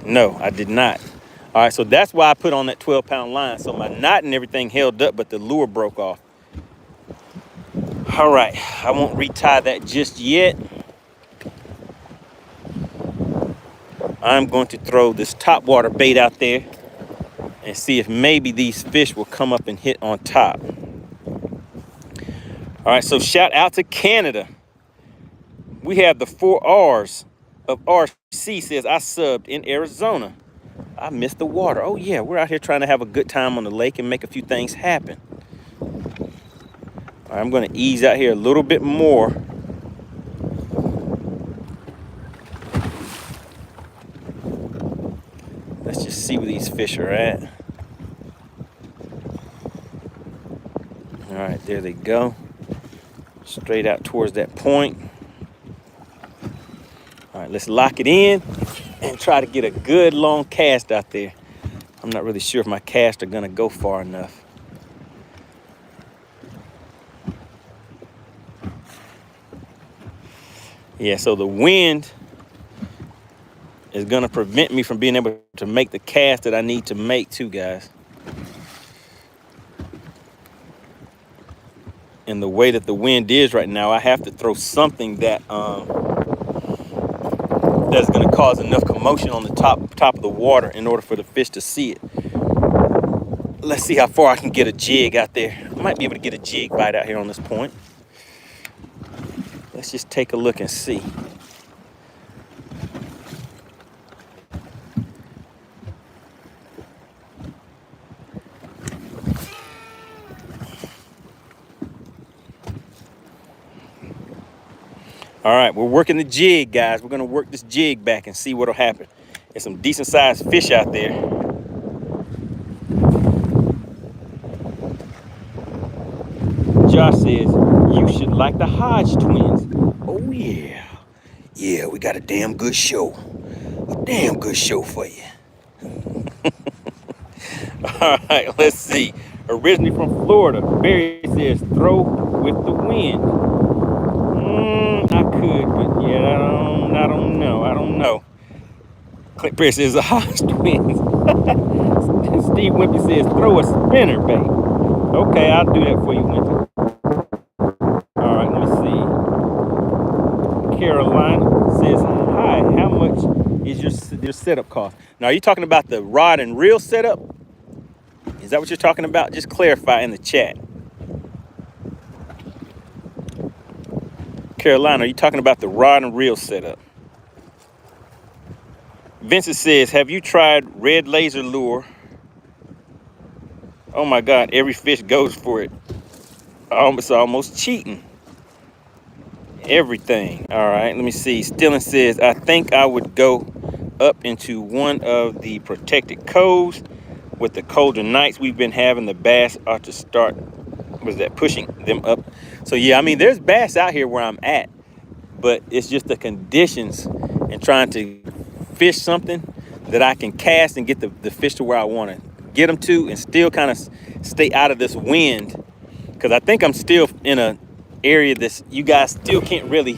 No, I did not. All right, so that's why I put on that 12-pound line. So my knot and everything held up, but the lure broke off. All right, I won't retie that just yet. I'm going to throw this topwater bait out there and see if maybe these fish will come up and hit on top. All right, so shout out to Canada. We have the 4 R's of RC says, I subbed in Arizona. I missed the water. Oh yeah, we're out here trying to have a good time on the lake and make a few things happen. All right, I'm gonna ease out here a little bit more. Let's just see where these fish are at. All right, there they go. Straight out towards that point. All right, let's lock it in and try to get a good long cast out there. I'm not really sure if my casts are gonna go far enough. Yeah, so the wind is gonna prevent me from being able to make the cast that I need to make too, guys. And the way that the wind is right now, I have to throw something that that's gonna cause enough commotion on the top of the water in order for the fish to see it. Let's see how far I can get a jig out there. I might be able to get a jig bite out here on this point. Let's just take a look and see. All right, we're working the jig, guys. We're gonna work this jig back and see what'll happen. There's some decent sized fish out there. Josh says, you should like the Hodge twins. Oh yeah. Yeah, we got a damn good show. A damn good show for you. All right, let's see. Originally from Florida, Barry says, throw with the wind. I could, but yeah, I don't know. Clint Perry says the Hodge twins. Steve Wimpy says throw a spinner bait. Okay, I'll do that for you, Wimpy. All right, let me see. Carolina says, hi, how much is your setup cost? Now, are you talking about the rod and reel setup? Is that what you're talking about? Just clarify in the chat. Carolina, are you talking about the rod and reel setup? Vincent says, have you tried red laser lure? Oh my God, every fish goes for it. It's almost cheating. Everything. All right, let me see. Stillen says, I think I would go up into one of the protected coves. With the colder nights we've been having, the bass ought to start, pushing them up. So yeah, I mean, there's bass out here where I'm at, but it's just the conditions and trying to fish something that I can cast and get the fish to where I want to get them to and still kind of stay out of this wind. Because I think I'm still in an area that you guys still can't really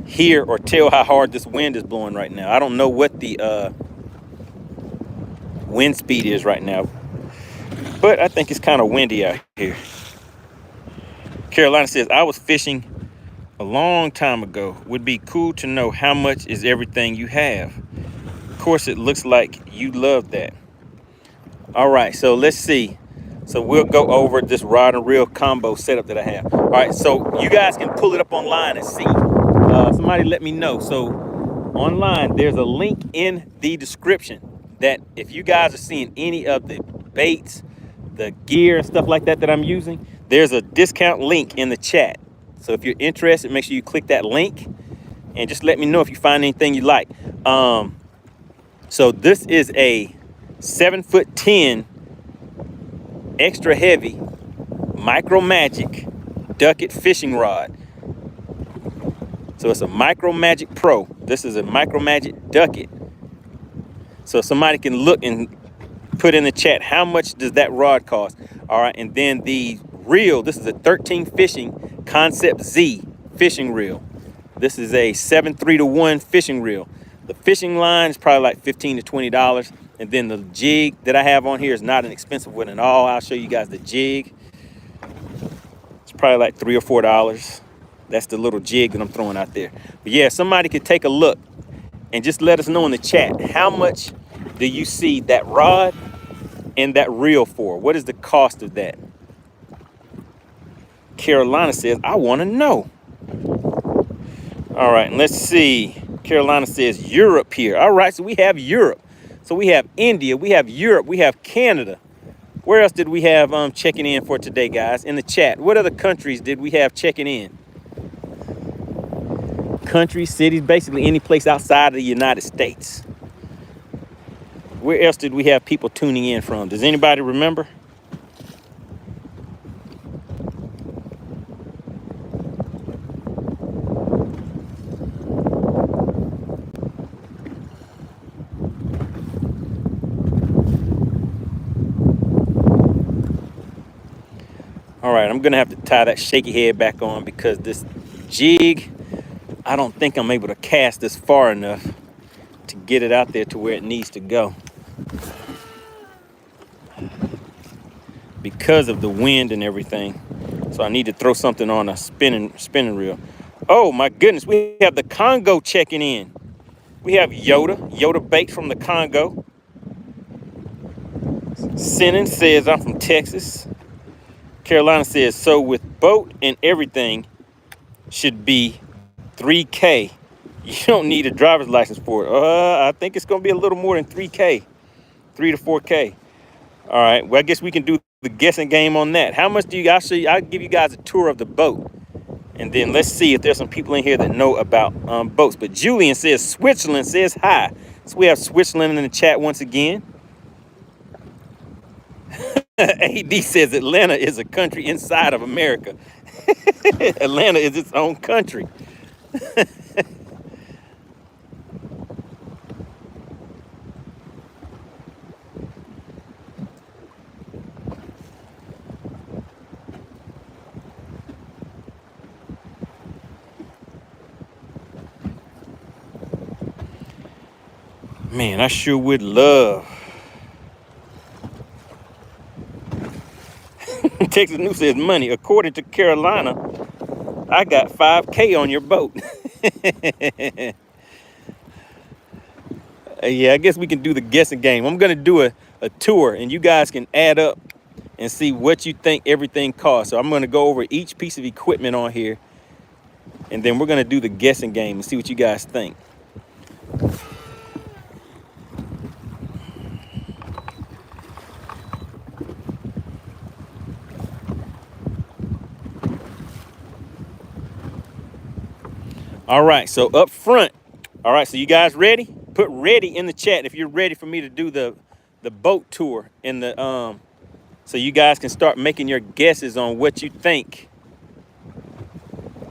hear or tell how hard this wind is blowing right now. I don't know what the wind speed is right now, but I think it's kind of windy out here. Carolina says, I was fishing a long time ago. Would be cool to know how much is everything you have. Of course, it looks like you love that. All right, so let's see. So we'll go over this rod and reel combo setup that I have. All right, so you guys can pull it up online and see. Somebody let me know. So online, there's a link in the description that if you guys are seeing any of the baits, the gear and stuff like that I'm using, there's a discount link in the chat. So if you're interested, make sure you click that link and just let me know if you find anything you like. So this is a 7'10" extra heavy Micro Magic Ducket fishing rod. So it's a Micro Magic Pro. This is a Micro Magic Ducket. So somebody can look and put in the chat, how much does that rod cost? All right, and then the reel, this is a 13 Fishing Concept Z fishing reel. This is a 7-3-to-1 fishing reel. The fishing line is probably like $15 to $20. And then the jig that I have on here is not an expensive one at all. I'll show you guys the jig. It's probably like $3 or $4. That's the little jig that I'm throwing out there. But yeah, somebody could take a look and just let us know in the chat, how much do you see that rod and that reel for? What is the cost of that? Carolina says, I want to know. All right, let's see. Carolina says Europe here. All right, so we have Europe. So we have India, we have Europe, we have Canada. Where else did we have checking in for today, guys? In the chat, what other countries did we have checking in? Countries, cities, basically any place outside of the United States. Where else did we have people tuning in from? Does anybody remember? All right, I'm gonna have to tie that shaky head back on because this jig, I don't think I'm able to cast this far enough to get it out there to where it needs to go because of the wind and everything. So I need to throw something on a spinning reel. Oh my goodness, we have the Congo checking in. We have Yoda bait from the Congo. Sinning says, I'm from Texas. Carolina says, so with boat and everything should be 3K. You don't need a driver's license for it. I think it's going to be a little more than 3K, 3 to 4K. All right. Well, I guess we can do the guessing game on that. How much do you guys see? I'll give you guys a tour of the boat. And then let's see if there's some people in here that know about boats. But Julian says Switzerland says hi. So we have Switzerland in the chat once again. AD says Atlanta is a country inside of America. Atlanta is its own country. Man, I sure would love. Texas News says money. According to Carolina, I got 5K on your boat. Yeah, I guess we can do the guessing game. I'm going to do a tour, and you guys can add up and see what you think everything costs. So I'm going to go over each piece of equipment on here, and then we're going to do the guessing game and see what you guys think. All right, so up front. All right, so you guys ready? Put ready in the chat if you're ready for me to do the boat tour in the so you guys can start making your guesses on what you think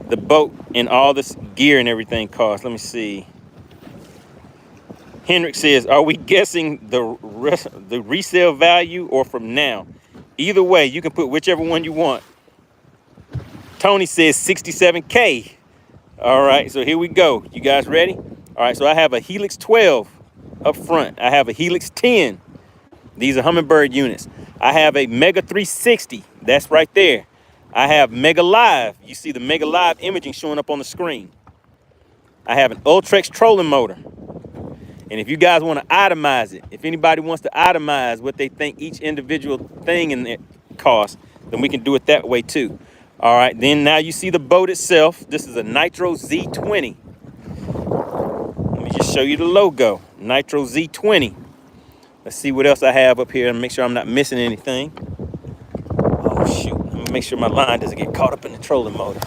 the boat and all this gear and everything costs. Let me see. Hendrick says, are we guessing the resale value or from now? Either way, you can put whichever one you want. Tony says 67K. All right, so here we go. You guys ready? All right, so I have a Helix 12 up front. I have a Helix 10. These are Humminbird units. I have a Mega 360. That's right there. I have Mega Live. You see the Mega Live imaging showing up on the screen. I have an Ultrex trolling motor. And if you guys want to itemize it, if anybody wants to itemize what they think each individual thing in it costs, then we can do it that way too. All right, then now you see the boat itself. This is a Nitro Z20. Let me just show you the logo, Nitro Z20. Let's see what else I have up here and make sure I'm not missing anything. Oh shoot, let me make sure my line doesn't get caught up in the trolling motor.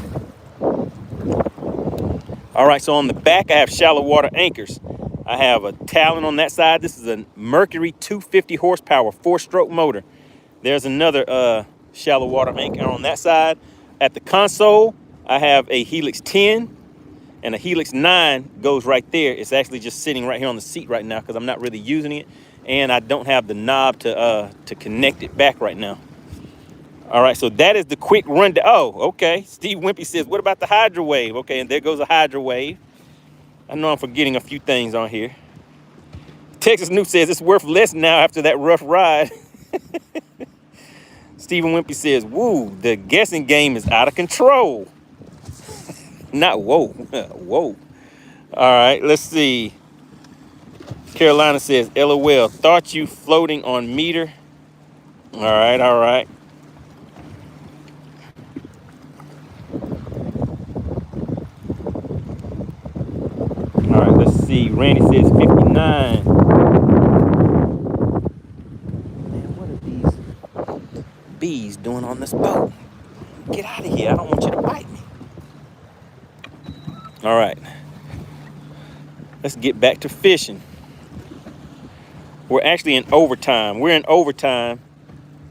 All right, so on the back I have shallow water anchors. I have a Talon on that side. This is a Mercury 250 horsepower, 4-stroke motor. There's another shallow water anchor on that side. At the console, I have a Helix 10 and a Helix 9 goes right there. It's actually just sitting right here on the seat right now because I'm not really using it. And I don't have the knob to connect it back right now. All right, so that is the quick rundown. Oh, okay. Steve Wimpy says, what about the Hydro Wave? Okay, and there goes a Hydro Wave. I know I'm forgetting a few things on here. Texas New says it's worth less now after that rough ride. Stephen Wimpy says, woo, the guessing game is out of control. Not whoa, whoa. All right, let's see. Carolina says, LOL, thought you floating on meter. All right, all right. All right, let's see. Randy says 59. bees doing on this boat? Get out of here. I don't want you to bite me. All right. Let's get back to fishing. We're actually in overtime. We're in overtime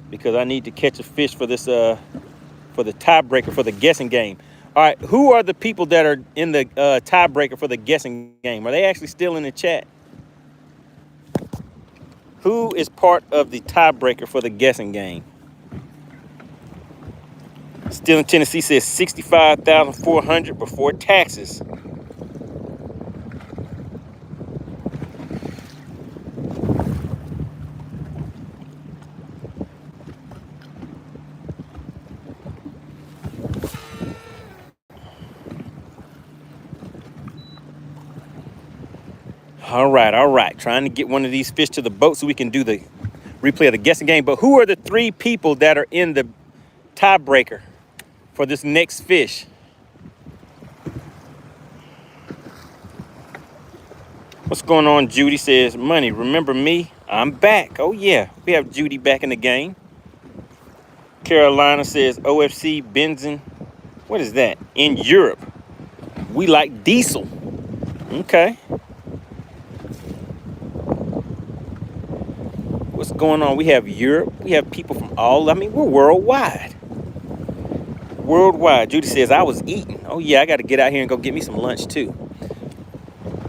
because I need to catch a fish for this for the tiebreaker for the guessing game. All right, who are the people that are in the tiebreaker for the guessing game? Are they actually still in the chat? Who is part of the tiebreaker for the guessing game? Still in Tennessee says 65,400 before taxes. All right. Trying to get one of these fish to the boat so we can do the replay of the guessing game. But who are the 3 people that are in the tiebreaker for this next fish? What's going on? Judy says, Money, remember me? I'm back. Oh, yeah. We have Judy back in the game. Carolina says, OFC benzene. What is that? In Europe, we like diesel. Okay. What's going on? We have Europe. We have people from we're worldwide. Worldwide. Judy says, I was eating. Oh, yeah, I got to get out here and go get me some lunch, too.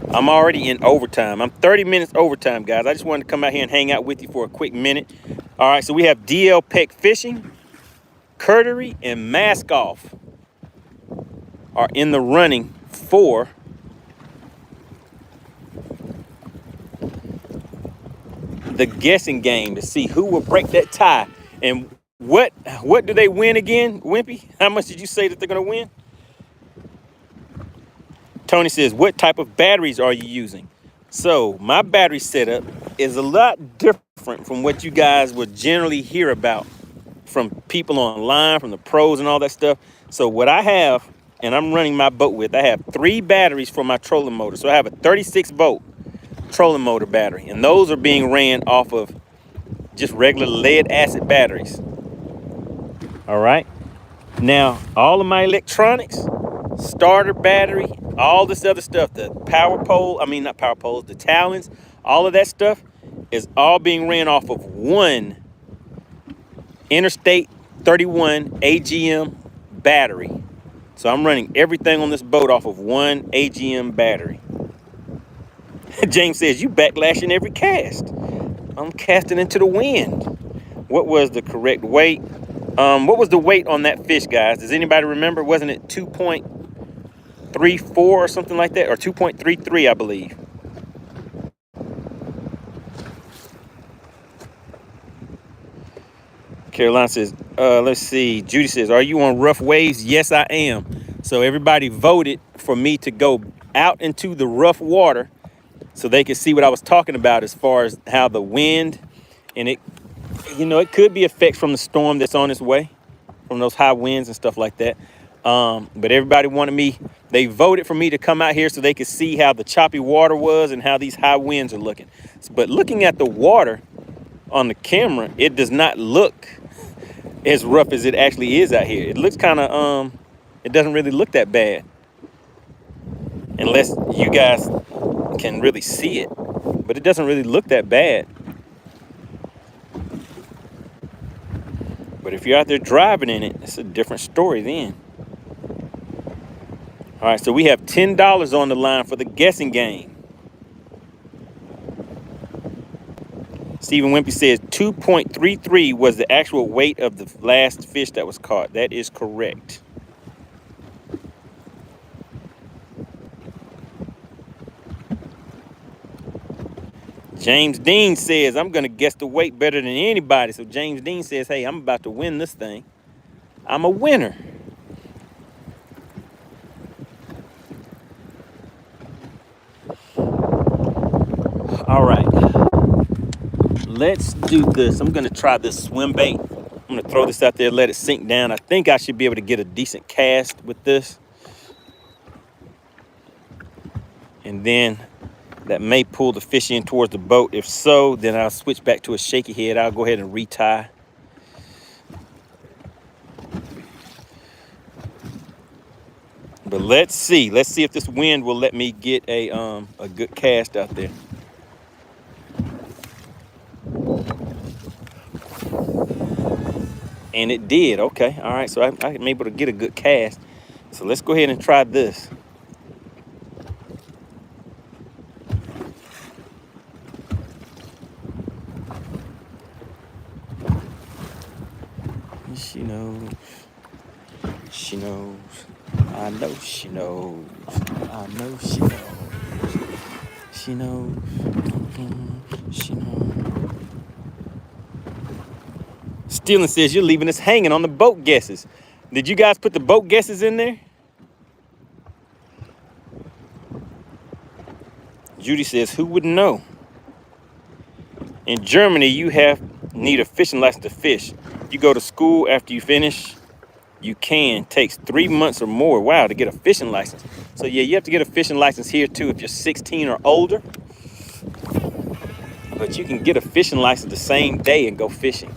I'm already in overtime. I'm 30 minutes overtime, guys. I just wanted to come out here and hang out with you for a quick minute. All right, so we have DL Peck Fishing, Curtery, and Mask Off are in the running for the guessing game to see who will break that tie. And what do they win again, Wimpy? How much did you say that they're going to win? Tony says, what type of batteries are you using? So my battery setup is a lot different from what you guys would generally hear about from people online, from the pros and all that stuff. So what I have, and I'm running my boat with, I have 3 batteries for my trolling motor. So I have a 36 volt trolling motor battery, and those are being ran off of just regular lead acid batteries. All right. Now, all of my electronics, starter battery, all this other stuff, the not power poles, the talons, all of that stuff is all being ran off of one Interstate 31 AGM battery. So I'm running everything on this boat off of one AGM battery. James says, you backlashing every cast. I'm casting into the wind. What was the correct weight? What was the weight on that fish, guys? Does anybody remember? Wasn't it 2.34 or something like that? Or 2.33, I believe. Caroline says, let's see. Judy says, are you on rough waves? Yes, I am. So everybody voted for me to go out into the rough water so they could see what I was talking about as far as how the wind, and it could be effects from the storm that's on its way, from those high winds and stuff like that. But everybody they voted for me to come out here so they could see how the choppy water was and how these high winds are looking. But looking at the water on the camera, it does not look as rough as it actually is out here. It looks kind of, it doesn't really look that bad. Unless you guys can really see it. But it doesn't really look that bad. But if you're out there driving in it, it's a different story then. All right, so we have $10 on the line for the guessing game. Stephen Wimpy says 2.33 was the actual weight of the last fish that was caught. That is correct. James Dean says, I'm going to guess the weight better than anybody. So James Dean says, hey, I'm about to win this thing. I'm a winner. All right. Let's do this. I'm going to try this swim bait. I'm going to throw this out there, let it sink down. I think I should be able to get a decent cast with this. And then that may pull the fish in towards the boat. If so, then I'll switch back to a shaky head. I'll go ahead and retie. But let's see if this wind will let me get a good cast out there. And it did. Okay, all right, so I'm able to get a good cast. So let's go ahead and try this. She knows. She knows. I know she knows. I know she knows. She knows. She knows. Stealing says you're leaving us hanging on the boat guesses. Did you guys put the boat guesses in there? Judy says, who would know? In Germany, you need a fishing license to fish. You go to school after you finish. You can. Takes 3 months or more. Wow, to get a fishing license. So yeah, you have to get a fishing license here too if you're 16 or older. But you can get a fishing license the same day and go fishing.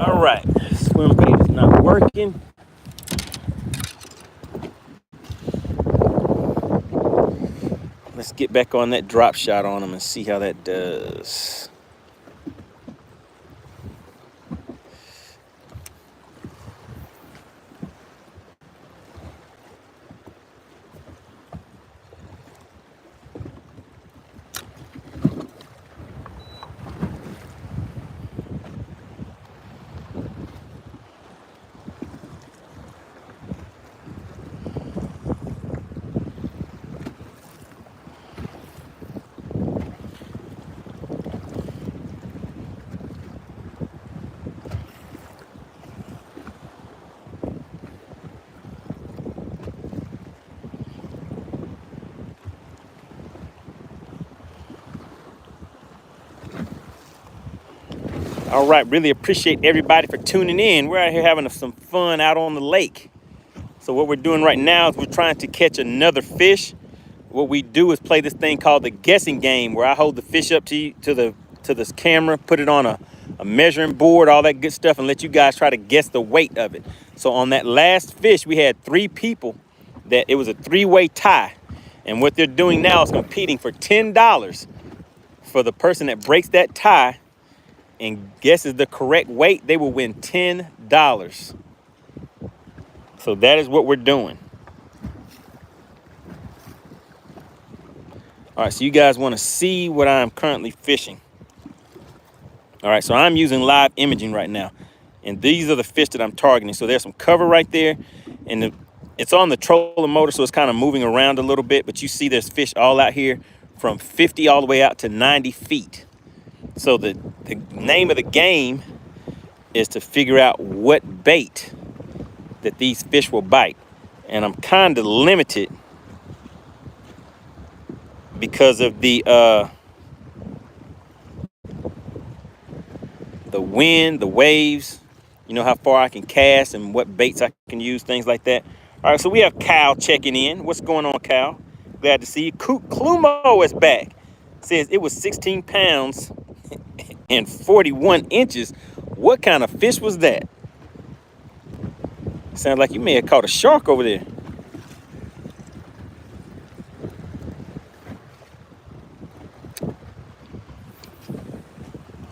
All right, swim bait is not working. Let's get back on that drop shot on them and see how that does. All right, really appreciate everybody for tuning in. We're out here having some fun out on the lake. So what we're doing right now is we're trying to catch another fish. What we do is play this thing called the guessing game, where I hold the fish up to this camera, put it on a measuring board, all that good stuff, and let you guys try to guess the weight of it. So on that last fish, we had 3 people that it was a 3-way tie. And what they're doing now is competing for $10 for the person that breaks that tie and guesses the correct weight. They will win $10. So that is what we're doing. All right, so you guys want to see what I'm currently fishing. All right, so I'm using live imaging right now, and these are the fish that I'm targeting. So there's some cover right there, and it's on the trolling motor, so it's kind of moving around a little bit, but you see there's fish all out here from 50 all the way out to 90 feet. So the name of the game is to figure out what bait that these fish will bite. And I'm kind of limited because of the wind, the waves, you know, how far I can cast and what baits I can use, things like that. All right, so we have Kyle checking in. What's going on, Kyle? Glad to see you. Klumo is back. Says it was 16 pounds and 41 inches. What kind of fish was that? Sounds like you may have caught a shark over there.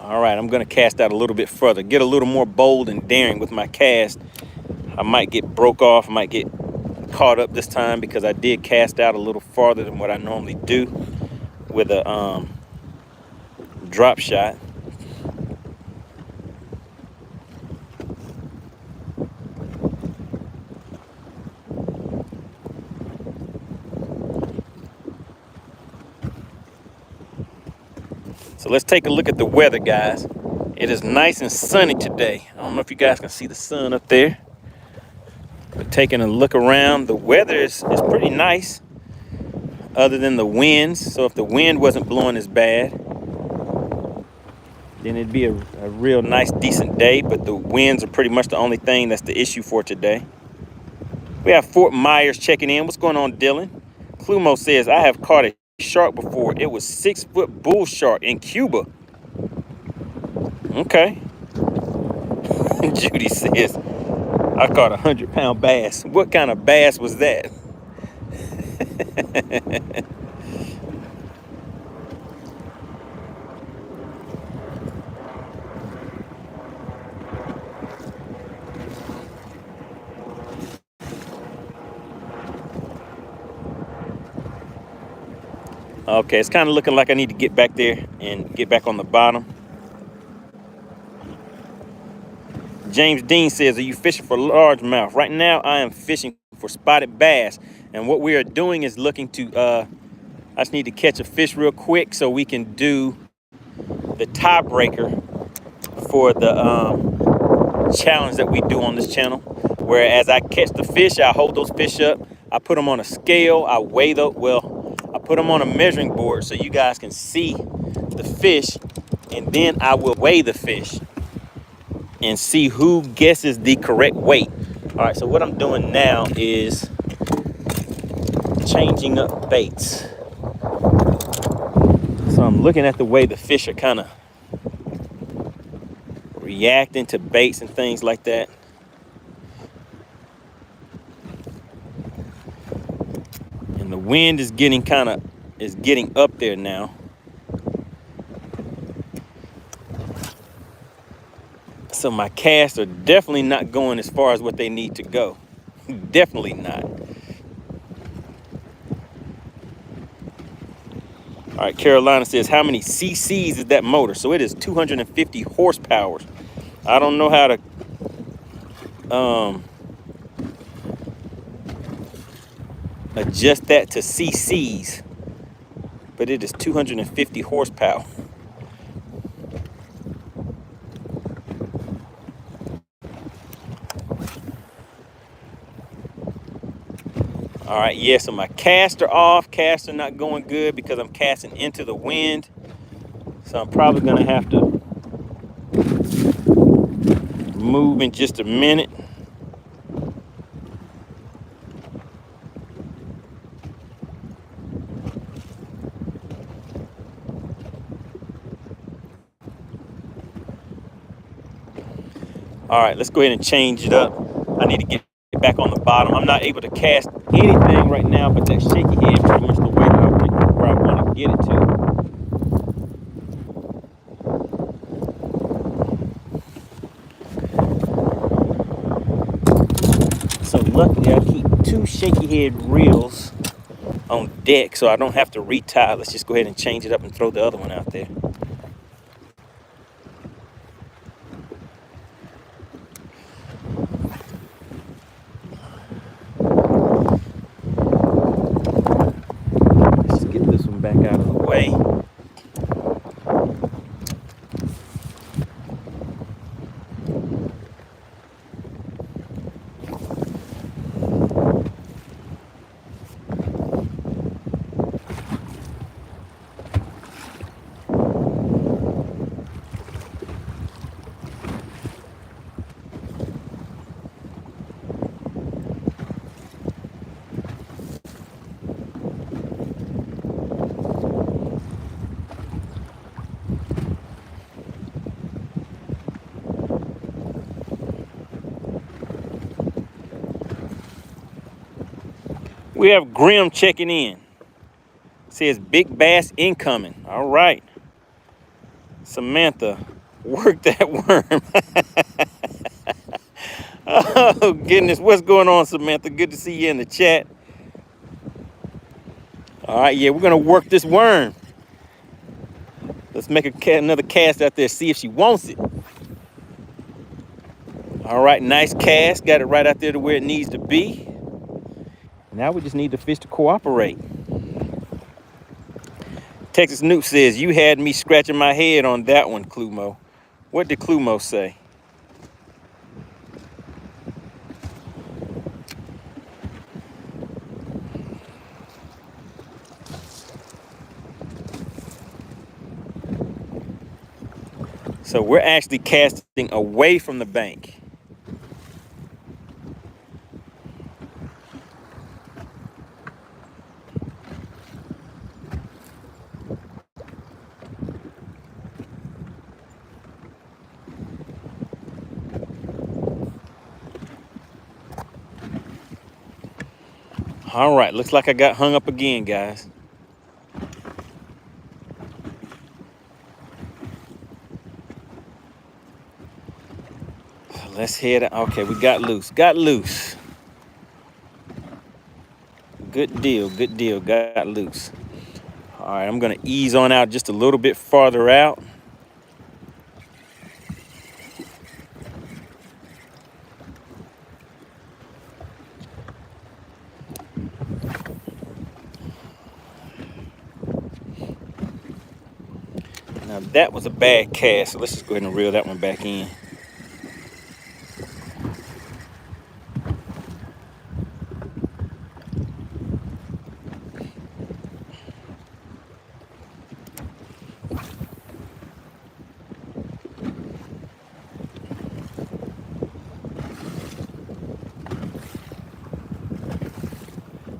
All right, I'm gonna cast out a little bit further, get a little more bold and daring with my cast. I might get broke off, I might get caught up this time because I did cast out a little farther than what I normally do with a drop shot. So let's take a look at the weather, guys. It is nice and sunny today. I don't know if you guys can see the sun up there. But taking a look around, the weather is pretty nice other than the winds. So if the wind wasn't blowing as bad, then it'd be a real nice, decent day. But the winds are pretty much the only thing that's the issue for today. We have Fort Myers checking in. What's going on, Dylan? Clumo says, I have caught a shark before. It was 6-foot bull shark in Cuba. Okay. Judy says, I caught a 100-pound bass. What kind of bass was that? Okay, it's kind of looking like I need to get back there and get back on the bottom. James Dean says, are you fishing for largemouth? Right now, I am fishing for spotted bass. And what we are doing is looking to, I just need to catch a fish real quick so we can do the tiebreaker for the challenge that we do on this channel. Whereas I catch the fish, I hold those fish up, I put them on a scale, I weigh them, I put them on a measuring board so you guys can see the fish, and then I will weigh the fish and see who guesses the correct weight. All right, so what I'm doing now is changing up baits. So I'm looking at the way the fish are kind of reacting to baits and things like that. And the wind is getting up there now. So my casts are definitely not going as far as what they need to go. Definitely not. All right, Carolina says, how many cc's is that motor? So it is 250 horsepower. I don't know how to adjust that to cc's, but it is 250 horsepower. All right, yeah, so my casts are off. Casts are not going good because I'm casting into the wind. So I'm probably gonna have to move in just a minute. All right, let's go ahead and change it up. I need to get back on the bottom. I'm not able to cast anything right now, but that shaky head is pretty much the way that where I want to get it to. So luckily I keep 2 shaky head reels on deck so I don't have to retie. Let's just go ahead and change it up and throw the other one out there. Back out of the way. We have Grim checking in. Says big bass incoming. All right. Samantha, work that worm. Oh, goodness. What's going on, Samantha? Good to see you in the chat. All right, yeah, we're going to work this worm. Let's make another cast out there, see if she wants it. All right, nice cast. Got it right out there to where it needs to be. Now we just need the fish to cooperate. Texas Newt says, you had me scratching my head on that one, Clumo. What did Clumo say? So we're actually casting away from the bank. All right, looks like I got hung up again, guys. Let's head out. Okay, we got loose. Got loose. Good deal, got loose. All right, I'm gonna ease on out just a little bit farther out. Now that was a bad cast, so let's just go ahead and reel that one back in.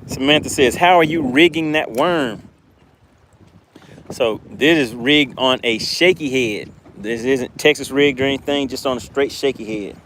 Samantha says, how are you rigging that worm? So this is rigged on a shaky head. This isn't Texas rigged or anything, just on a straight shaky head.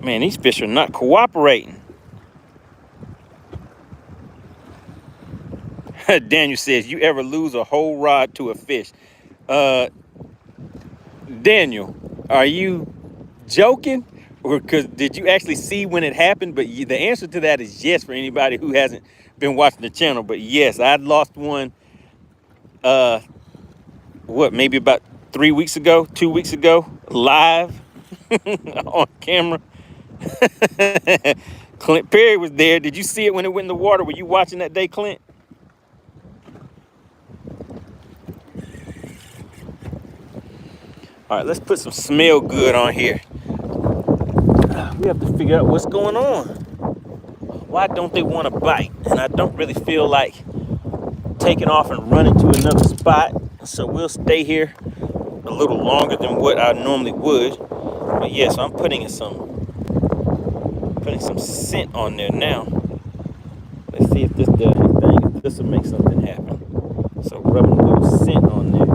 Man, these fish are not cooperating. Daniel says, you ever lose a whole rod to a fish? Daniel, are you joking? Or did you actually see when it happened? But the answer to that is yes for anybody who hasn't been watching the channel. But yes, I lost one, maybe about 3 weeks ago, 2 weeks ago, live on camera. Clint Perry was there. Did you see it when it went in the water? Were you watching that day, Clint? All right, let's put some smell good on here. We have to figure out what's going on. Why don't they want to bite? And I don't really feel like taking off and running to another spot. So we'll stay here a little longer than what I normally would. But yeah, so I'm putting some scent on there now. Let's see if this does anything. If this will make something happen. So rubbing a little scent on there.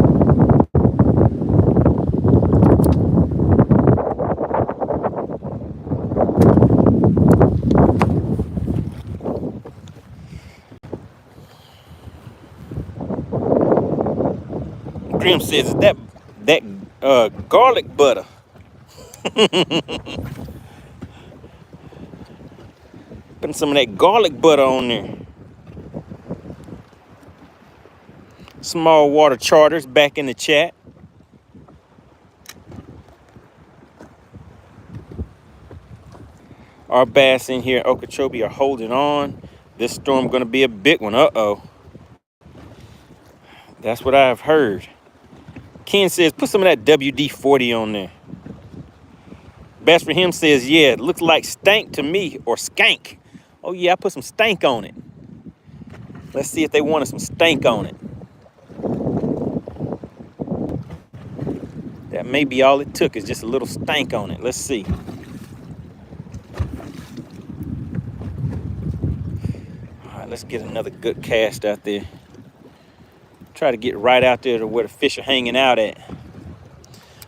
Grim says, is that garlic butter? Putting some of that garlic butter on there. Small water charters back in the chat. Our bass in here in Okeechobee are holding on. This storm gonna be a big one. Uh-oh. That's what I've heard. Ken says, put some of that WD-40 on there. Best for him says, yeah, it looks like stank to me, or skank. Oh yeah, I put some stank on it. Let's see if they wanted some stank on it. That may be all it took, is just a little stank on it. Let's see. All right, let's get another good cast out there. Try to get right out there to where the fish are hanging out at.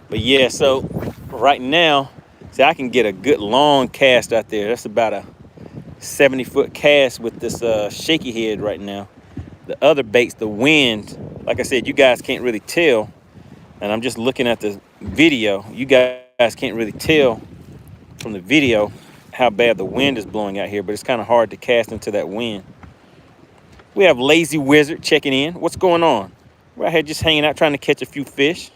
But yeah, so right now, see, I can get a good long cast out there. That's about a 70-foot cast with this shaky head right now. The other baits, the wind, like I said, you guys can't really tell. And I'm just looking at the video. You guys can't really tell from the video how bad the wind is blowing out here, but it's kind of hard to cast into that wind. We have Lazy Wizard checking in. What's going on? We're out here just hanging out, trying to catch a few fish.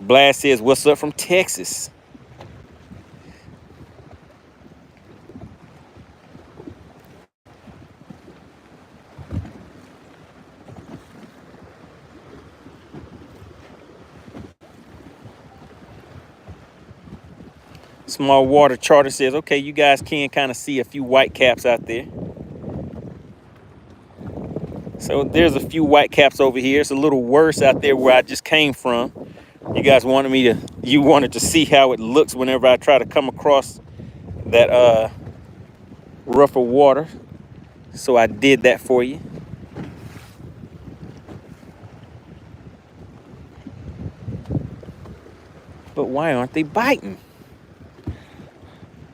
Blast says, what's up from Texas? Small Water Charter says, okay, you guys can kind of see a few white caps out there. So there's a few white caps over here. It's a little worse out there where I just came from. You guys wanted to see how it looks whenever I try to come across that rougher water. So I did that for you. But why aren't they biting?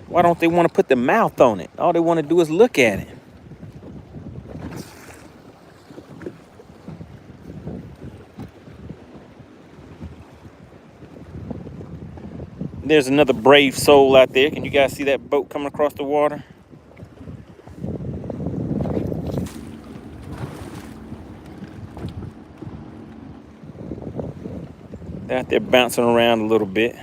Why don't they want to put their mouth on it? All they want to do is look at it. There's another brave soul out there. Can you guys see that boat coming across the water? They're out there bouncing around a little bit.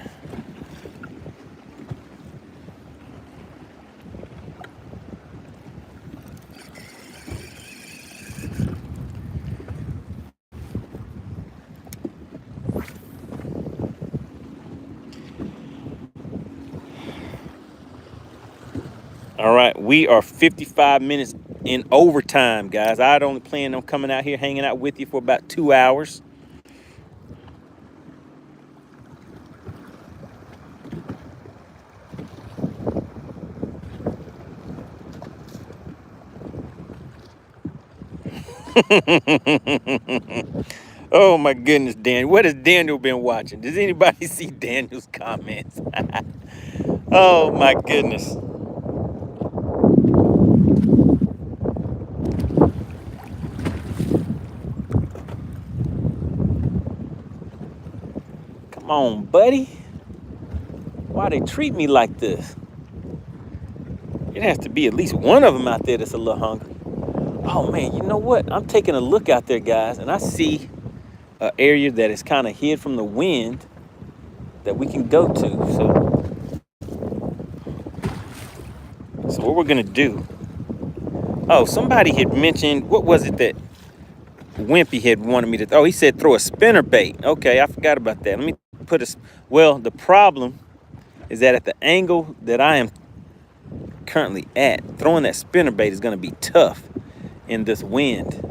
All right, we are 55 minutes in overtime, guys. I'd only planned on coming out here, hanging out with you for about 2 hours. Oh my goodness, Daniel. What has Daniel been watching? Does anybody see Daniel's comments? Oh my goodness. Come on, buddy. Why they treat me like this? It has to be at least one of them out there that's a little hungry. Oh man, you know what? I'm taking a look out there, guys, and I see an area that is kind of hid from the wind that we can go to. So what we're gonna do? Oh, somebody had mentioned, what was it that Wimpy had wanted me to? Oh, he said throw a spinner bait. Okay, I forgot about that. Let me put a. Well, the problem is that at the angle that I am currently at, throwing that spinner bait is gonna be tough in this wind.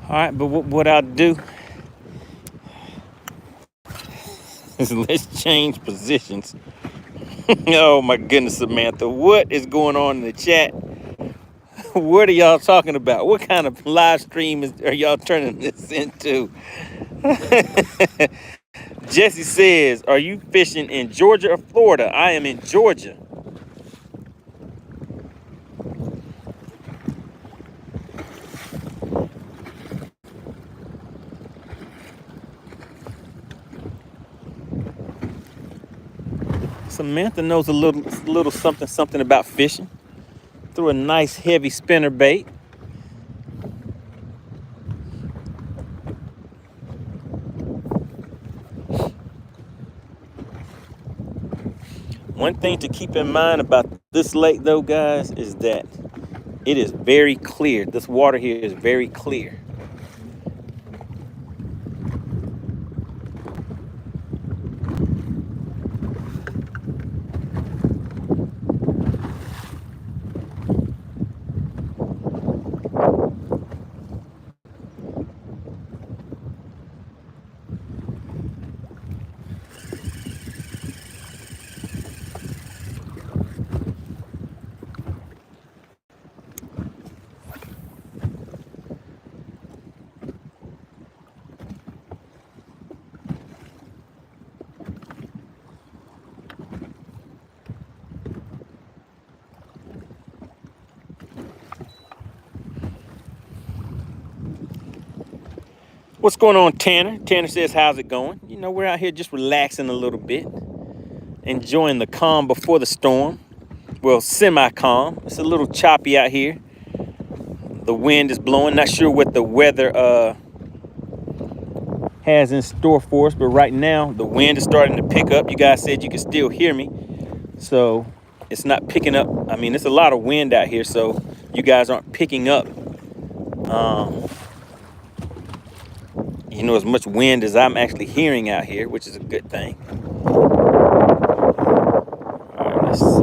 All right, but what I'll do is let's change positions. Oh my goodness, Samantha, what is going on in the chat? What are y'all talking about? What kind of live stream are y'all turning this into? Jesse says, are you fishing in Georgia or Florida? I am in Georgia. Samantha knows a little something about fishing. Threw a nice heavy spinner bait. One thing to keep in mind about this lake though, guys, is that it is very clear. This water here is very clear. What's going on, Tanner? Tanner says, how's it going? You know, we're out here just relaxing a little bit, enjoying the calm before the storm. Well, semi-calm. It's a little choppy out here. The wind is blowing. Not sure what the weather has in store for us, but right now the wind is starting to pick up. You guys said you can still hear me, so it's not picking up. I mean, it's a lot of wind out here, so you guys aren't picking up you know, as much wind as I'm actually hearing out here, which is a good thing. All right, let's see.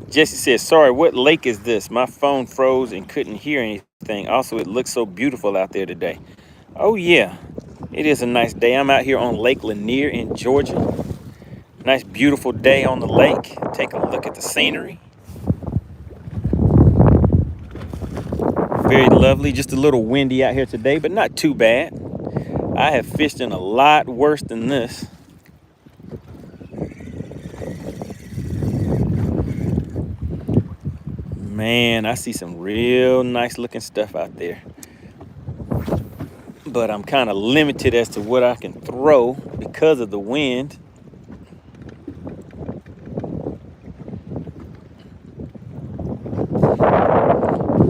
Jesse says, sorry, what lake is this? My phone froze and couldn't hear anything. Also, it looks so beautiful out there today. Oh, yeah, it is a nice day. I'm out here on Lake Lanier in Georgia. Nice, beautiful day on the lake. Take a look at the scenery. Very lovely. Just a little windy out here today, but not too bad. I have fished in a lot worse than this. Man, I see some real nice looking stuff out there. But I'm kind of limited as to what I can throw because of the wind.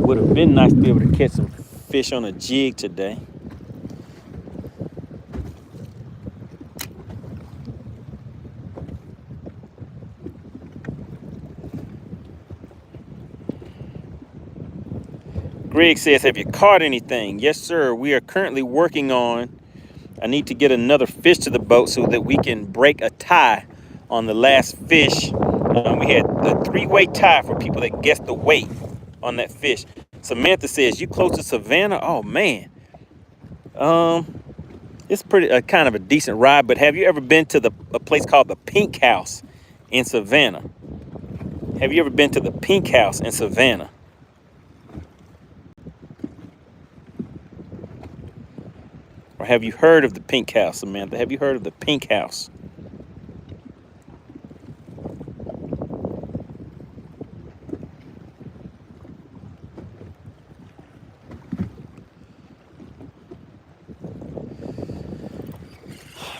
Would have been nice to be able to catch some fish on a jig today. Greg says, have you caught anything? Yes, sir. We are currently working on, I need to get another fish to the boat so that we can break a tie on the last fish. We had the three-way tie for people that guessed the weight on that fish. Samantha says, you close to Savannah? Oh, man. It's pretty kind of a decent ride, but have you ever been to a place called the Pink House in Savannah? Have you ever been to the Pink House in Savannah? Or have you heard of the Pink House, Samantha? Have you heard of the Pink House?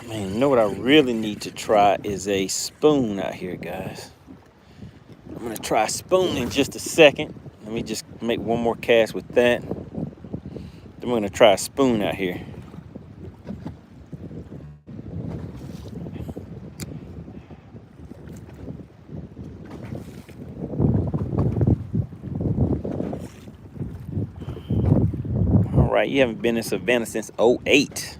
Man, you know what I really need to try is a spoon out here, guys. I'm gonna try a spoon in just a second. Let me just make one more cast with that. Then we're gonna try a spoon out here. All right, you haven't been in Savannah since '08.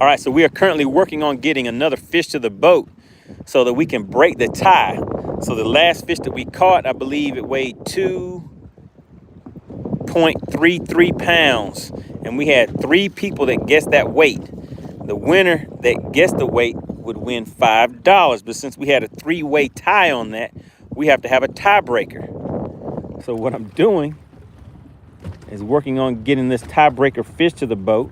All right, so we are currently working on getting another fish to the boat so that we can break the tie. So the last fish that we caught, I believe it weighed 2.33 pounds. And we had 3 people that guessed that weight. The winner that guessed the weight would win $5. But since we had a three-way tie on that, we have to have a tiebreaker. So what I'm doing is working on getting this tiebreaker fish to the boat.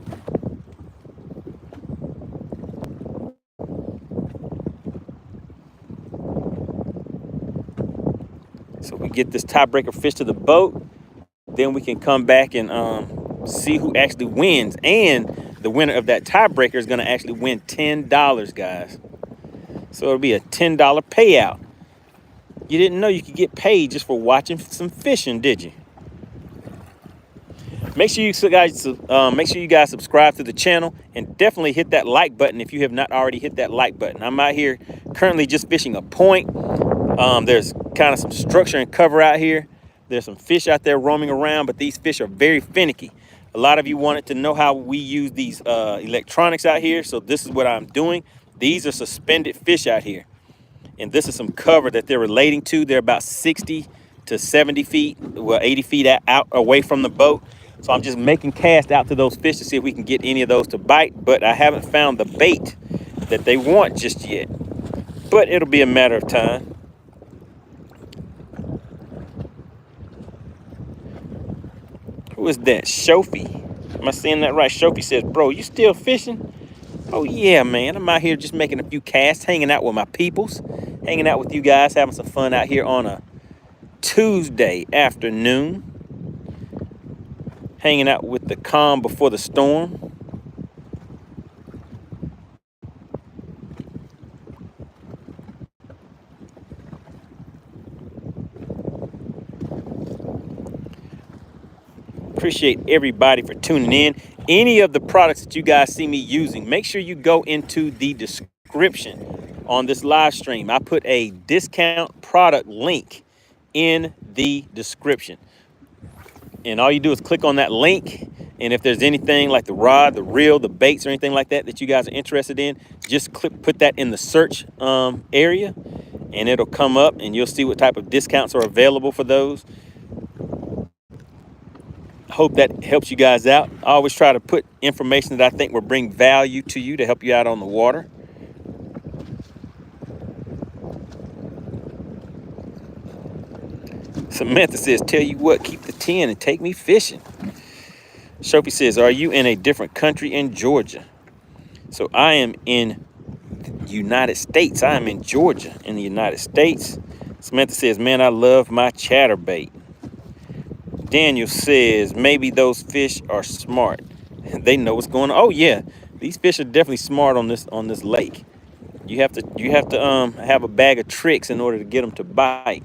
So we get this tiebreaker fish to the boat, then we can come back and see who actually wins. And the winner of that tiebreaker is going to actually win $10, guys. So it'll be a $10 payout. You didn't know you could get paid just for watching some fishing, did you? Make sure you guys subscribe to the channel and definitely hit that like button if you have not already hit that like button. I'm out here currently just fishing a point. There's kind of some structure and cover out here. There's some fish out there roaming around, but these fish are very finicky. A lot of you wanted to know how we use these electronics out here, so this is what I'm doing. These are suspended fish out here, and this is some cover that they're relating to. They're about 60 to 70 feet, well, 80 feet out away from the boat. So I'm just making cast out to those fish to see if we can get any of those to bite, but I haven't found the bait that they want just yet. But it'll be a matter of time. Who is that? Sophie. Am I saying that right? Sophie says, bro, you still fishing? Oh, yeah, man. I'm out here just making a few casts, hanging out with my peoples, hanging out with you guys, having some fun out here on a Tuesday afternoon. Hanging out with the calm before the storm. Appreciate everybody for tuning in. Any of the products that you guys see me using, make sure you go into the description on this live stream. I put a discount product link in the description. And all you do is click on that link. And if there's anything like the rod, the reel, the baits, or anything like that that you guys are interested in, just put that in the search area, and it'll come up and you'll see what type of discounts are available for those. I hope that helps you guys out. I always try to put information that I think will bring value to you to help you out on the water. Samantha says, tell you what, keep the 10 and take me fishing. Sophie says, are you in a different country in Georgia? So I am in the United States. I am in Georgia in the United States. Samantha says, man, I love my chatterbait. Daniel says, maybe those fish are smart. They know what's going on. Oh yeah, these fish are definitely smart on this lake. You have to have a bag of tricks in order to get them to bite.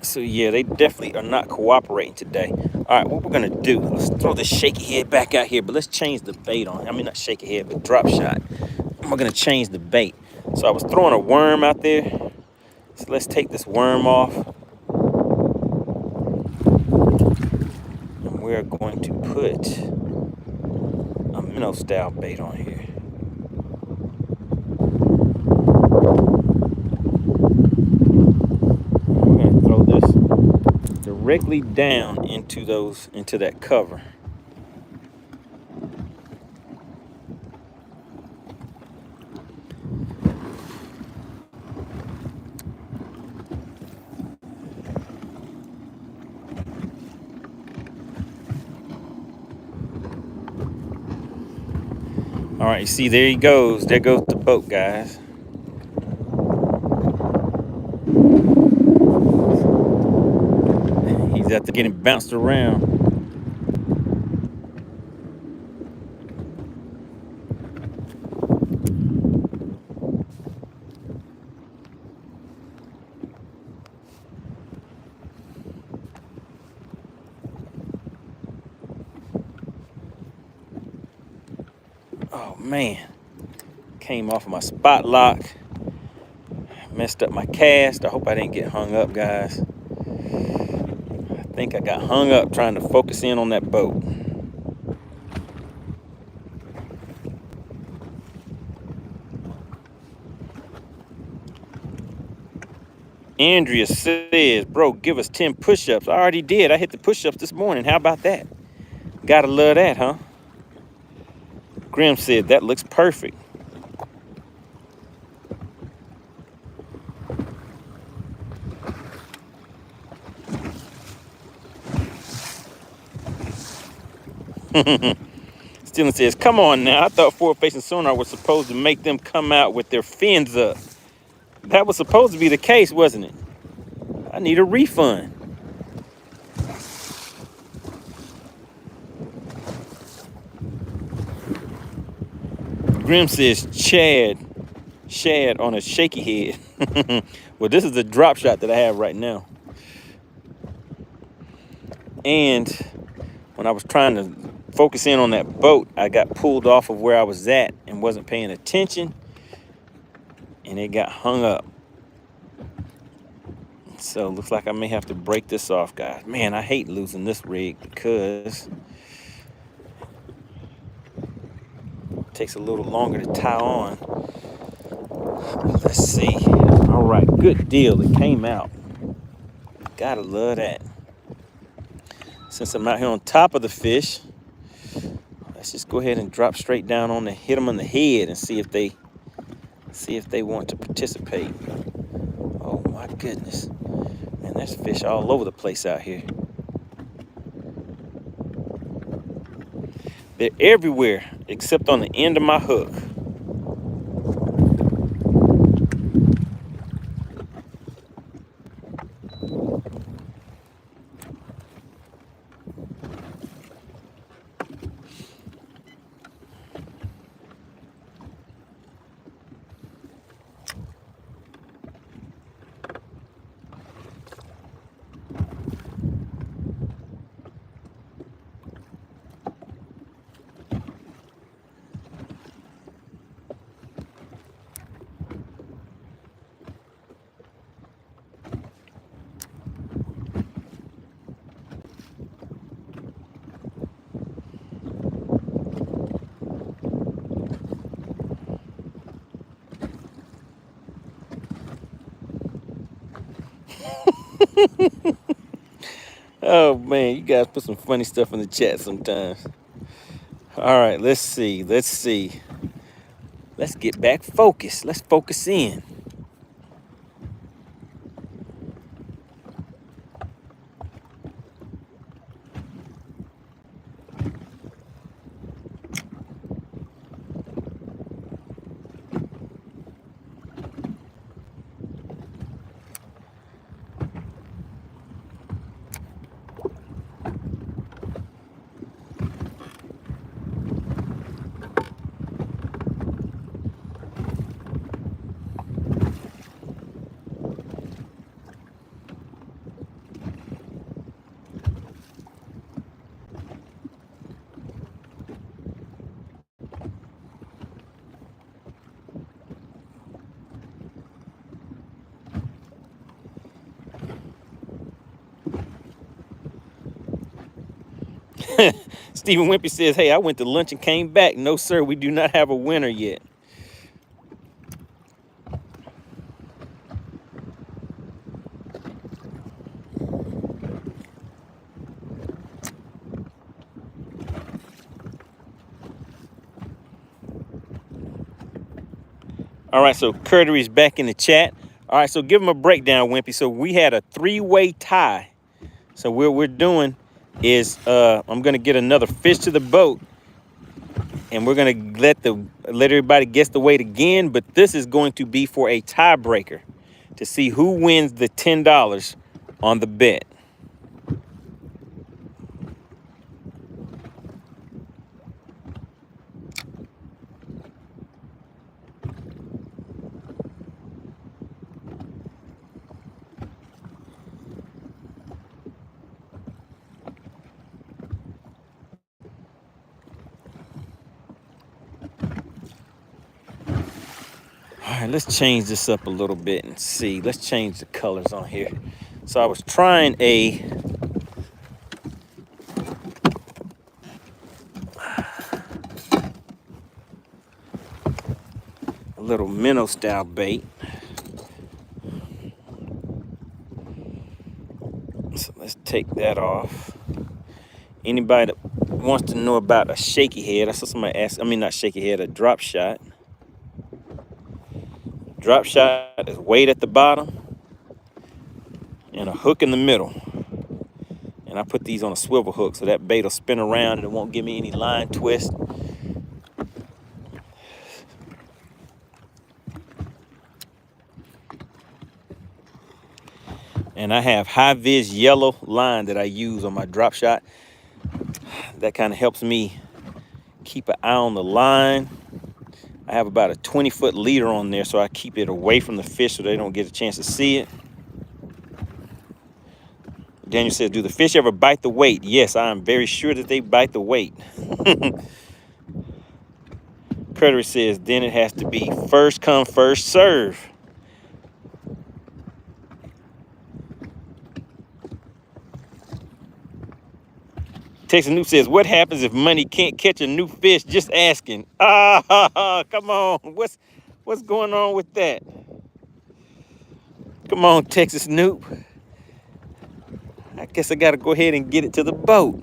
So yeah, they definitely are not cooperating today. All right, what we're gonna do, let's throw this shaky head back out here, but let's change the bait on. I mean, not shaky head, but drop shot. We're gonna change the bait. So I was throwing a worm out there. So let's take this worm off. And we're going to put a minnow style bait on here. Directly down into that cover. All right, you see, there he goes. There goes the boat, guys. He's after getting bounced around. Oh man, came off of my spot lock. Messed up my cast. I hope I didn't get hung up, guys. think I got hung up trying to focus in on that boat. Andrea says, bro, give us 10 push-ups. I already did. I hit the push-ups this morning. How about that? Gotta love that, huh? Grim said, that looks perfect. Steven says, come on now. I thought forward-facing sonar was supposed to make them come out with their fins up. That was supposed to be the case, wasn't it? I need a refund. Grim says, Shad on a shaky head. Well, this is the drop shot that I have right now. And when I was trying to focus in on that boat, I got pulled off of where I was at and wasn't paying attention, and it got hung up. So it looks like I may have to break this off, guys. Man, I hate losing this rig because it takes a little longer to tie on. Let's see. All right, good deal. It came out. Gotta love that. Since I'm out here on top of the fish, let's just go ahead and drop straight down on the, hit them on the head and see if they want to participate. Oh my goodness. Man, there's fish all over the place out here. They're everywhere except on the end of my hook. Oh man, you guys put some funny stuff in the chat sometimes. All right, let's see. Let's get back focused. Let's focus in. Stephen Wimpy says, hey, I went to lunch and came back. No, sir, we do not have a winner yet. All right, so Curtery's back in the chat. All right, so give him a breakdown, Wimpy. So we had a 3-way tie. So what we're doing is I'm gonna get another fish to the boat, and we're gonna let everybody guess the weight again. But this is going to be for a tiebreaker to see who wins the $10 on the bet. All right, let's change this up a little bit and see. Let's change the colors on here. So I was trying a little minnow style bait. So let's take that off. Anybody that wants to know about a shaky head, I saw somebody ask, I mean not shaky head, a drop shot. Drop shot is weight at the bottom and a hook in the middle. And I put these on a swivel hook so that bait will spin around and it won't give me any line twist. And I have high vis yellow line that I use on my drop shot. That kind of helps me keep an eye on the line. I have about a 20-foot leader on there, so I keep it away from the fish so they don't get a chance to see it. Daniel says, do the fish ever bite the weight? Yes, I am very sure that they bite the weight. Predator says, then it has to be first come, first serve. Texas Noob says, what happens if Money can't catch a new fish? Just asking. Come on. What's going on with that? Come on, Texas Noob. I guess I got to go ahead and get it to the boat.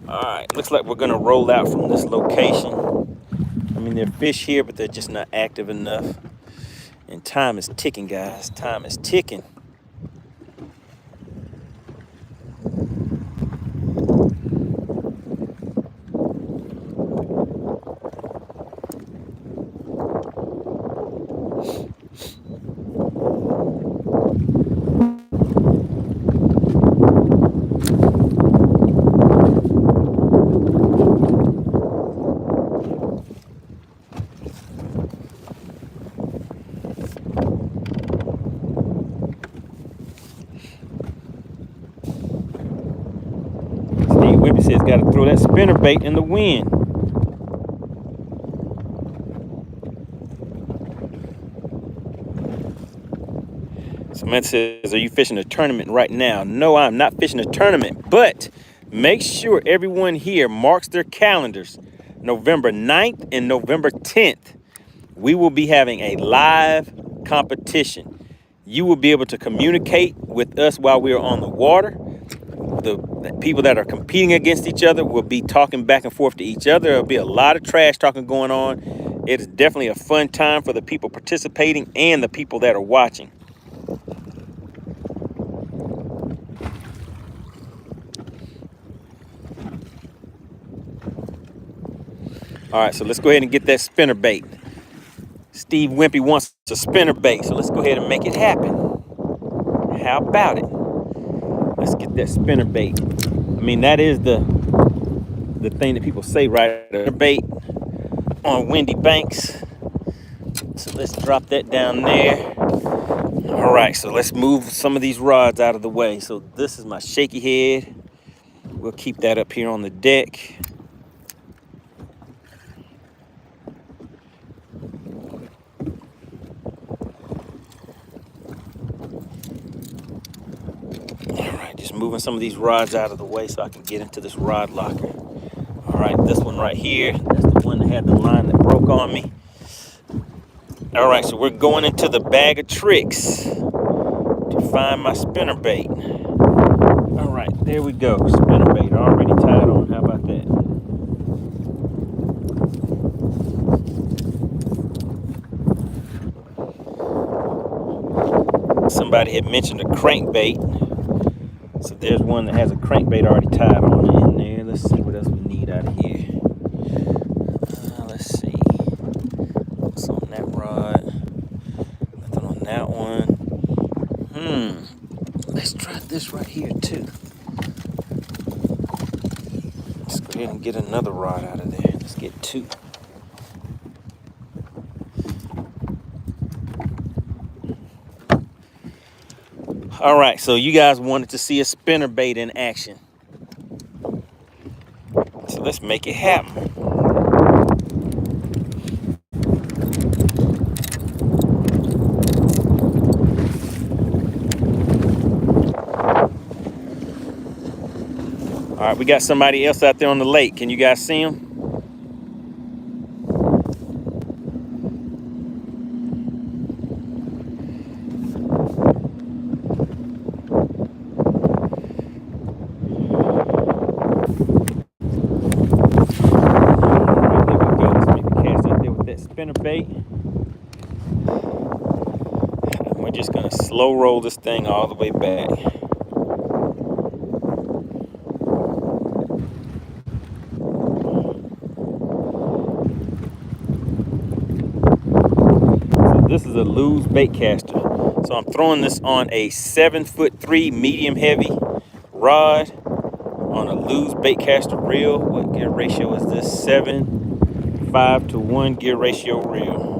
All right, looks like we're gonna roll out from this location. I mean, there are fish here, but they're just not active enough. And time is ticking, guys. Time is ticking. Whippy says, got to throw that spinner bait in the wind. Samantha says, are you fishing a tournament right now? No, I'm not fishing a tournament, but make sure everyone here marks their calendars. November 9th and November 10th, we will be having a live competition. You will be able to communicate with us while we are on the water. The people that are competing against each other will be talking back and forth to each other. There'll be a lot of trash talking going on. It is definitely a fun time for the people participating and the people that are watching. All right, so let's go ahead and get that spinner bait. Steve Wimpy wants a spinner bait, so let's go ahead and make it happen. How about it? Let's get that spinner bait. I mean, that is the thing that people say, right? A bait on windy banks. So let's drop that down there. All right, so let's move some of these rods out of the way. So this is my shaky head. We'll keep that up here on the deck. Moving some of these rods out of the way so I can get into this rod locker. All right, this one right here, that's the one that had the line that broke on me. All right, so we're going into the bag of tricks to find my spinner bait. All right, there we go. Spinner bait already tied on. How about that? Somebody had mentioned a crankbait. So there's one that has a crankbait already tied on it in there. Let's see what else we need out of here. Let's see. What's on that rod? Nothing on that one. Let's try this right here too. Let's go ahead and get another rod out of there. Let's get two. All right, so you guys wanted to see a spinnerbait in action. So let's make it happen. All right, we got somebody else out there on the lake. Can you guys see him? Spinnerbait. We're just gonna slow roll this thing all the way back. So this is a Lew's bait caster. So I'm throwing this on a 7'3" medium heavy rod on a Lew's bait caster reel. What gear ratio is this? 7:5 to 1 gear ratio reel.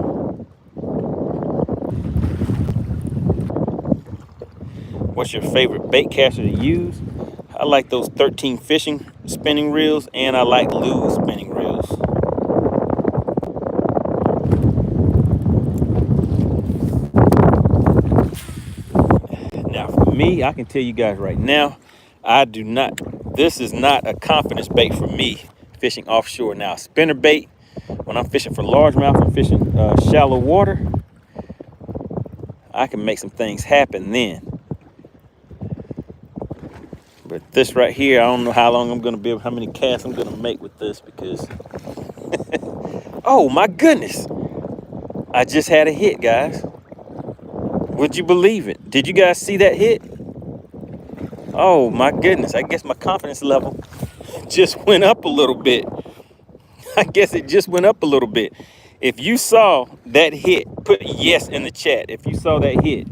What's your favorite bait caster to use? I like those 13 fishing spinning reels, and I like Lew's spinning reels. Now for me, I can tell you guys right now, this is not a confidence bait for me fishing offshore. Now spinner bait, when I'm fishing for largemouth and fishing shallow water, I can make some things happen then. But this right here, I don't know how long I'm gonna be able, how many casts I'm gonna make with this, because oh my goodness, I just had a hit, guys. Would you believe it? Did you guys see that hit? Oh my goodness, I guess my confidence level just went up a little bit. I guess it just went up a little bit. If you saw that hit, put yes in the chat if you saw that hit.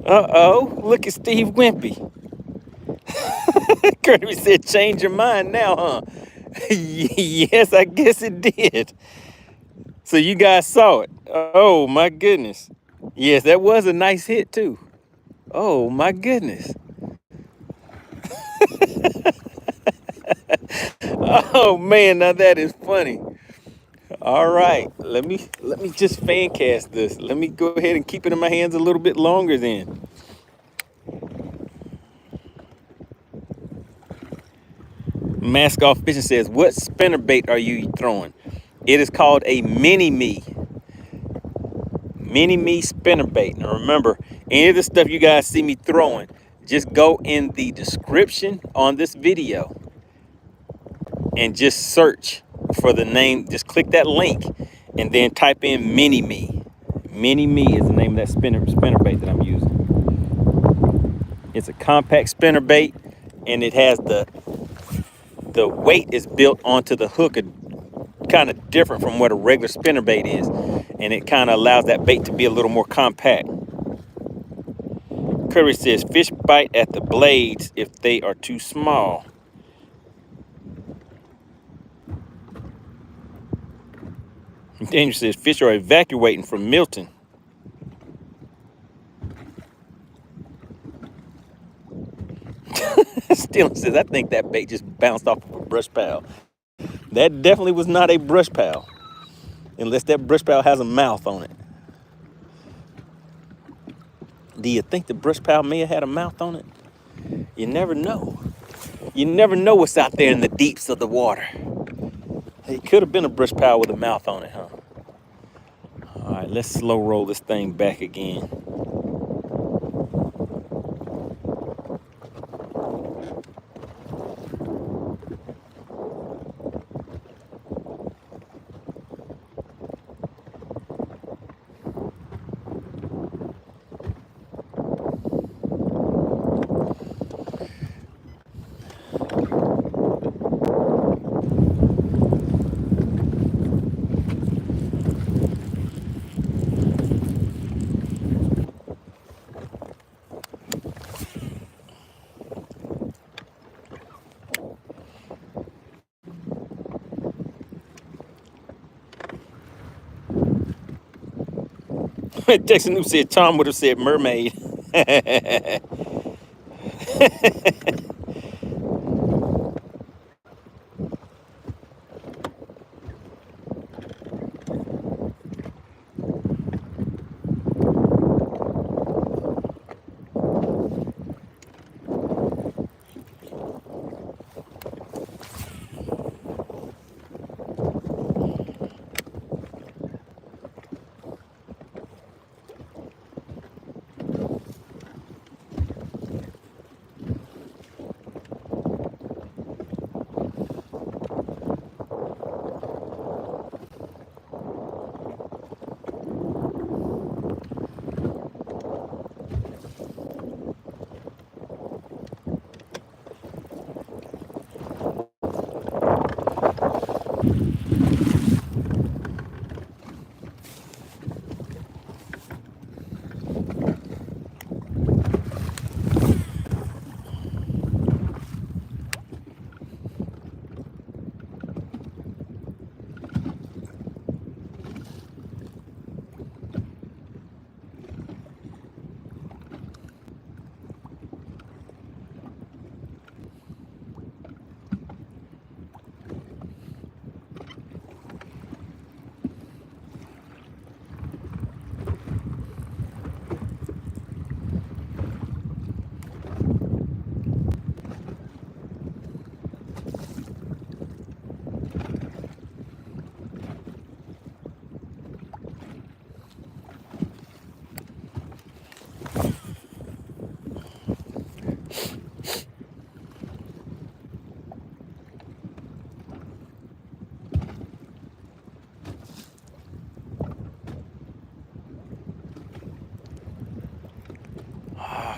Uh-oh, look at Steve Wimpy. Kirby said, change your mind now, huh? Yes, I guess it did. So you guys saw it. Oh, my goodness. Yes, that was a nice hit, too. Oh, my goodness. Oh, man, now that is funny. All right, let me just fan cast this. Let me go ahead and keep it in my hands a little bit longer then. Mask Off Fishing says, what spinnerbait are you throwing? It is called a Mini-Me. Mini-Me spinnerbait. Now remember, any of the stuff you guys see me throwing, just go in the description on this video and just search for the name. Just click that link and then type in Mini-Me. Mini-Me is the name of that spinnerbait that I'm using. It's a compact spinnerbait, and it has the weight is built onto the hook, kind of different from what a regular spinnerbait is, and it kind of allows that bait to be a little more compact. Curry says fish bite at the blades if they are too small. Daniel says fish are evacuating from Milton. Steele says, I think that bait just bounced off of a brush pile. That definitely was not a brush pile, unless that brush pile has a mouth on it. Do you think the brush pile may have had a mouth on it? You never know. You never know what's out there in the deeps of the water. It could have been a brush pile with a mouth on it, huh? All right, let's slow roll this thing back again. Texas New said Tom would have said mermaid.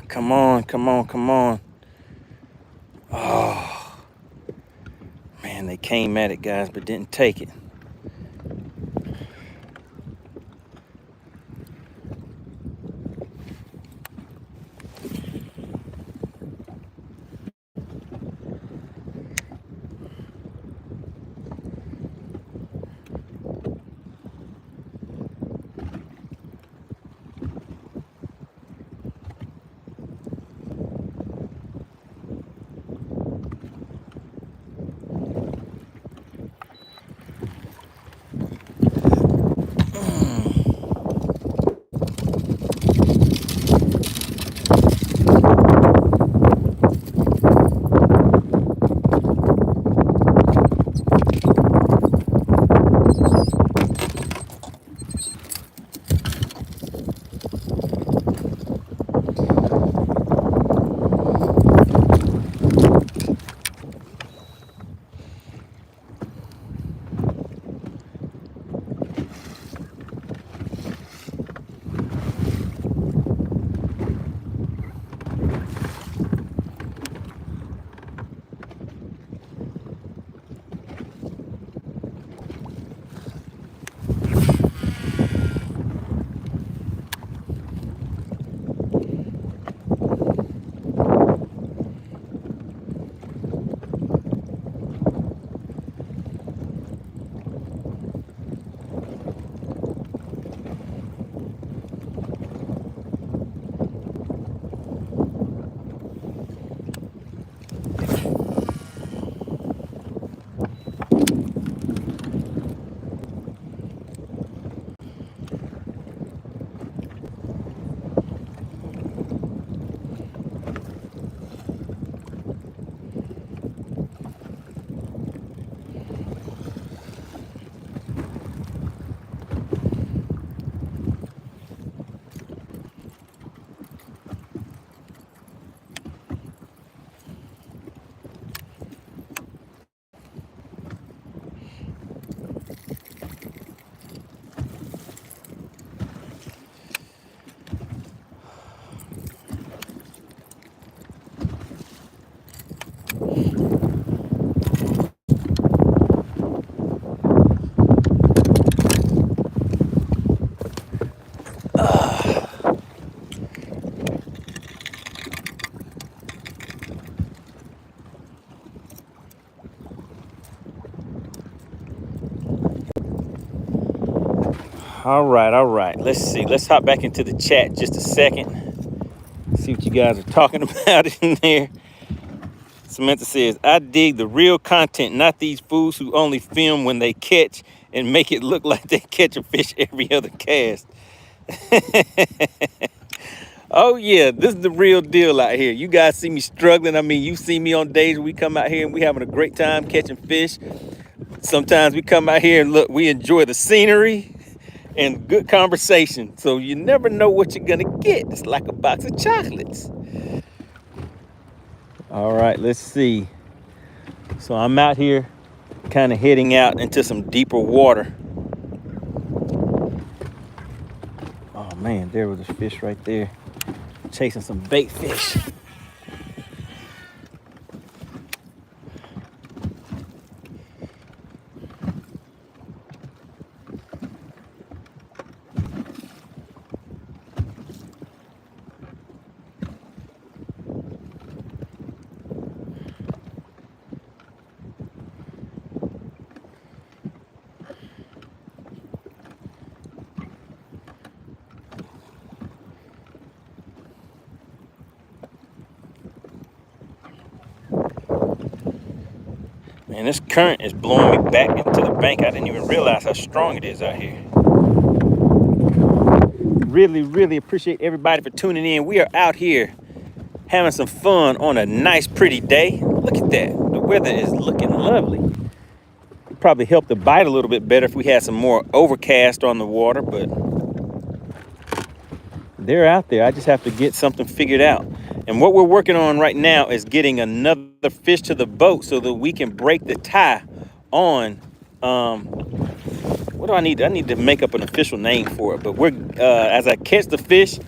Come on, come on, come on. Oh, man, they came at it, guys, but didn't take it. All right, all right. Let's see. Let's hop back into the chat just a second. See what you guys are talking about in there. Samantha says, I dig the real content, not these fools who only film when they catch and make it look like they catch a fish every other cast. Oh yeah, this is the real deal out here. You guys see me struggling. I mean, you see me on days where we come out here and we having a great time catching fish. Sometimes we come out here and look, we enjoy the scenery and good conversation. So you never know what you're gonna get. It's like a box of chocolates. All right, let's see. So I'm out here kind of heading out into some deeper water. Oh man, there was a fish right there. Chasing some bait fish. Man, this current is blowing me back into the bank. I didn't even realize how strong it is out here. Really, really appreciate everybody for tuning in. We are out here having some fun on a nice, pretty day. Look at that. The weather is looking lovely. It'd probably help the bite a little bit better if we had some more overcast on the water, but they're out there. I just have to get something figured out. And what we're working on right now is getting another fish to the boat so that we can break the tie on, what do I need? I need to make up an official name for it. But we're, as I catch the fish,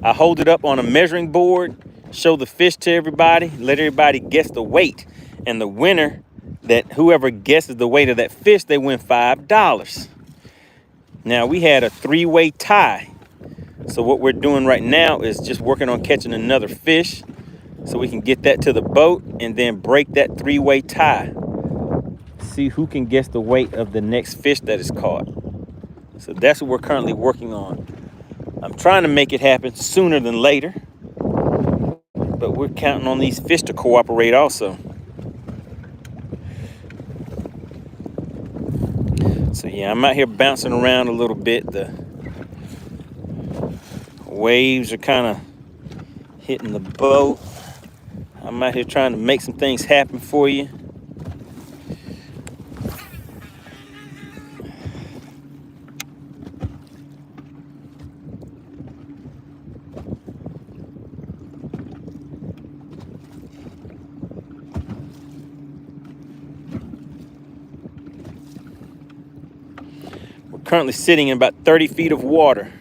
I hold it up on a measuring board, show the fish to everybody, let everybody guess the weight. And the winner, that whoever guesses the weight of that fish, they win $5. Now we had a 3-way tie. So what we're doing right now is just working on catching another fish so we can get that to the boat and then break that 3-way tie. See who can guess the weight of the next fish that is caught. So that's what we're currently working on. I'm trying to make it happen sooner than later, but we're counting on these fish to cooperate also. So yeah, I'm out here bouncing around a little bit. The waves are kind of hitting the boat. I'm out here trying to make some things happen for you. We're currently sitting in about 30 feet of water.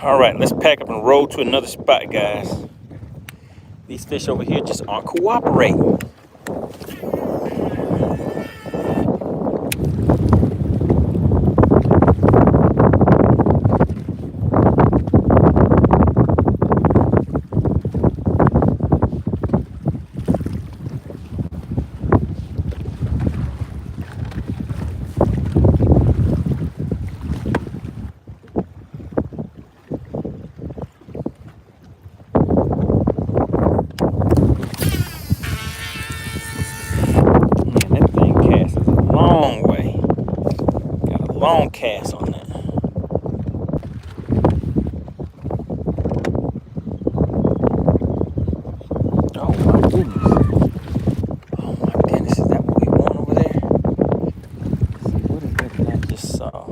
All right, let's pack up and roll to another spot, guys. These fish over here just aren't cooperating. cast on that. Oh my goodness. Oh my goodness. Is that what we want over there? Let's see, what is that I just saw?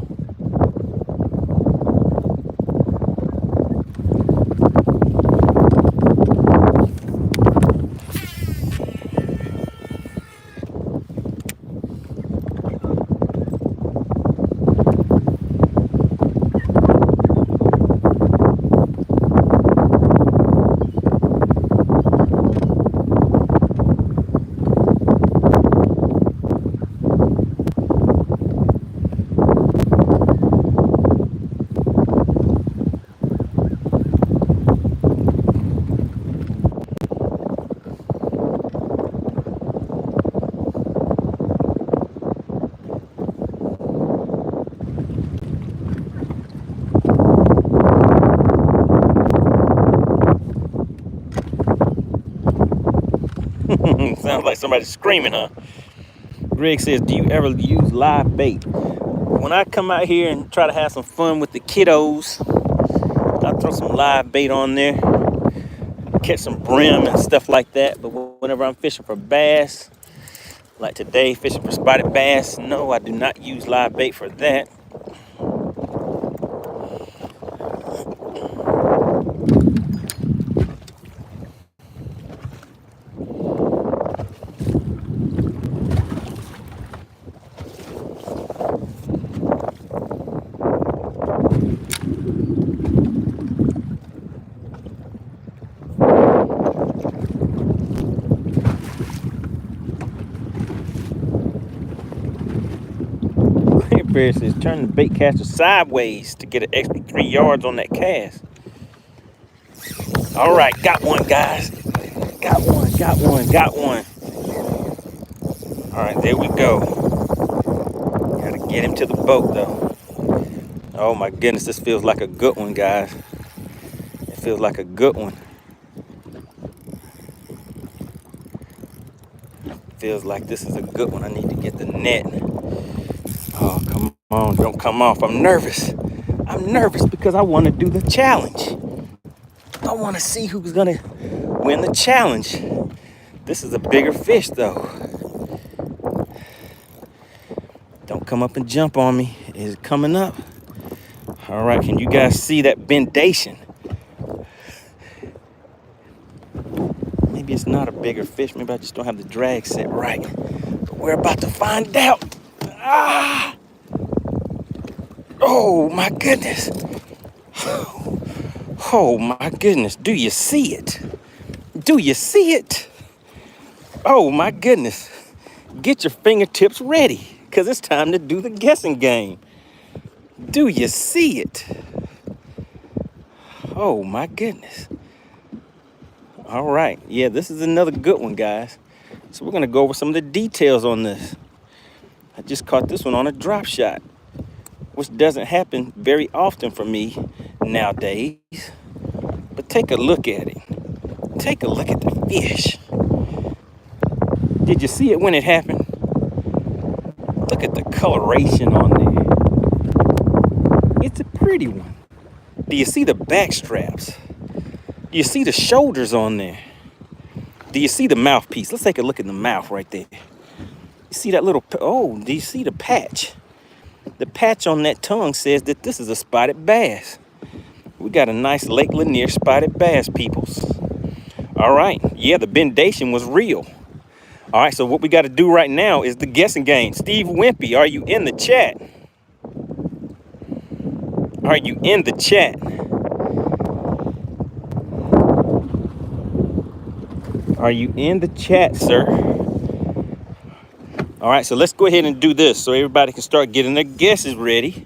Sounds like somebody screaming, huh? Greg says, do you ever use live bait? When I come out here and try to have some fun with the kiddos, I throw some live bait on there, catch some brim and stuff like that. But whenever I'm fishing for bass, like today, fishing for spotted bass, no, I do not use live bait for that. Bear says turn the bait caster sideways to get an extra 3 yards on that cast. All right, got one, guys. Got one. All right, there we go. Gotta get him to the boat though. Oh my goodness, this feels like a good one, guys. It feels like a good one. Feels like this is a good one. I need to get the net. Oh, come on, don't come off. I'm nervous. I'm nervous because I want to do the challenge. I want to see who's going to win the challenge. This is a bigger fish, though. Don't come up and jump on me. Is it coming up? All right, can you guys see that bendation? Maybe it's not a bigger fish. Maybe I just don't have the drag set right. But we're about to find out. Ah! Oh my goodness. Oh my goodness. Do you see it? Do you see it? Oh my goodness. Get your fingertips ready because it's time to do the guessing game. Do you see it? Oh my goodness. All right. Yeah, this is another good one, guys. So we're going to go over some of the details on this. I just caught this one on a drop shot, which doesn't happen very often for me nowadays. But take a look at it. Take a look at the fish. Did you see it when it happened? Look at the coloration on there. It's a pretty one. Do you see the back straps? Do you see the shoulders on there? Do you see the mouthpiece? Let's take a look at the mouth right there. You see that little, oh, do you see the patch? The patch on that tongue says that this is a spotted bass. We got a nice Lake Lanier spotted bass, peoples. All right, yeah, the bendation was real. All right, so what we got to do right now is the guessing game. Steve Wimpy, are you in the chat? Are you in the chat? Are you in the chat, sir? All right, so let's go ahead and do this so everybody can start getting their guesses ready.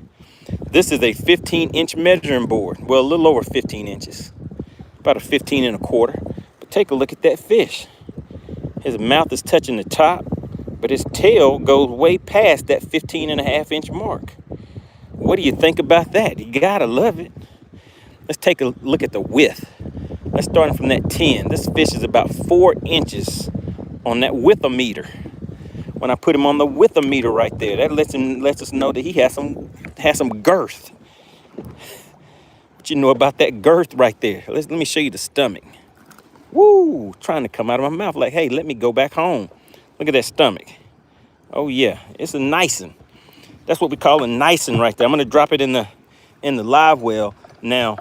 This is a 15-inch measuring board. Well, a little over 15 inches. About a 15 and a quarter. But take a look at that fish. His mouth is touching the top, but his tail goes way past that 15.5-inch mark. What do you think about that? You gotta love it. Let's take a look at the width. Let's start from that 10. This fish is about 4 inches on that widthometer. When I put him on the widthometer right there, that lets us know that he has some has some girth. What you know about that girth right there? Let me show you the stomach. Woo, trying to come out of my mouth like, hey, let me go back home. Look at that stomach. Oh yeah, it's a nice one. That's what we call a nice one right there. I'm gonna drop it in the live well. Now,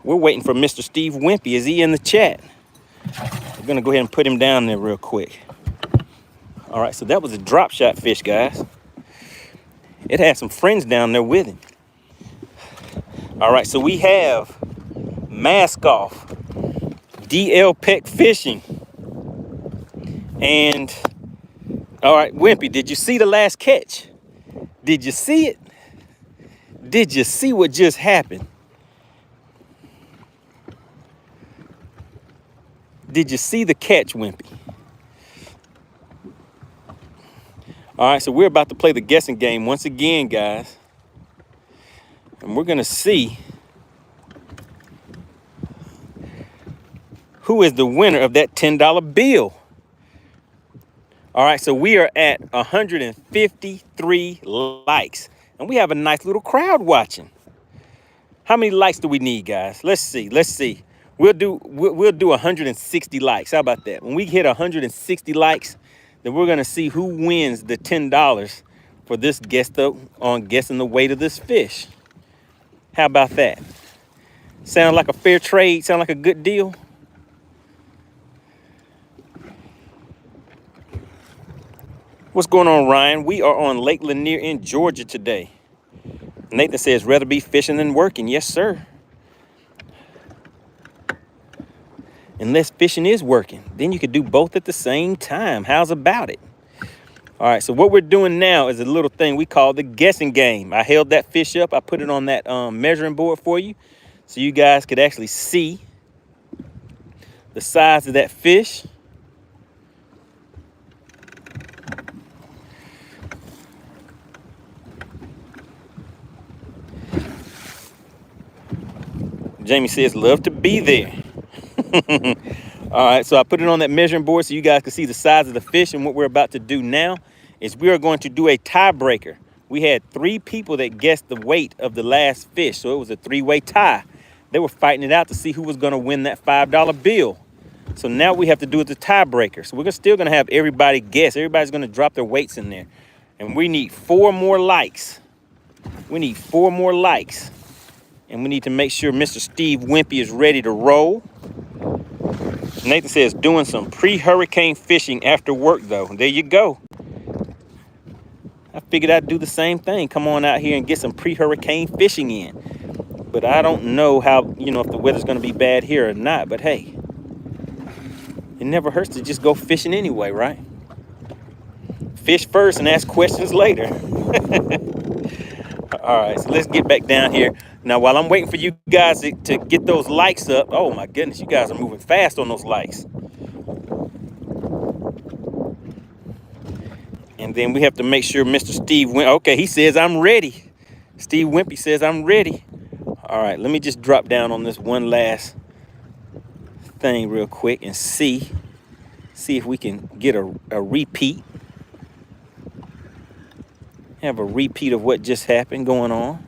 we're waiting for Mr. Steve Wimpy. Is he in the chat? We're gonna go ahead and put him down there real quick. All right, so that was a drop shot fish, guys. It had some friends down there with him. All right, so we have Mask Off, DL Peck Fishing, and all right, Wimpy, did you see the last catch? Did you see it? Did you see what just happened? Did you see the catch, Wimpy? All right, so we're about to play the guessing game once again, guys. And we're gonna see who is the winner of that $10 bill. All right, so we are at 153 likes, and we have a nice little crowd watching. How many likes do we need, guys? Let's see. We'll do 160 likes. How about that? When we hit 160 likes, then we're gonna see who wins the $10 for this guest up on guessing the weight of this fish. How about that? Sound like a fair trade? Sound like a good deal? What's going on, Ryan? We are on Lake Lanier in Georgia today. Nathan says, rather be fishing than working. Yes, sir. Unless fishing is working, then you could do both at the same time. How's about it? All right, so what we're doing now is a little thing we call the guessing game. I held that fish up. I put it on that measuring board for you so you guys could actually see the size of that fish. Jamie says, love to be there. All right, so I put it on that measuring board so you guys can see the size of the fish. And what we're about to do now is we are going to do a tiebreaker. We had 3 people that guessed the weight of the last fish, so it was a 3-way tie. They were fighting it out to see who was going to win that $5 bill. So now we have to do it the tiebreaker. So we're still going to have everybody guess. Everybody's going to drop their weights in there. And we need 4 more likes. We need 4 more likes. And we need to make sure Mr. Steve Wimpy is ready to roll. Nathan says, doing some pre-hurricane fishing after work, though. There you go. I figured I'd do the same thing. Come on out here and get some pre-hurricane fishing in. But I don't know how, if the weather's going to be bad here or not. But hey, it never hurts to just go fishing anyway, right? Fish first and ask questions later. All right, so let's get back down here. Now, while I'm waiting for you guys to get those likes up, oh my goodness, you guys are moving fast on those likes. And then we have to make sure Mr. Steve okay, he says I'm ready. Steve Wimpy says I'm ready. All right, let me just drop down on this one last thing real quick and see if we can get a repeat. Have a repeat of what just happened going on.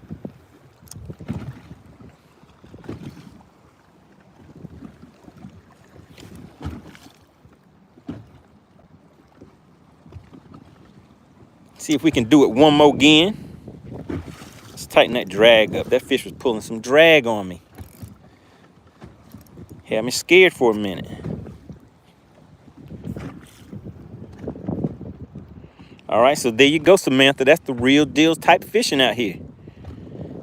See if we can do it one more again. Let's tighten that drag up. That fish was pulling some drag on me. Had me scared for a minute. All right, so there you go, Samantha. That's the real deal type fishing out here.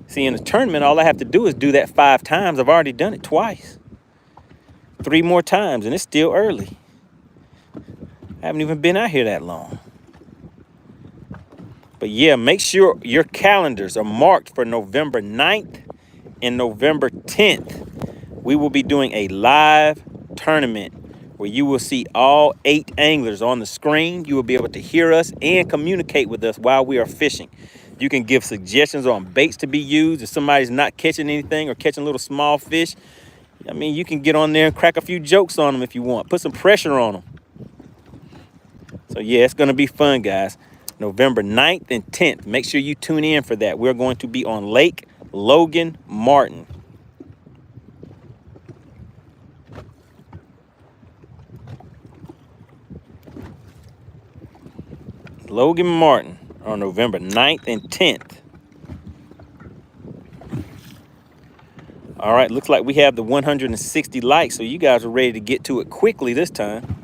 See, in the tournament, all I have to do is do that 5 times. I've already done it twice. 3 more times, and it's still early. I haven't even been out here that long. But yeah, make sure your calendars are marked for November 9th and November 10th. We will be doing a live tournament where you will see all 8 anglers on the screen. You will be able to hear us and communicate with us while we are fishing. You can give suggestions on baits to be used. If somebody's not catching anything or catching little small fish, I mean, you can get on there and crack a few jokes on them if you want. Put some pressure on them. So yeah, it's going to be fun, guys. November 9th and 10th. Make sure you tune in for that. We're going to be on Lake Logan Martin. Logan Martin on November 9th and 10th. All right, looks like we have the 160 likes, so you guys are ready to get to it quickly this time.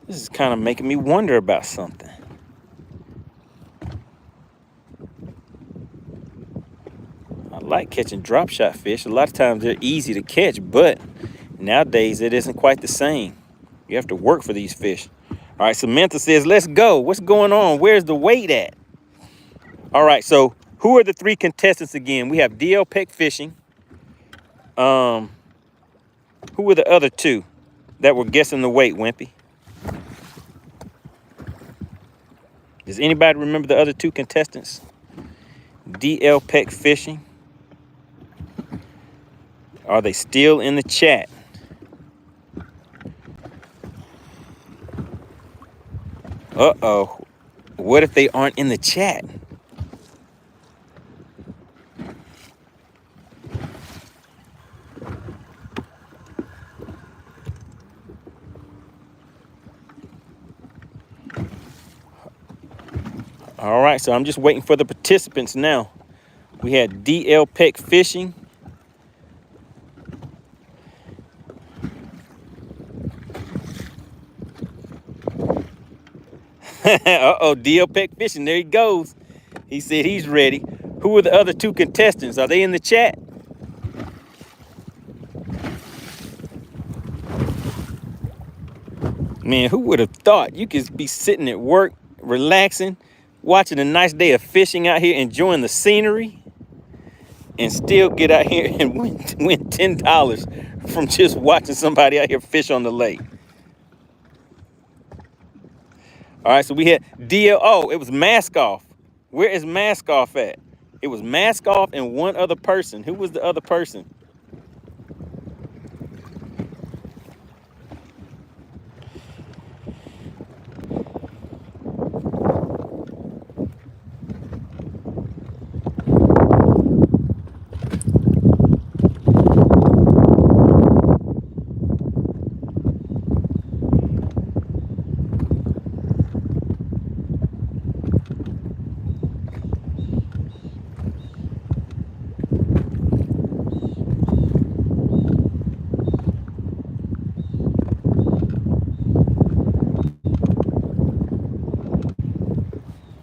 This is kind of making me wonder about something. I like catching drop shot fish. A lot of times they're easy to catch, but nowadays it isn't quite the same. You have to work for these fish. All right, Samantha says, let's go. What's going on? Where's the weight at? All right, so who are the 3 contestants again? We have DL Peck Fishing. Who were the other 2 that were guessing the weight, Wimpy? Does anybody remember the other 2 contestants? DL Peck Fishing. Are they still in the chat? Uh-oh. What if they aren't in the chat? All right, so I'm just waiting for the participants now. We had DL Peck Fishing. Uh-oh, DL Peck Fishing, there he goes. He said he's ready. Who are the other 2 contestants? Are they in the chat? Man, who would have thought you could be sitting at work, relaxing, watching a nice day of fishing out here, enjoying the scenery, and still get out here and win $10 from just watching somebody out here fish on the lake. All right, so we had DL. Oh, it was Mask Off. Where is Mask Off at? It was Mask Off and one other person. Who was the other person?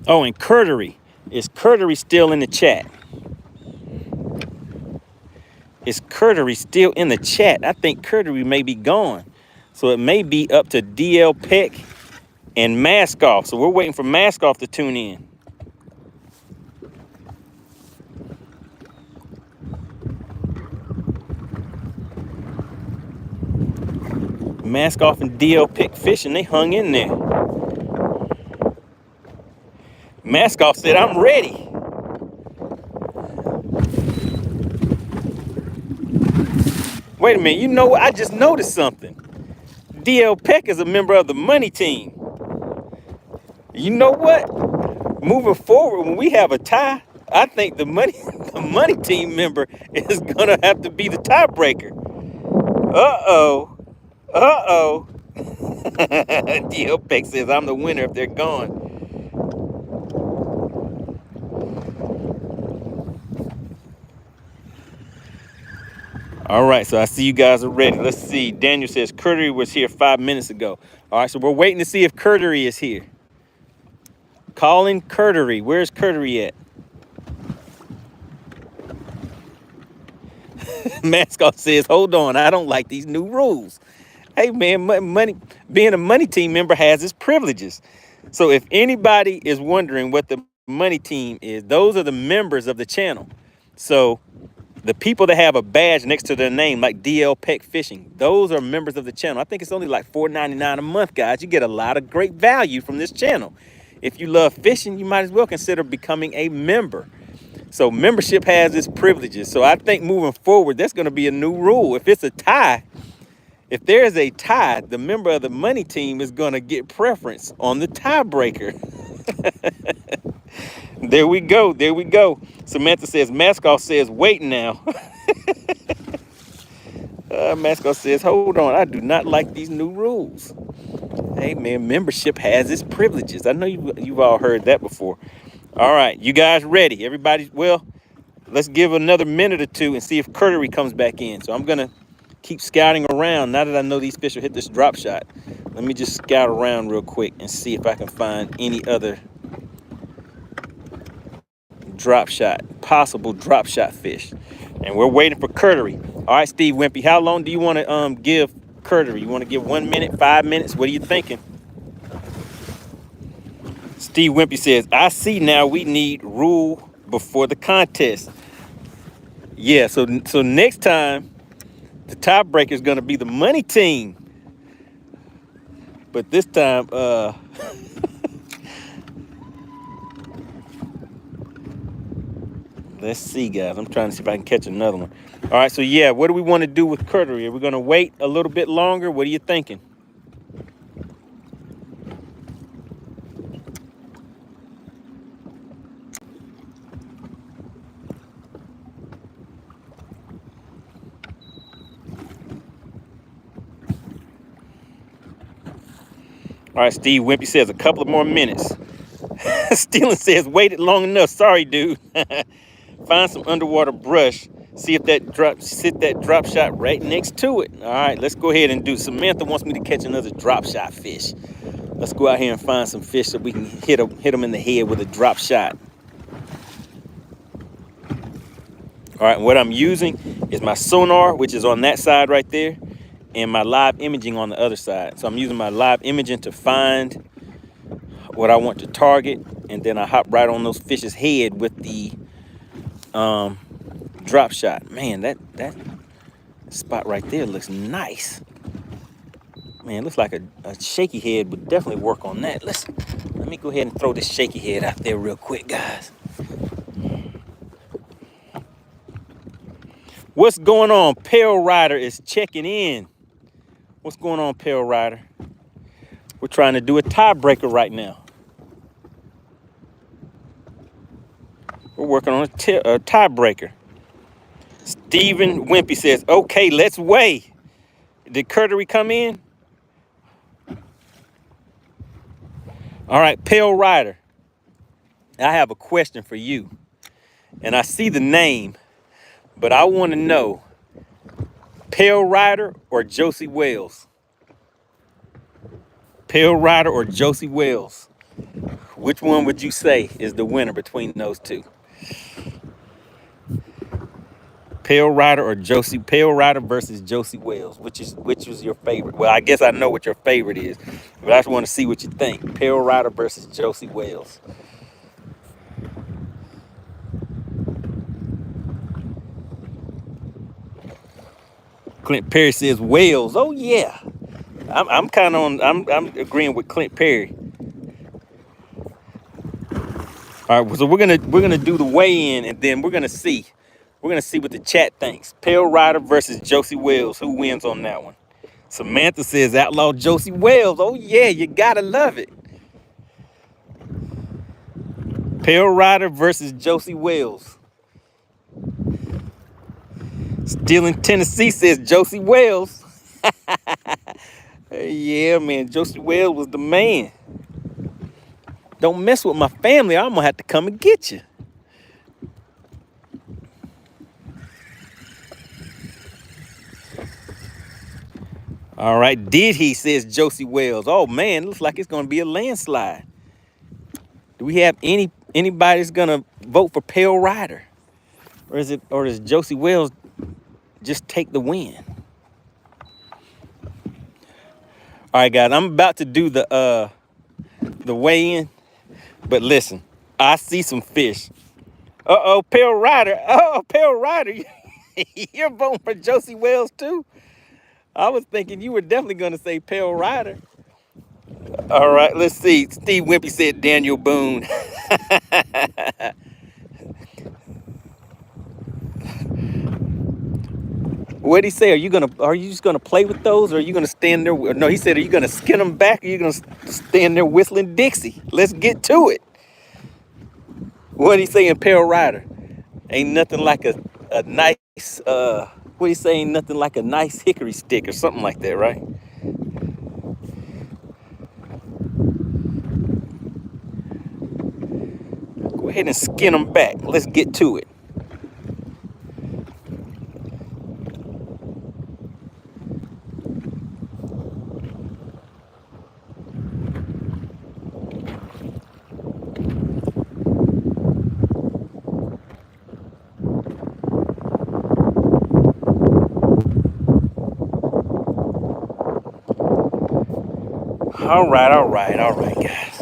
Oh, and Curtery. Is Curtery still in the chat? Is Curtery still in the chat? I think Curtery may be gone. So it may be up to DL Peck and Mask Off. So we're waiting for Mask Off to tune in. Mask Off and DL Peck Fishing, they hung in there. Mask Off said, I'm ready. Wait a minute, you know what? I just noticed something. DL Peck is a member of the Money Team. You know what? Moving forward, when we have a tie, I think the money Team member is gonna have to be the tiebreaker. Uh-oh. Uh-oh. DL Peck says I'm the winner if they're gone. All right, so I see you guys are ready. Let's see. Daniel says Curtery was here 5 minutes ago. All right, so we're waiting to see if Curtery is here. Calling Curtery. Where's Curtery at? Mascot says, hold on, I don't like these new rules. Hey, man, being a Money Team member has its privileges. So if anybody is wondering what the Money Team is, those are the members of the channel. So the people that have a badge next to their name, like DL Peck Fishing, those are members of the channel. I think it's only like $4.99 a month, guys. You get a lot of great value from this channel. if you love fishing, you might as well consider becoming a member. So membership has its privileges. So I think moving forward, that's going to be a new rule. If it's a tie, if there is a tie, the member of the money team is going to get preference on the tiebreaker. There we go. There we go. Samantha says, Mascot says, wait now. Mascot says, hold on. I do not like these new rules. Hey, man, membership has its privileges. I know you've all heard that before. All right, you guys ready? Everybody, well, let's give another minute or two and see if Curtery comes back in. So I'm going to keep scouting around. Now that I know these fish will hit this drop shot, let me just scout around real quick and see if I can find any other possible drop shot fish. And we're waiting for Curtery. All right, Steve Wimpy, how long do you want to give Curtery? You want to give 1 minute, 5 minutes? What are you thinking? Steve Wimpy says, I see now we need rule before the contest. Yeah, so next time, the tiebreaker is going to be the money team. But this time, let's see, guys. I'm trying to see if I can catch another one. All right, so yeah, what do we want to do with Curtery? Are we going to wait a little bit longer? What are you thinking? All right, Steve Wimpy says a couple of more minutes. Steelen says, waited long enough. Sorry, dude. Find some underwater brush. See if that drop shot right next to it. All right, let's go ahead and do. Samantha wants me to catch another drop shot fish. Let's go out here and find some fish so we can hit them in the head with a drop shot. All right, what I'm using is my sonar, which is on that side right there, and my live imaging on the other side. So I'm using my live imaging to find what I want to target, and then I hop right on those fish's head with the drop shot. Man, that spot right there looks nice. Man, it looks like a shaky head would definitely work on that. Let me go ahead and throw this shaky head out there real quick, guys. What's going on? Pale Rider is checking in. What's going on, Pale Rider? We're trying to do a tiebreaker right now. We're working on a tiebreaker. Stephen Wimpy says, okay, let's weigh. Did Curtery come in? All right, Pale Rider, I have a question for you. And I see the name, but I want to know, Pale Rider or Josie Wales? Pale Rider or Josie Wales? Which one would you say is the winner between those two? Pale Rider or Josie? Pale Rider versus Josie Wales. Which was your favorite? Well, I guess I know what your favorite is, but I just want to see what you think. Pale Rider versus Josie Wales. Clint Perry says Wales. Oh yeah, I'm agreeing with Clint Perry. All right, so we're gonna do the weigh-in, and then we're gonna see what the chat thinks. Pale Rider versus Josie Wales. Who wins on that one? Samantha says Outlaw Josie Wales. Oh yeah, you gotta love it. Pale Rider versus Josie Wales. Still in Tennessee says Josie Wales. Yeah, man, Josie Wales was the man. Don't mess with my family, I'm gonna have to come and get you. All right, did he, says Josie Wales. Oh man, looks like it's gonna be a landslide. Do we have anybody that's gonna vote for Pale Rider? Or does Josie Wales just take the win? All right, guys, I'm about to do the weigh-in, but listen, I see some fish. Uh-oh, Pale Rider. Oh, Pale Rider, you're voting for Josie Wales too? I was thinking you were definitely gonna say Pale Rider. All right, let's see. Steve Wimpy said Daniel Boone. What'd he say? Are you just gonna play with those, or are you gonna stand there? No, he said, are you gonna skin them back, or are you gonna stand there whistling Dixie? Let's get to it. What'd he say in Pale Rider? Ain't nothing like a nice what he say? Ain't nothing like a nice hickory stick or something like that, right? Go ahead and skin them back. Let's get to it. All right, guys.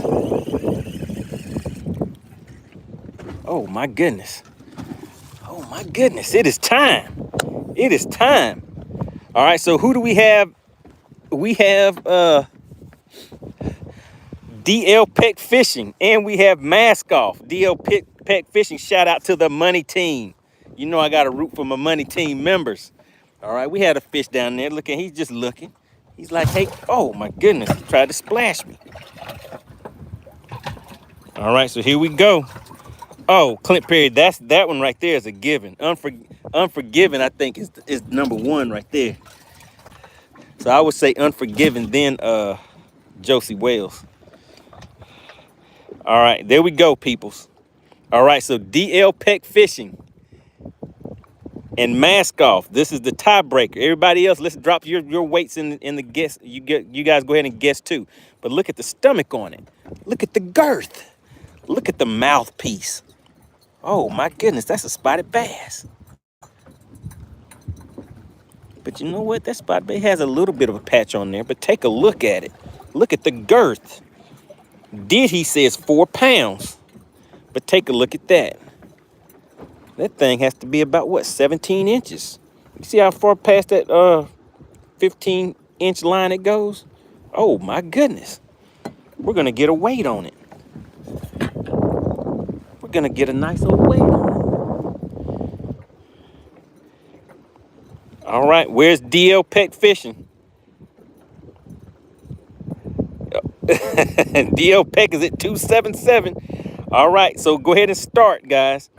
Oh my goodness. Oh my goodness. It is time. It is time. All right, so who do we have? We have DL Peck Fishing, and we have Mask Off. DL Peck Fishing, shout out to the Money Team. You know I got to root for my Money Team members. All right, we had a fish down there looking. He's just looking. He's like, hey, oh my goodness, he tried to splash me. All right, so here we go. Oh, Clint Perry, that one right there is a given. Unforgiven, I think, is number one right there. So I would say Unforgiven, then Josie Wales. All right, there we go, peoples. All right, so DL Peck Fishing and Mask Off. This is the tiebreaker. Everybody else, let's drop your weights in the guess. You guys go ahead and guess too. But look at the stomach on it. Look at the girth. Look at the mouthpiece. Oh my goodness, that's a spotted bass. But you know what? That spotted bass has a little bit of a patch on there, but take a look at it. Look at the girth. He says 4 pounds. But take a look at that. That thing has to be about, what, 17 inches? You see how far past that 15-inch line it goes? Oh, my goodness. We're going to get a weight on it. We're going to get a nice old weight on it. All right, where's DL Peck Fishing? DL Peck is at 277. All right, so go ahead and start, guys.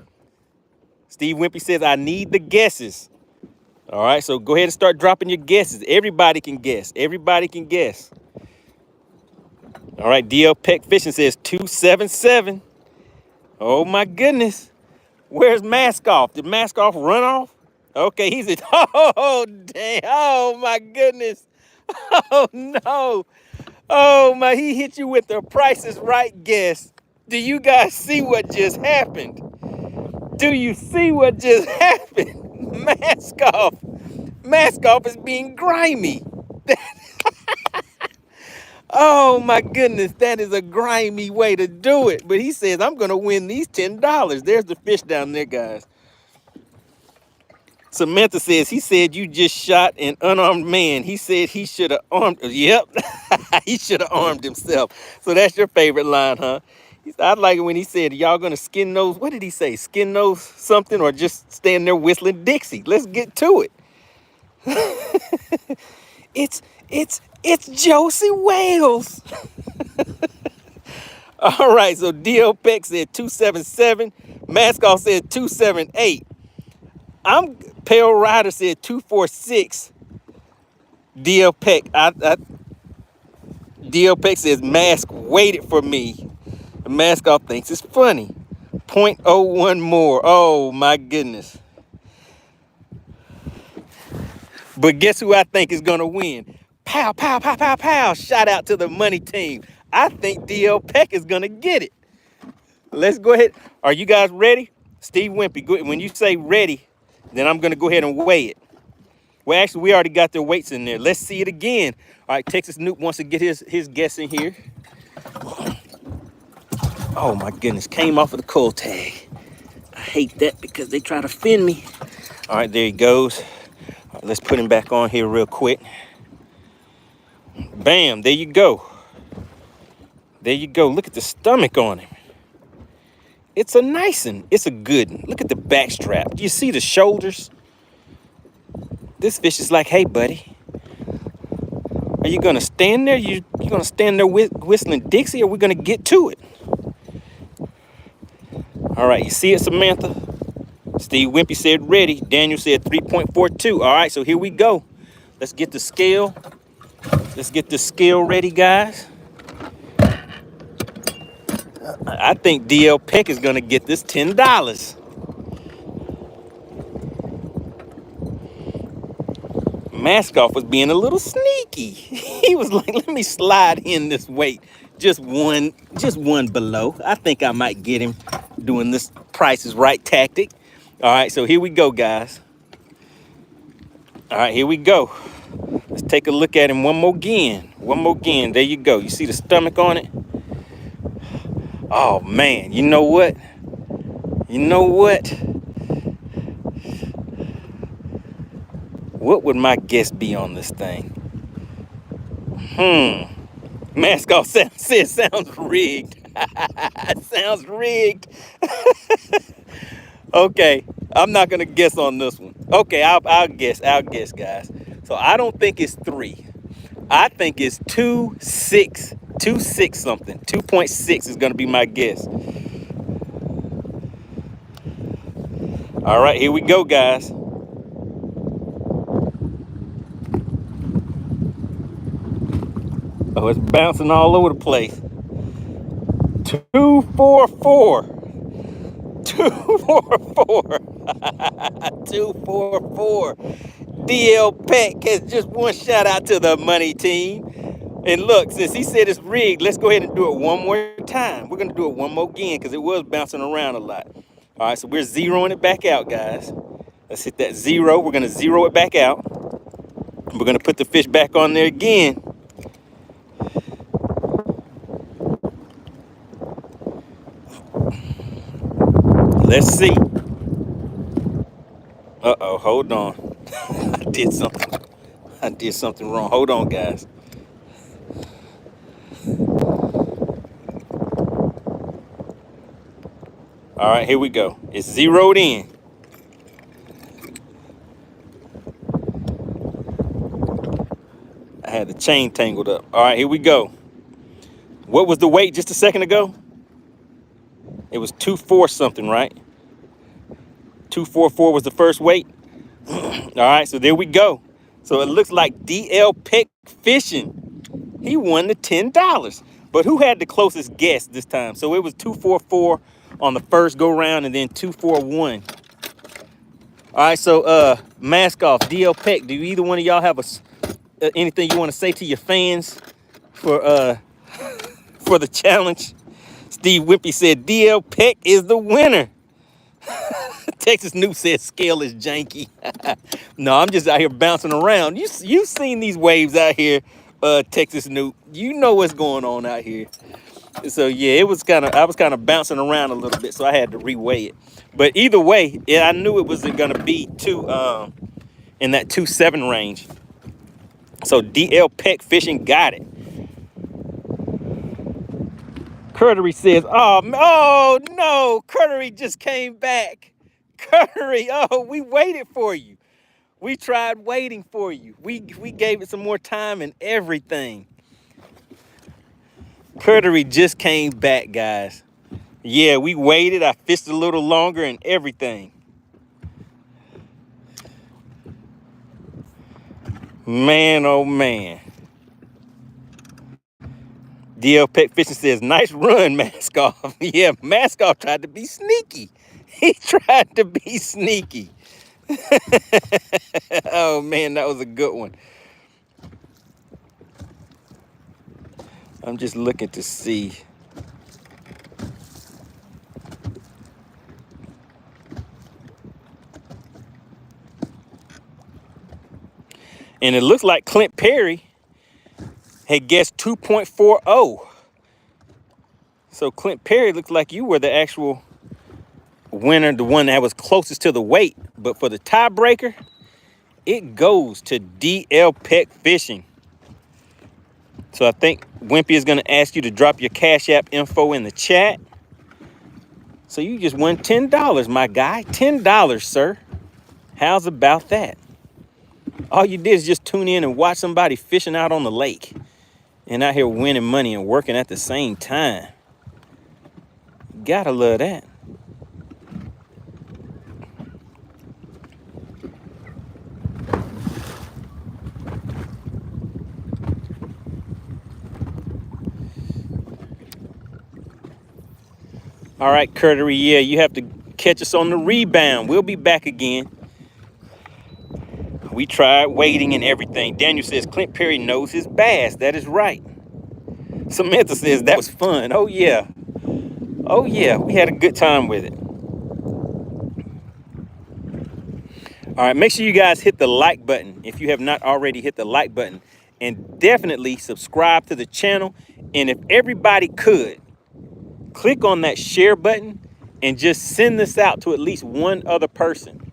Steve Wimpy says, I need the guesses. All right, so go ahead and start dropping your guesses. Everybody can guess. Everybody can guess. All right, DL Peck Fishing says 277. Oh, my goodness. Where's Mask Off? Did Mask Off run off? Okay, he's at, oh, damn. Oh, my goodness. Oh, no. Oh, my, he hit you with the Price is Right guess. Do you guys see what just happened? Do you see what just happened? Mask Off. Mask Off is being grimy. Oh my goodness, that is a grimy way to do it. But he says, I'm going to win these $10. There's the fish down there, guys. Samantha says, he said you just shot an unarmed man. He said he should have armed. Yep, he should have armed himself. So that's your favorite line, huh? I like it when he said, y'all gonna skin nose. What did he say? Skin nose something, or just stand there whistling Dixie? Let's get to it. It's Josie Wales. All right, so DL Peck said 277. Mask Off said 278. Pale Rider said 246. DL Peck. DL Peck says Mask waited for me. Mask Off thinks it's funny. 0.01 more. Oh my goodness. But guess who I think is gonna win? Pow, pow, pow, pow, pow. Shout out to the Money Team. I think DL Peck is gonna get it. Let's go ahead. Are you guys ready? Steve Wimpy, when you say ready, then I'm gonna go ahead and weigh it. Well, actually, we already got their weights in there. Let's see it again. All right, Texas Newt wants to get his guess in here. Oh my goodness, came off of the coil tag. I hate that because they try to fin me. All right, there he goes. All right, let's put him back on here real quick. Bam, there you go. There you go. Look at the stomach on him. It's a nice one. It's a good one. Look at the back strap. Do you see the shoulders? This fish is like, hey, buddy, are you going to stand there? You going to stand there whistling Dixie, or are we going to get to it? All right, you see it, Samantha? Steve Wimpy said ready. Daniel said 3.42. All right, so here we go. Let's get the scale. Let's get the scale ready, guys. I think DL Peck is going to get this $10. Mask Off was being a little sneaky. He was like, let me slide in this weight. Just one below. I think I might get him doing this Price is Right tactic. All right, so here we go, guys. All right, here we go. Let's take a look at him one more again. One more again. There you go. You see the stomach on it? Oh, man. You know what? You know what? What would my guess be on this thing? Mask Off says sounds rigged. Sounds rigged. Okay, I'm not gonna guess on this one. Okay, I'll guess, guys. So I don't think it's 3. I think it's 2.6 something. 2.6 is gonna be my guess. All right, here we go, guys. Oh, it's bouncing all over the place. 244. 244. 244. DL Peck has just one shout out to the money team. And look, since he said it's rigged, let's go ahead and do it one more time. We're going to do it one more again because it was bouncing around a lot. All right, so we're zeroing it back out, guys. Let's hit that 0. We're going to zero it back out. We're going to put the fish back on there again. Let's see. Uh-oh, hold on. I did something wrong. Hold on, guys. All right, here we go. It's zeroed in. I had the chain tangled up. All right, here we go. What was the weight just a second ago? It was 2.4 something, right? 244 was the first weight. All right, so there we go. So it looks like DL Peck Fishing. He won the $10. But who had the closest guess this time? So it was 244 on the first go round and then 241. All right, so Mask Off, DL Peck, do either one of y'all have anything you want to say to your fans for the challenge? Steve Wimpy said DL Peck is the winner. Texas Noob said scale is janky. No, I'm just out here bouncing around. You've seen these waves out here, Texas Noob. You know what's going on out here. So yeah, I was kind of bouncing around a little bit, so I had to reweigh it. But either way, yeah, I knew it wasn't gonna be in that 2.7 range. So DL Peck Fishing got it. Curtery says, oh no, Curtery just came back. Curtery, oh, we waited for you. We tried waiting for you. We gave it some more time and everything. Curtery just came back, guys. Yeah, we waited. I fished a little longer and everything. Man, oh man. DL Peck Fishing says, nice run, Mask Off. Yeah, Mask Off tried to be sneaky. He tried to be sneaky. Oh, man, that was a good one. I'm just looking to see. And it looks like Clint Perry had guessed 2.40. So Clint Perry looks like you were the actual winner, the one that was closest to the weight. But for the tiebreaker, it goes to DL Peck Fishing. So I think Wimpy is going to ask you to drop your Cash App info in the chat. So you just won $10, my guy. $10, sir. How's about that? All you did is just tune in and watch somebody fishing out on the lake and out here winning money and working at the same time. Gotta love that. All right, Curtery, yeah, you have to catch us on the rebound. We'll be back again. We tried waiting and everything. Daniel says Clint Perry knows his bass. That is right. Samantha says that was fun. Oh, yeah. Oh, yeah, we had a good time with it. All right, make sure you guys hit the like button if you have not already hit the like button. And definitely subscribe to the channel. And if everybody could, click on that share button and just send this out to at least one other person.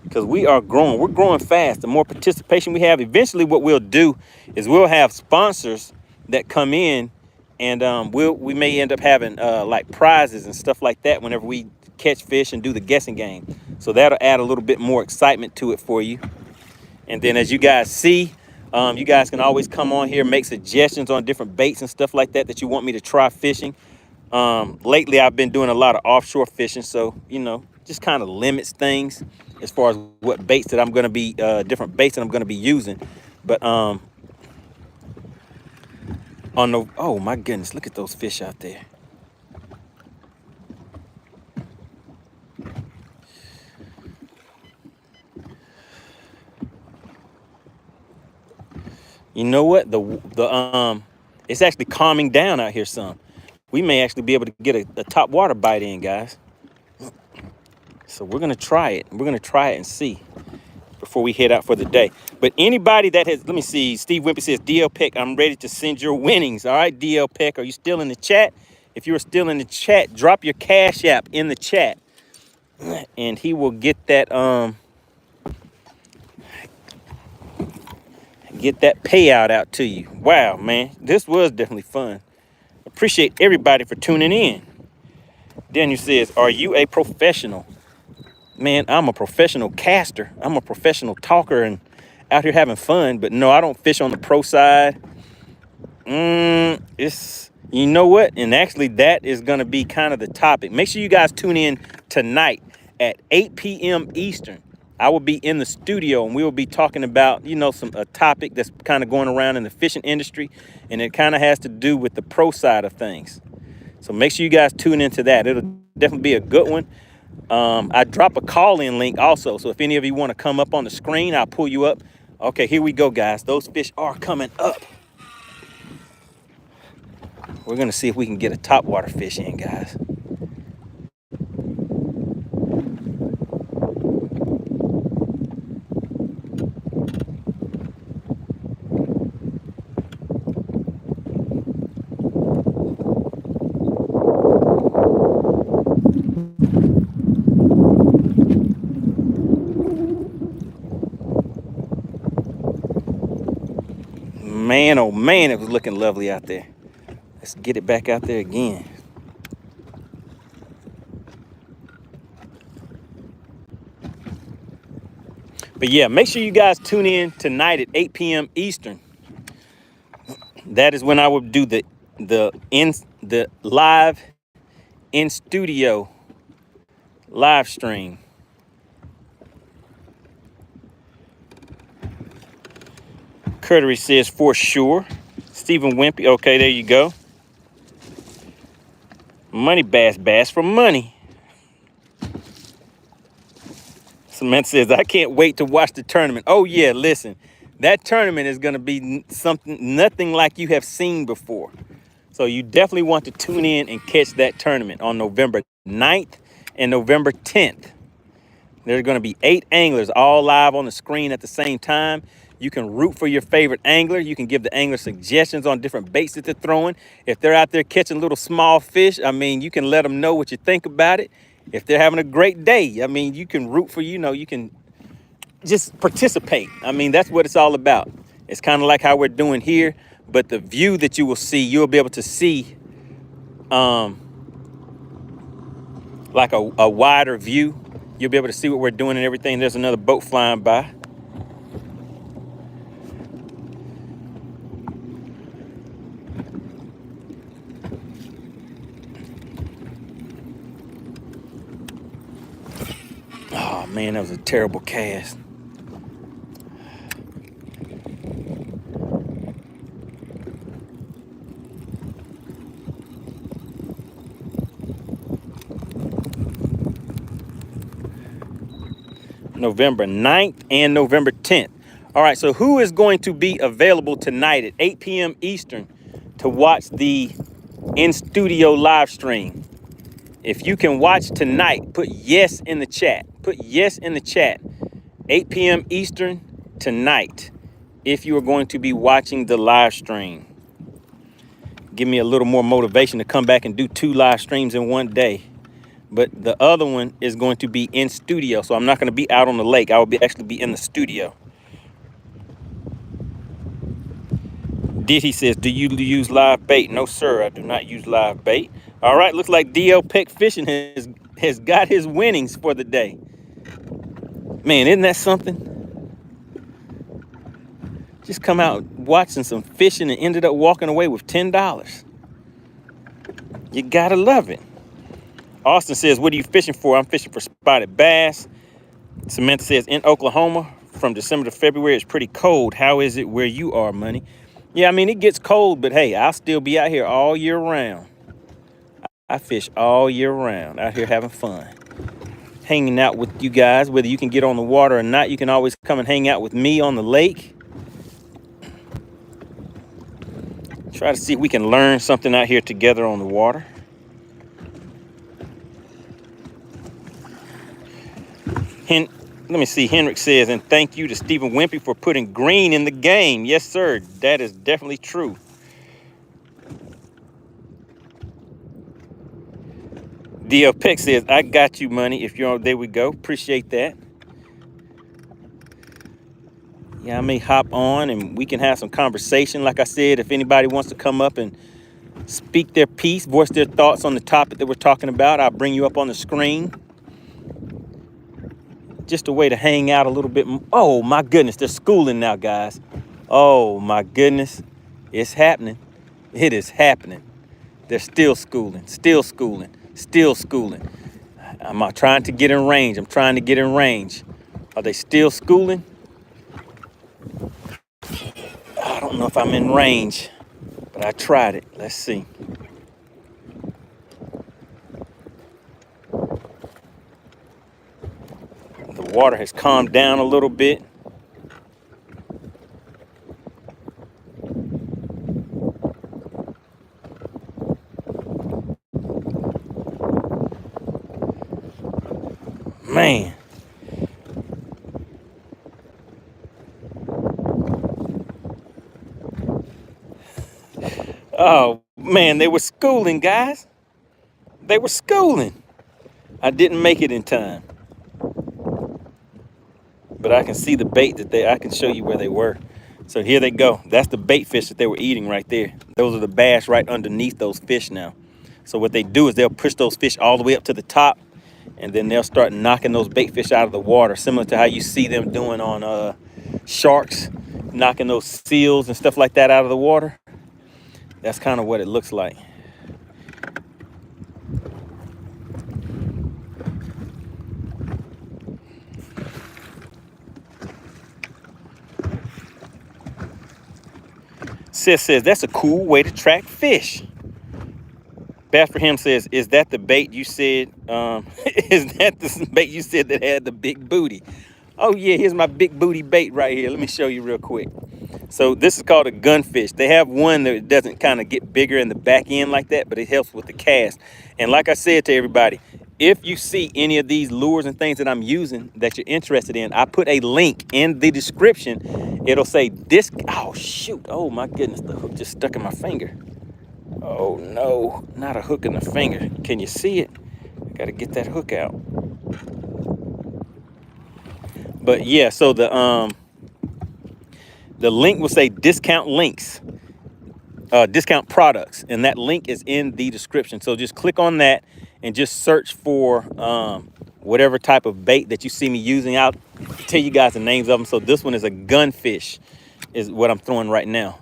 Because we are growing. We're growing fast. The more participation we have, eventually what we'll do is we'll have sponsors that come in, and we may end up having like prizes and stuff like that whenever we catch fish and do the guessing game. So that'll add a little bit more excitement to it for you. And then as you guys see, you guys can always come on here, make suggestions on different baits and stuff like that that you want me to try fishing. Lately, I've been doing a lot of offshore fishing, so, you know, just kind of limits things as far as what baits that I'm going to be, different baits that I'm going to be using. But on the, oh my goodness, look at those fish out there. You know what? It's actually calming down out here some. We may actually be able to get a top water bite in, guys. So we're gonna try it. We're gonna try it and see before we head out for the day. But anybody that has, let me see, Steve Wimpy says, DL Peck, I'm ready to send your winnings. All right, DL Peck, are you still in the chat? If you are still in the chat, drop your Cash App in the chat, and he will get that payout out to you. Wow, man, this was definitely fun. Appreciate everybody for tuning in. Daniel says, are you a professional? Man, I'm a professional caster. I'm a professional talker and out here having fun. But no, I don't fish on the pro side. You know what? And actually, that is going to be kind of the topic. Make sure you guys tune in tonight at 8 p.m. Eastern. I will be in the studio and we will be talking about, you know, a topic that's kind of going around in the fishing industry. And it kind of has to do with the pro side of things. So make sure you guys tune into that. It'll definitely be a good one. I drop a call-in link also. So if any of you want to come up on the screen, I'll pull you up. Okay, here we go, guys. Those fish are coming up. We're going to see if we can get a topwater fish in, guys. Man, oh man, it was looking lovely out there. Let's get it back out there again. But yeah, make sure you guys tune in tonight at 8 p.m. Eastern. That is when I will do the live in studio live stream. Curtery says for sure. Stephen Wimpy, okay, there you go. MoneyBass, bass for money. Samantha says, I can't wait to watch the tournament. Oh yeah, listen, that tournament is gonna be nothing like you have seen before. So you definitely want to tune in and catch that tournament on November 9th and November 10th. There's gonna be 8 anglers all live on the screen at the same time. You can root for your favorite angler. You can give the angler suggestions on different baits that they're throwing. If they're out there catching little small fish, I mean, you can let them know what you think about it. If they're having a great day, I mean, you can root for, you know, you can just participate. I mean, that's what it's all about. It's kind of like how we're doing here, but the view that you will see, you'll be able to see like a wider view. You'll be able to see what we're doing and everything. There's another boat flying by. Oh man, that was a terrible cast. November 9th and November 10th. All right, so who is going to be available tonight at 8 p.m. Eastern to watch the in-studio live stream? If you can watch tonight, put yes in the chat. Put yes in the chat. 8 p.m. Eastern tonight, if you are going to be watching the live stream. Give me a little more motivation to come back and do 2 live streams in one day. But the other one is going to be in studio, so I'm not going to be out on the lake. I will actually be in the studio. Diddy says, do you use live bait? No, sir, I do not use live bait. All right, looks like DL Peck Fishing has got his winnings for the day. Man, isn't that something? Just come out watching some fishing and ended up walking away with $10. You gotta love it. Austin says, what are you fishing for? I'm fishing for spotted bass. Samantha says, in Oklahoma, from December to February, it's pretty cold. How is it where you are, Money? Yeah, I mean, it gets cold, but hey, I'll still be out here all year round. I fish all year round, out here having fun. Hanging out with you guys, whether you can get on the water or not, you can always come and hang out with me on the lake. Try to see if we can learn something out here together on the water. Let me see. Henrik says, and thank you to Stephen Wimpy for putting green in the game. Yes, sir. That is definitely true. DL Peck says, I got you, Money. If you're on, there we go. Appreciate that. Yeah, I may hop on and we can have some conversation. Like I said, if anybody wants to come up and speak their piece, voice their thoughts on the topic that we're talking about, I'll bring you up on the screen. Just a way to hang out a little bit. Oh, my goodness. They're schooling now, guys. Oh, my goodness. It's happening. It is happening. They're still schooling, still schooling, still schooling. I'm trying to get in range. I'm trying to get in range. Are they still schooling? I don't know if I'm in range, but I tried it. Let's see. The water has calmed down a little bit. Man. Oh, man, they were schooling, guys. They were schooling. I didn't make it in time. But I can see the bait I can show you where they were. So here they go. That's the bait fish that they were eating right there. Those are the bass right underneath those fish now. So what they do is they'll push those fish all the way up to the top, and then they'll start knocking those bait fish out of the water, similar to how you see them doing on sharks, knocking those seals and stuff like that out of the water. That's kind of what it looks like. Sis says, that's a cool way to track fish. Bass for him says, is that the bait you said, is that the bait you said that had the big booty? Oh yeah, here's my big booty bait right here. Let me show you real quick. So this is called a gunfish. They have one that doesn't kind of get bigger in the back end like that, but it helps with the cast. And like I said to everybody, if you see any of these lures and things that I'm using that you're interested in, I put a link in the description. It'll say disc. Oh shoot. Oh my goodness. The hook just stuck in my finger. Oh no, not a hook in the finger. Can you see it? I gotta get that hook out. But yeah, so The link will say discount links, discount products, and that link is in the description. So just click on that and just search for whatever type of bait that you see me using. I'll tell you guys the names of them. So this one is a gunfish, is what I'm throwing right now.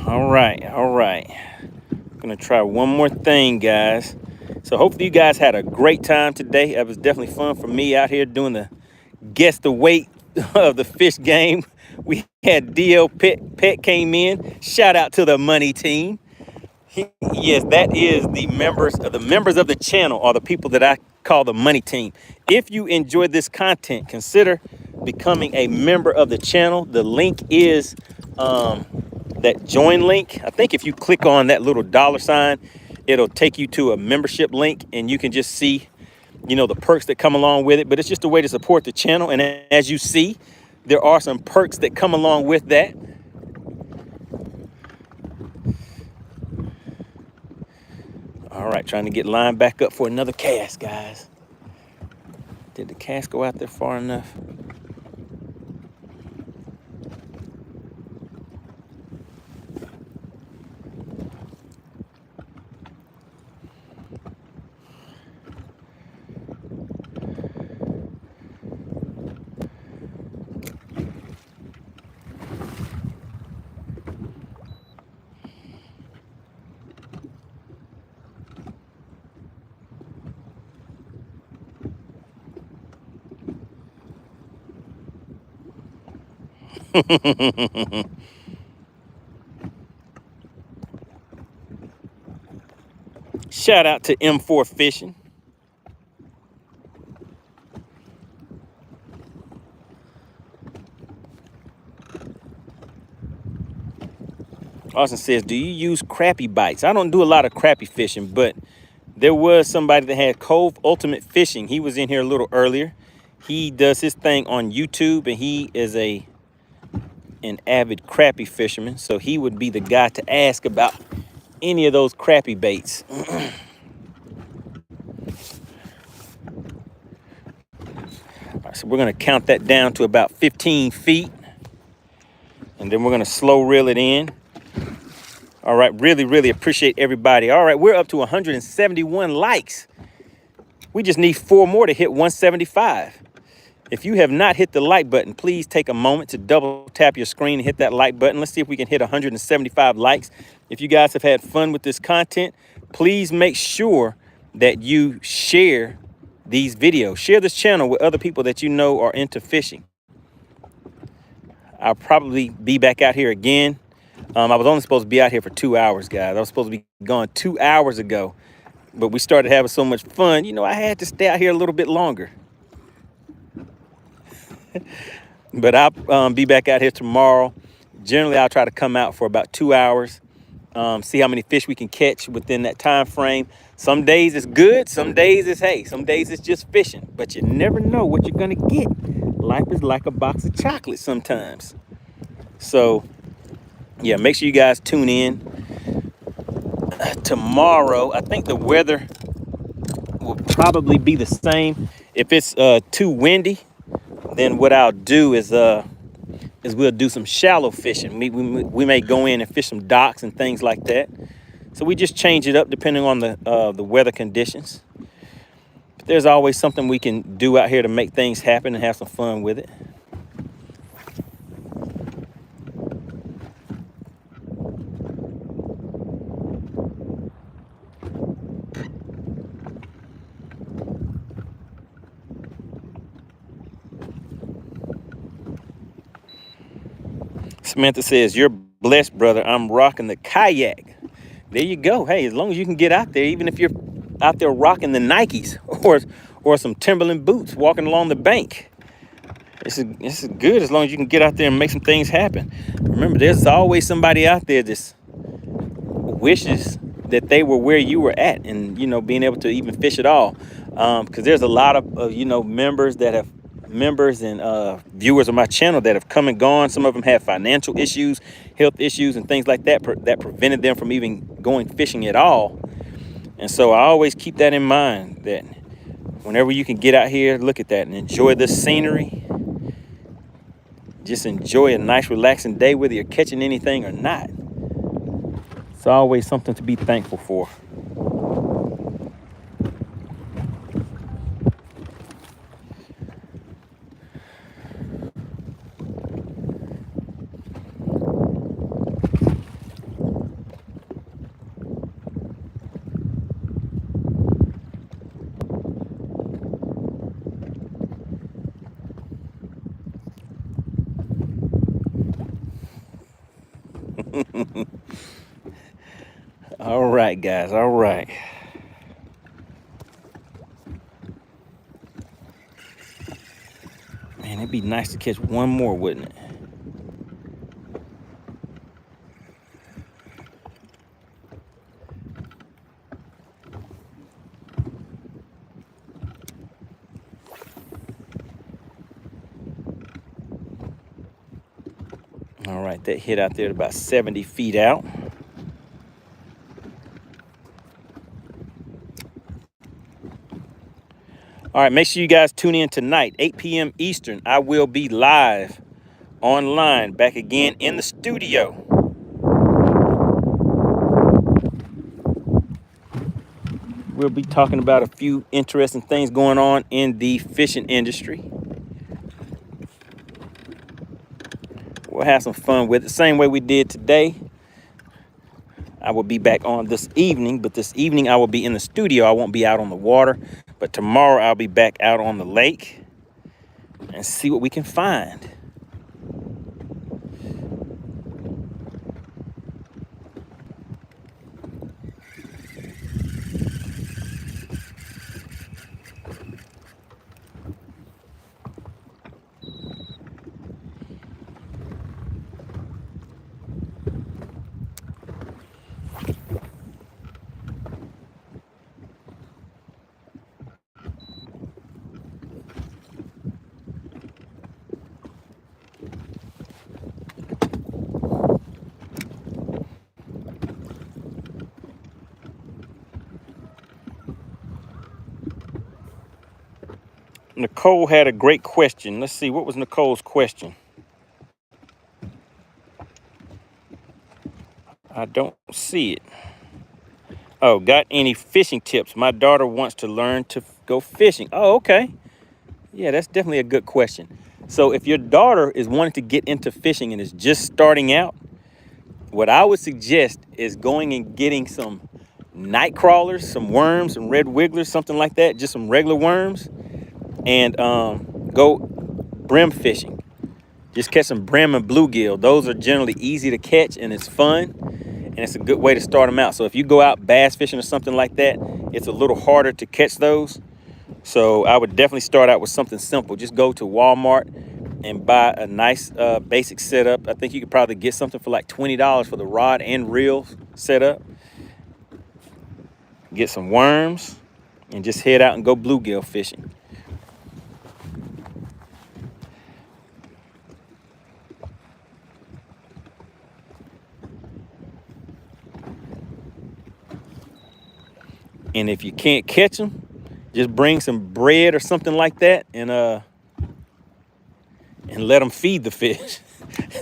All right. I'm gonna try one more thing, guys. So hopefully you guys had a great time today. It was definitely fun for me out here doing the guess the weight of the fish game. We had DL Peck came in. Shout out to the money team. Yes, that is the members of the channel are the people that I call the money team. If you enjoyed this content, consider becoming a member of the channel. The link is that join link. I think if you click on that little $sign, it'll take you to a membership link, and you can just see, you know, the perks that come along with it. But it's just a way to support the channel. And as you see, there are some perks that come along with that. All right, trying to get lined back up for another cast, guys. Did the cast go out there far enough? Shout out to M4 Fishing. Austin says, do you use crappie bites? I don't do a lot of crappie fishing, but there was somebody that had Cove Ultimate Fishing. He was in here a little earlier. He does his thing on YouTube, and he is an avid crappie fisherman. So he would be the guy to ask about any of those crappie baits. All right, so we're gonna count that down to about 15 feet. And then we're gonna slow reel it in. All right, really appreciate everybody. All right, we're up to 171 likes. We just need 4 more to hit 175. If you have not hit the like button, please take a moment to double tap your screen and hit that like button. Let's see if we can hit 175 likes. If you guys have had fun with this content, please make sure that you share these videos. Share this channel with other people that you know are into fishing. I'll probably be back out here again. I was only supposed to be out here for 2 hours, guys. I was supposed to be gone 2 hours ago, but we started having so much fun. You know, I had to stay out here a little bit longer. But I'll be back out here tomorrow. Generally, I'll try to come out for about 2 hours, see how many fish we can catch within that time frame. Some days it's good, some days it's hey, some days it's just fishing. But you never know what you're gonna get. Life is like a box of chocolates sometimes. So yeah, make sure you guys tune in. Tomorrow, I think the weather will probably be the same. If it's too windy, then what I'll do is we'll do some shallow fishing. We may go in and fish some docks and things like that. So we just change it up depending on the weather conditions. But there's always something we can do out here to make things happen and have some fun with it. Samantha says, your blessed, brother. I'm rocking the kayak. There you go. Hey, as long as you can get out there, even if you're out there rocking the Nikes or some Timberland boots, walking along the bank, this is good as long as you can get out there and make some things happen. Remember, there's always somebody out there that wishes that they were where you were at, and being able to even fish at all. Because there's a lot of members and viewers of my channel that have come and gone. Some of them have financial issues, health issues, and things like that that prevented them from even going fishing at all. And so I always keep that in mind, that whenever you can get out here, look at that and enjoy the scenery. Just enjoy a nice, relaxing day, whether you're catching anything or not. It's always something to be thankful for. All right, guys. All right. Man, it'd be nice to catch one more, wouldn't it? All right, that hit out there at about 70 feet out. All right, make sure you guys tune in tonight, 8 p.m. Eastern. I will be live online, back again in the studio. We'll be talking about a few interesting things going on in the fishing industry. We'll have some fun with it, same way we did today. I will be back on this evening, but this evening I will be in the studio. I won't be out on the water, but tomorrow I'll be back out on the lake and see what we can find. Nicole had a great question. Let's see, what was Nicole's question? I don't see it. Oh, got any fishing tips? My daughter wants to learn to go fishing. Oh, okay. Yeah, that's definitely a good question. So if your daughter is wanting to get into fishing and is just starting out, what I would suggest is going and getting some night crawlers, some worms, some red wigglers, something like that, just some regular worms, and go brim fishing. Just catch some brim and bluegill. Those are generally easy to catch, and it's fun, and it's a good way to start them out. So if you go out bass fishing or something like that, it's a little harder to catch those. So I would definitely start out with something simple. Just go to Walmart and buy a nice basic setup. I think you could probably get something for like $20 for the rod and reel setup. Get some worms and just head out and go bluegill fishing. And if you can't catch them, just bring some bread or something like that and let them feed the fish.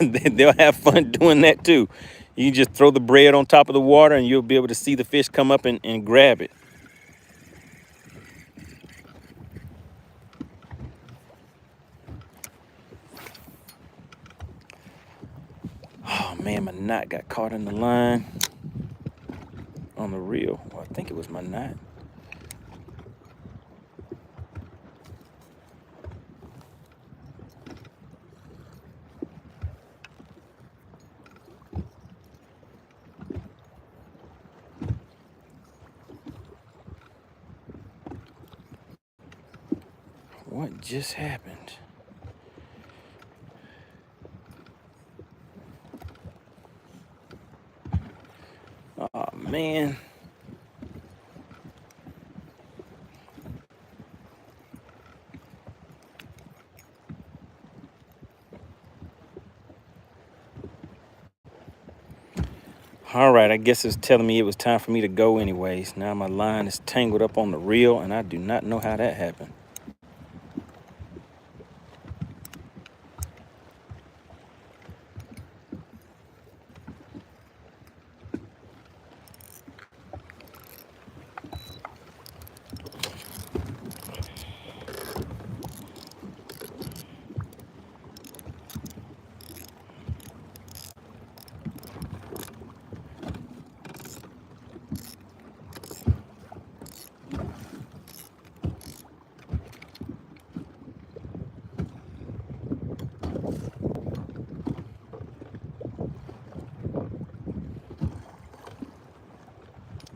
They'll have fun doing that too. You can just throw the bread on top of the water and you'll be able to see the fish come up and grab it. Oh man, my knot got caught in the line on the reel. Well, I think it was my knot. What just happened? Oh, man. All right, I guess it's telling me it was time for me to go anyways. Now my line is tangled up on the reel, and I do not know how that happened.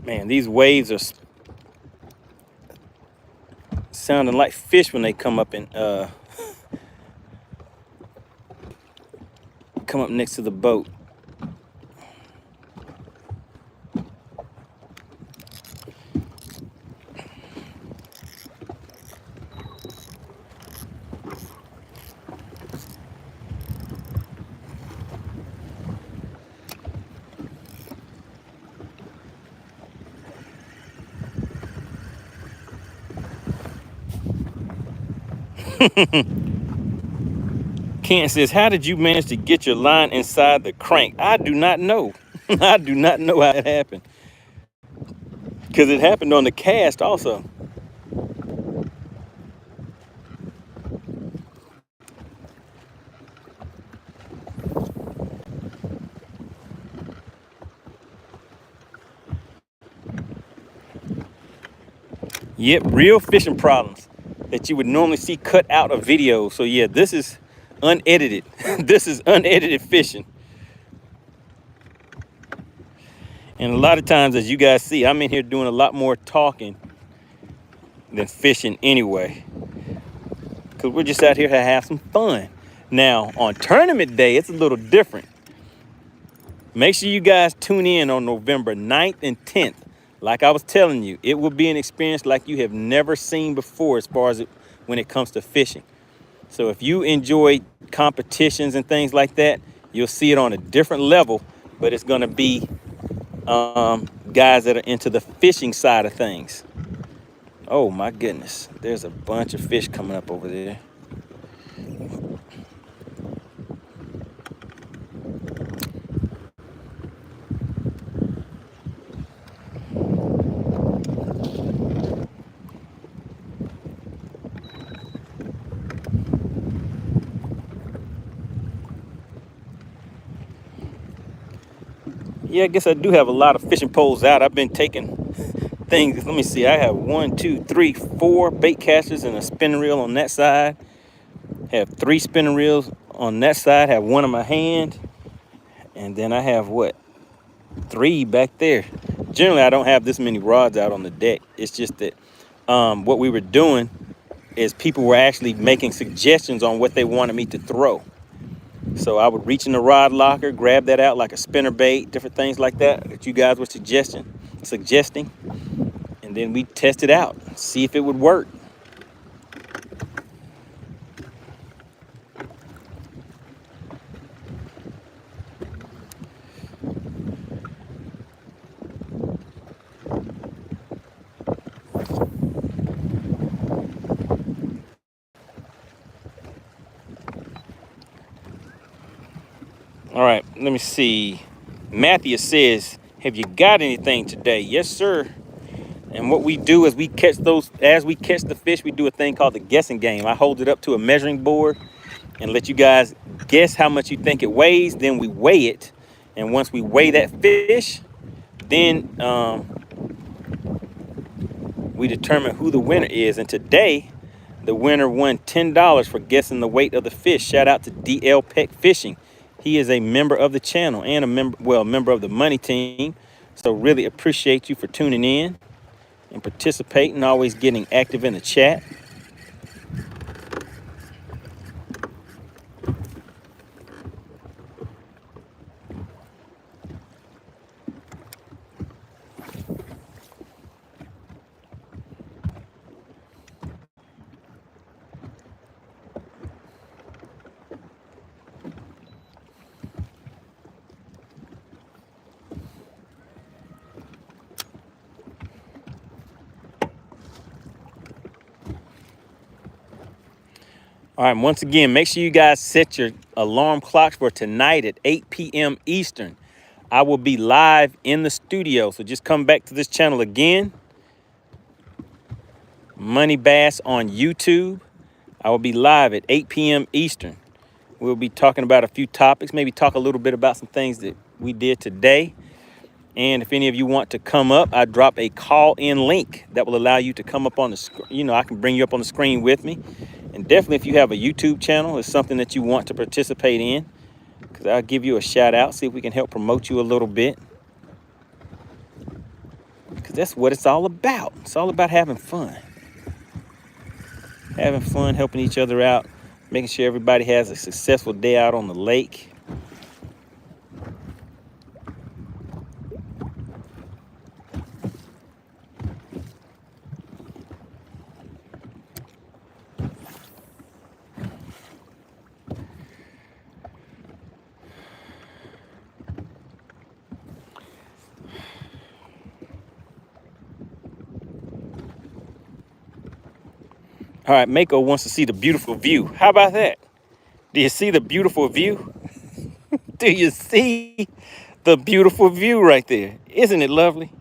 Man, these waves are sounding like fish when they come up and come up next to the boat. Ken says, how did you manage to get your line inside the crank? I do not know. I do not know how it happened. Because it happened on the cast also. Yep, real fishing problems that you would normally see cut out of videos. So yeah, this is unedited. This is unedited fishing. And a lot of times, as you guys see, I'm in here doing a lot more talking than fishing anyway. Because we're just out here to have some fun. Now, on tournament day, it's a little different. Make sure you guys tune in on November 9th and 10th. Like I was telling you, it will be an experience like you have never seen before as far as when it comes to fishing. So if you enjoy competitions and things like that, you'll see it on a different level, but it's going to be guys that are into the fishing side of things. Oh my goodness, there's a bunch of fish coming up over there. Yeah, I guess I do have a lot of fishing poles out. I've been taking things. Let me see. I have 1, 2, 3, 4 bait casters and a spinning reel on that side. Have 3 spinning reels on that side. Have 1 in my hand. And then I have what? 3 back there. Generally, I don't have this many rods out on the deck. It's just that what we were doing is people were actually making suggestions on what they wanted me to throw. So I would reach in the rod locker, grab that out like a spinner bait, different things like that you guys were suggesting, and then we test it out, see if it would work. All right, let me see. Matthew says, have you got anything today? Yes, sir. And what we do is we catch those, as we catch the fish, we do a thing called the guessing game. I hold it up to a measuring board and let you guys guess how much you think it weighs. Then we weigh it. And once we weigh that fish, then we determine who the winner is. And today, the winner won $10 for guessing the weight of the fish. Shout out to DL Peck Fishing. He is a member of the channel and a member of the Money Team. So really appreciate you for tuning in and participating, always getting active in the chat. All right, once again, make sure you guys set your alarm clocks for tonight at 8 p.m. Eastern. I will be live in the studio, so just come back to this channel again. MoneyBass on YouTube. I will be live at 8 p.m. Eastern. We'll be talking about a few topics, maybe talk a little bit about some things that we did today. And if any of you want to come up, I drop a call-in link that will allow you to come up on the screen. I can bring you up on the screen with me. And definitely if you have a YouTube channel, it's something that you want to participate in, because I'll give you a shout out, see if we can help promote you a little bit. Because that's what it's all about. It's all about having fun. Having fun, helping each other out, making sure everybody has a successful day out on the lake. All right, Mako wants to see the beautiful view. How about that? Do you see the beautiful view? Do you see the beautiful view right there? Isn't it lovely?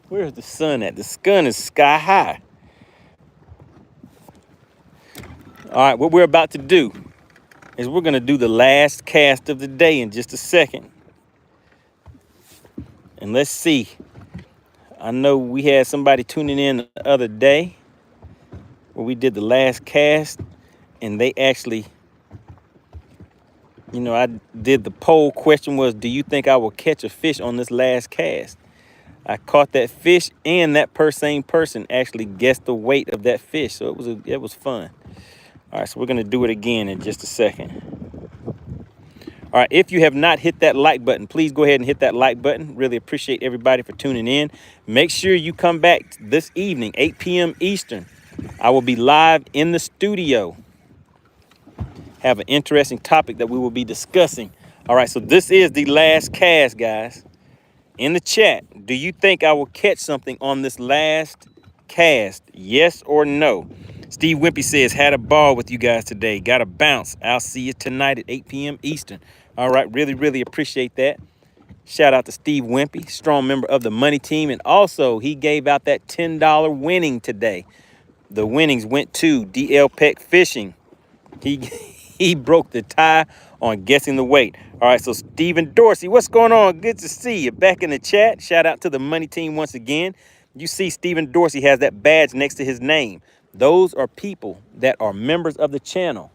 Where's the sun at? The sun is sky high. All right, what we're about to do is we're going to do the last cast of the day in just a second. And let's see. I know we had somebody tuning in the other day where we did the last cast, and they actually, I did the poll question was, do you think I will catch a fish on this last cast? I caught that fish, and that same person actually guessed the weight of that fish. So it was fun. All right, so we're gonna do it again in just a second. All right, if you have not hit that like button, please go ahead and hit that like button. Really appreciate everybody for tuning in. Make sure you come back this evening, 8 p.m. Eastern. I will be live in the studio. Have an interesting topic that we will be discussing. All right, so this is the last cast, guys. In the chat, do you think I will catch something on this last cast? Yes or no? Steve Wimpy says, had a ball with you guys today. Got to bounce. I'll see you tonight at 8 p.m. Eastern. All right, really, really appreciate that. Shout out to Steve Wimpy, strong member of the Money Team. And also, he gave out that $10 winning today. The winnings went to DL Peck Fishing. He broke the tie on guessing the weight. All right, so Stephen Dorsey, what's going on? Good to see you back in the chat. Shout out to the Money Team once again. You see Stephen Dorsey has that badge next to his name. Those are people that are members of the channel.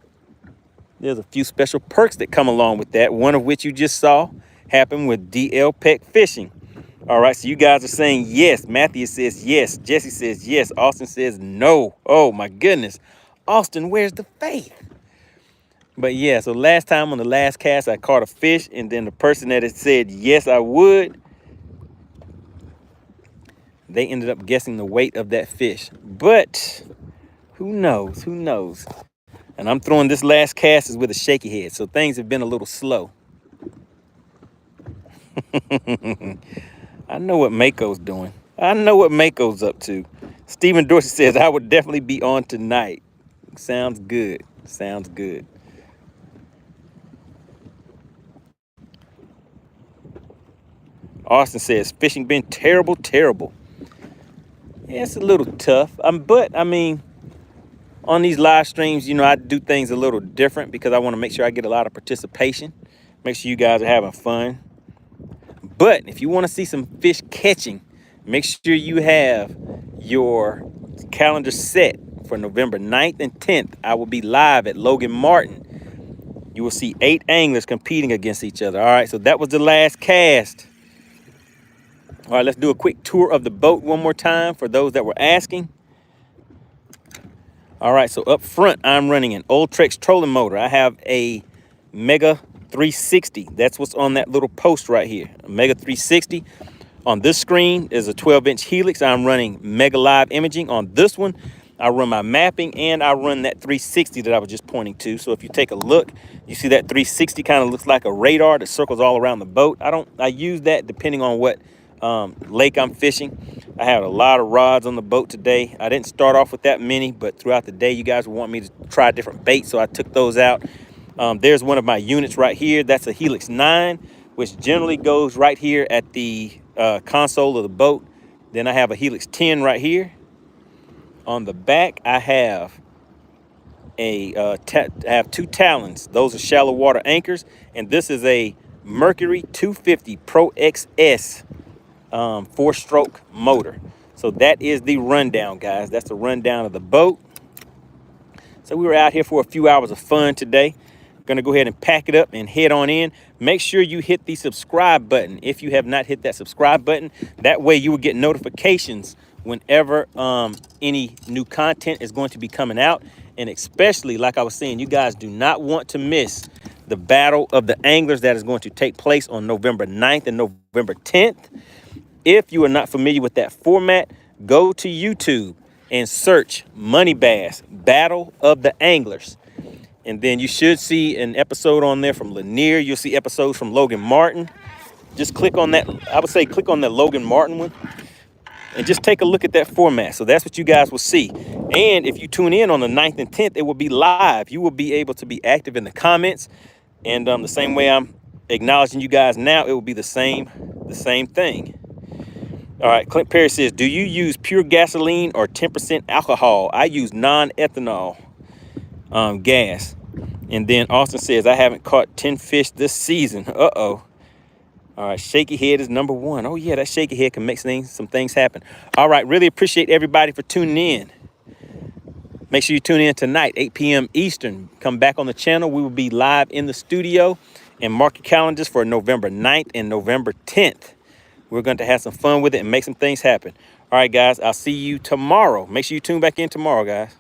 There's a few special perks that come along with that, one of which you just saw happen with DL Peck Fishing. All right, so you guys are saying yes. Matthew says yes. Jesse says yes. Austin says no. Oh, my goodness. Austin, where's the faith? But yeah, so last time on the last cast, I caught a fish, and then the person that had said yes, I would, they ended up guessing the weight of that fish. But who knows? Who knows? And I'm throwing this last cast is with a shaky head, so things have been a little slow. I know what Mako's doing. I know what Mako's up to. Stephen Dorsey says, I would definitely be on tonight. Sounds good. Sounds good. Austin says, fishing been terrible, terrible. Yeah, it's a little tough. But, I mean, on these live streams, I do things a little different because I want to make sure I get a lot of participation. Make sure you guys are having fun. But if you want to see some fish catching, make sure you have your calendar set for November 9th and 10th. I will be live at Logan Martin. You will see 8 anglers competing against each other. All right, so that was the last cast. All right, let's do a quick tour of the boat one more time for those that were asking. All right, so up front, I'm running an Ultrex trolling motor. I have a Mega 360. That's what's on that little post right here, a Mega 360. On this screen is a 12-inch Helix. I'm running Mega Live imaging. On this one, I run my mapping, and I run that 360 that I was just pointing to. So if you take a look, you see that 360 kind of looks like a radar that circles all around the boat. I use that depending on what lake I'm fishing. I had a lot of rods on the boat today. I didn't start off with that many, but throughout the day, you guys want me to try different baits, so I took those out. There's one of my units right here. That's a Helix 9, which generally goes right here at the console of the boat. Then I have a Helix 10 right here. On the back, I have I have 2 Talons. Those are shallow water anchors, and this is a Mercury 250 Pro XS 4-stroke motor. So that is the rundown, guys. That's the rundown of the boat. So we were out here for a few hours of fun today. Gonna go ahead and pack it up and head on in. Make sure you hit the subscribe button if you have not hit that subscribe button. That way you will get notifications whenever any new content is going to be coming out. And especially, like I was saying, you guys do not want to miss the Battle of the Anglers that is going to take place on November 9th and November 10th. If you are not familiar with that format, go to YouTube and search MoneyBass Battle of the Anglers. And then you should see an episode on there from Lanier. You'll see episodes from Logan Martin. Just click on that. I would say click on the Logan Martin one and just take a look at that format. So that's what you guys will see. And if you tune in on the 9th and 10th, it will be live. You will be able to be active in the comments. And the same way I'm acknowledging you guys now, it will be the same thing. All right, Clint Perry says, do you use pure gasoline or 10% alcohol? I use non-ethanol gas. And then Austin says, I haven't caught 10 fish this season. Uh-oh. All right, shaky head is number 1. Oh, yeah, that shaky head can make some things happen. All right, really appreciate everybody for tuning in. Make sure you tune in tonight, 8 p.m. Eastern. Come back on the channel. We will be live in the studio. And mark your calendars for November 9th and November 10th. We're going to have some fun with it and make some things happen. All right, guys, I'll see you tomorrow. Make sure you tune back in tomorrow, guys.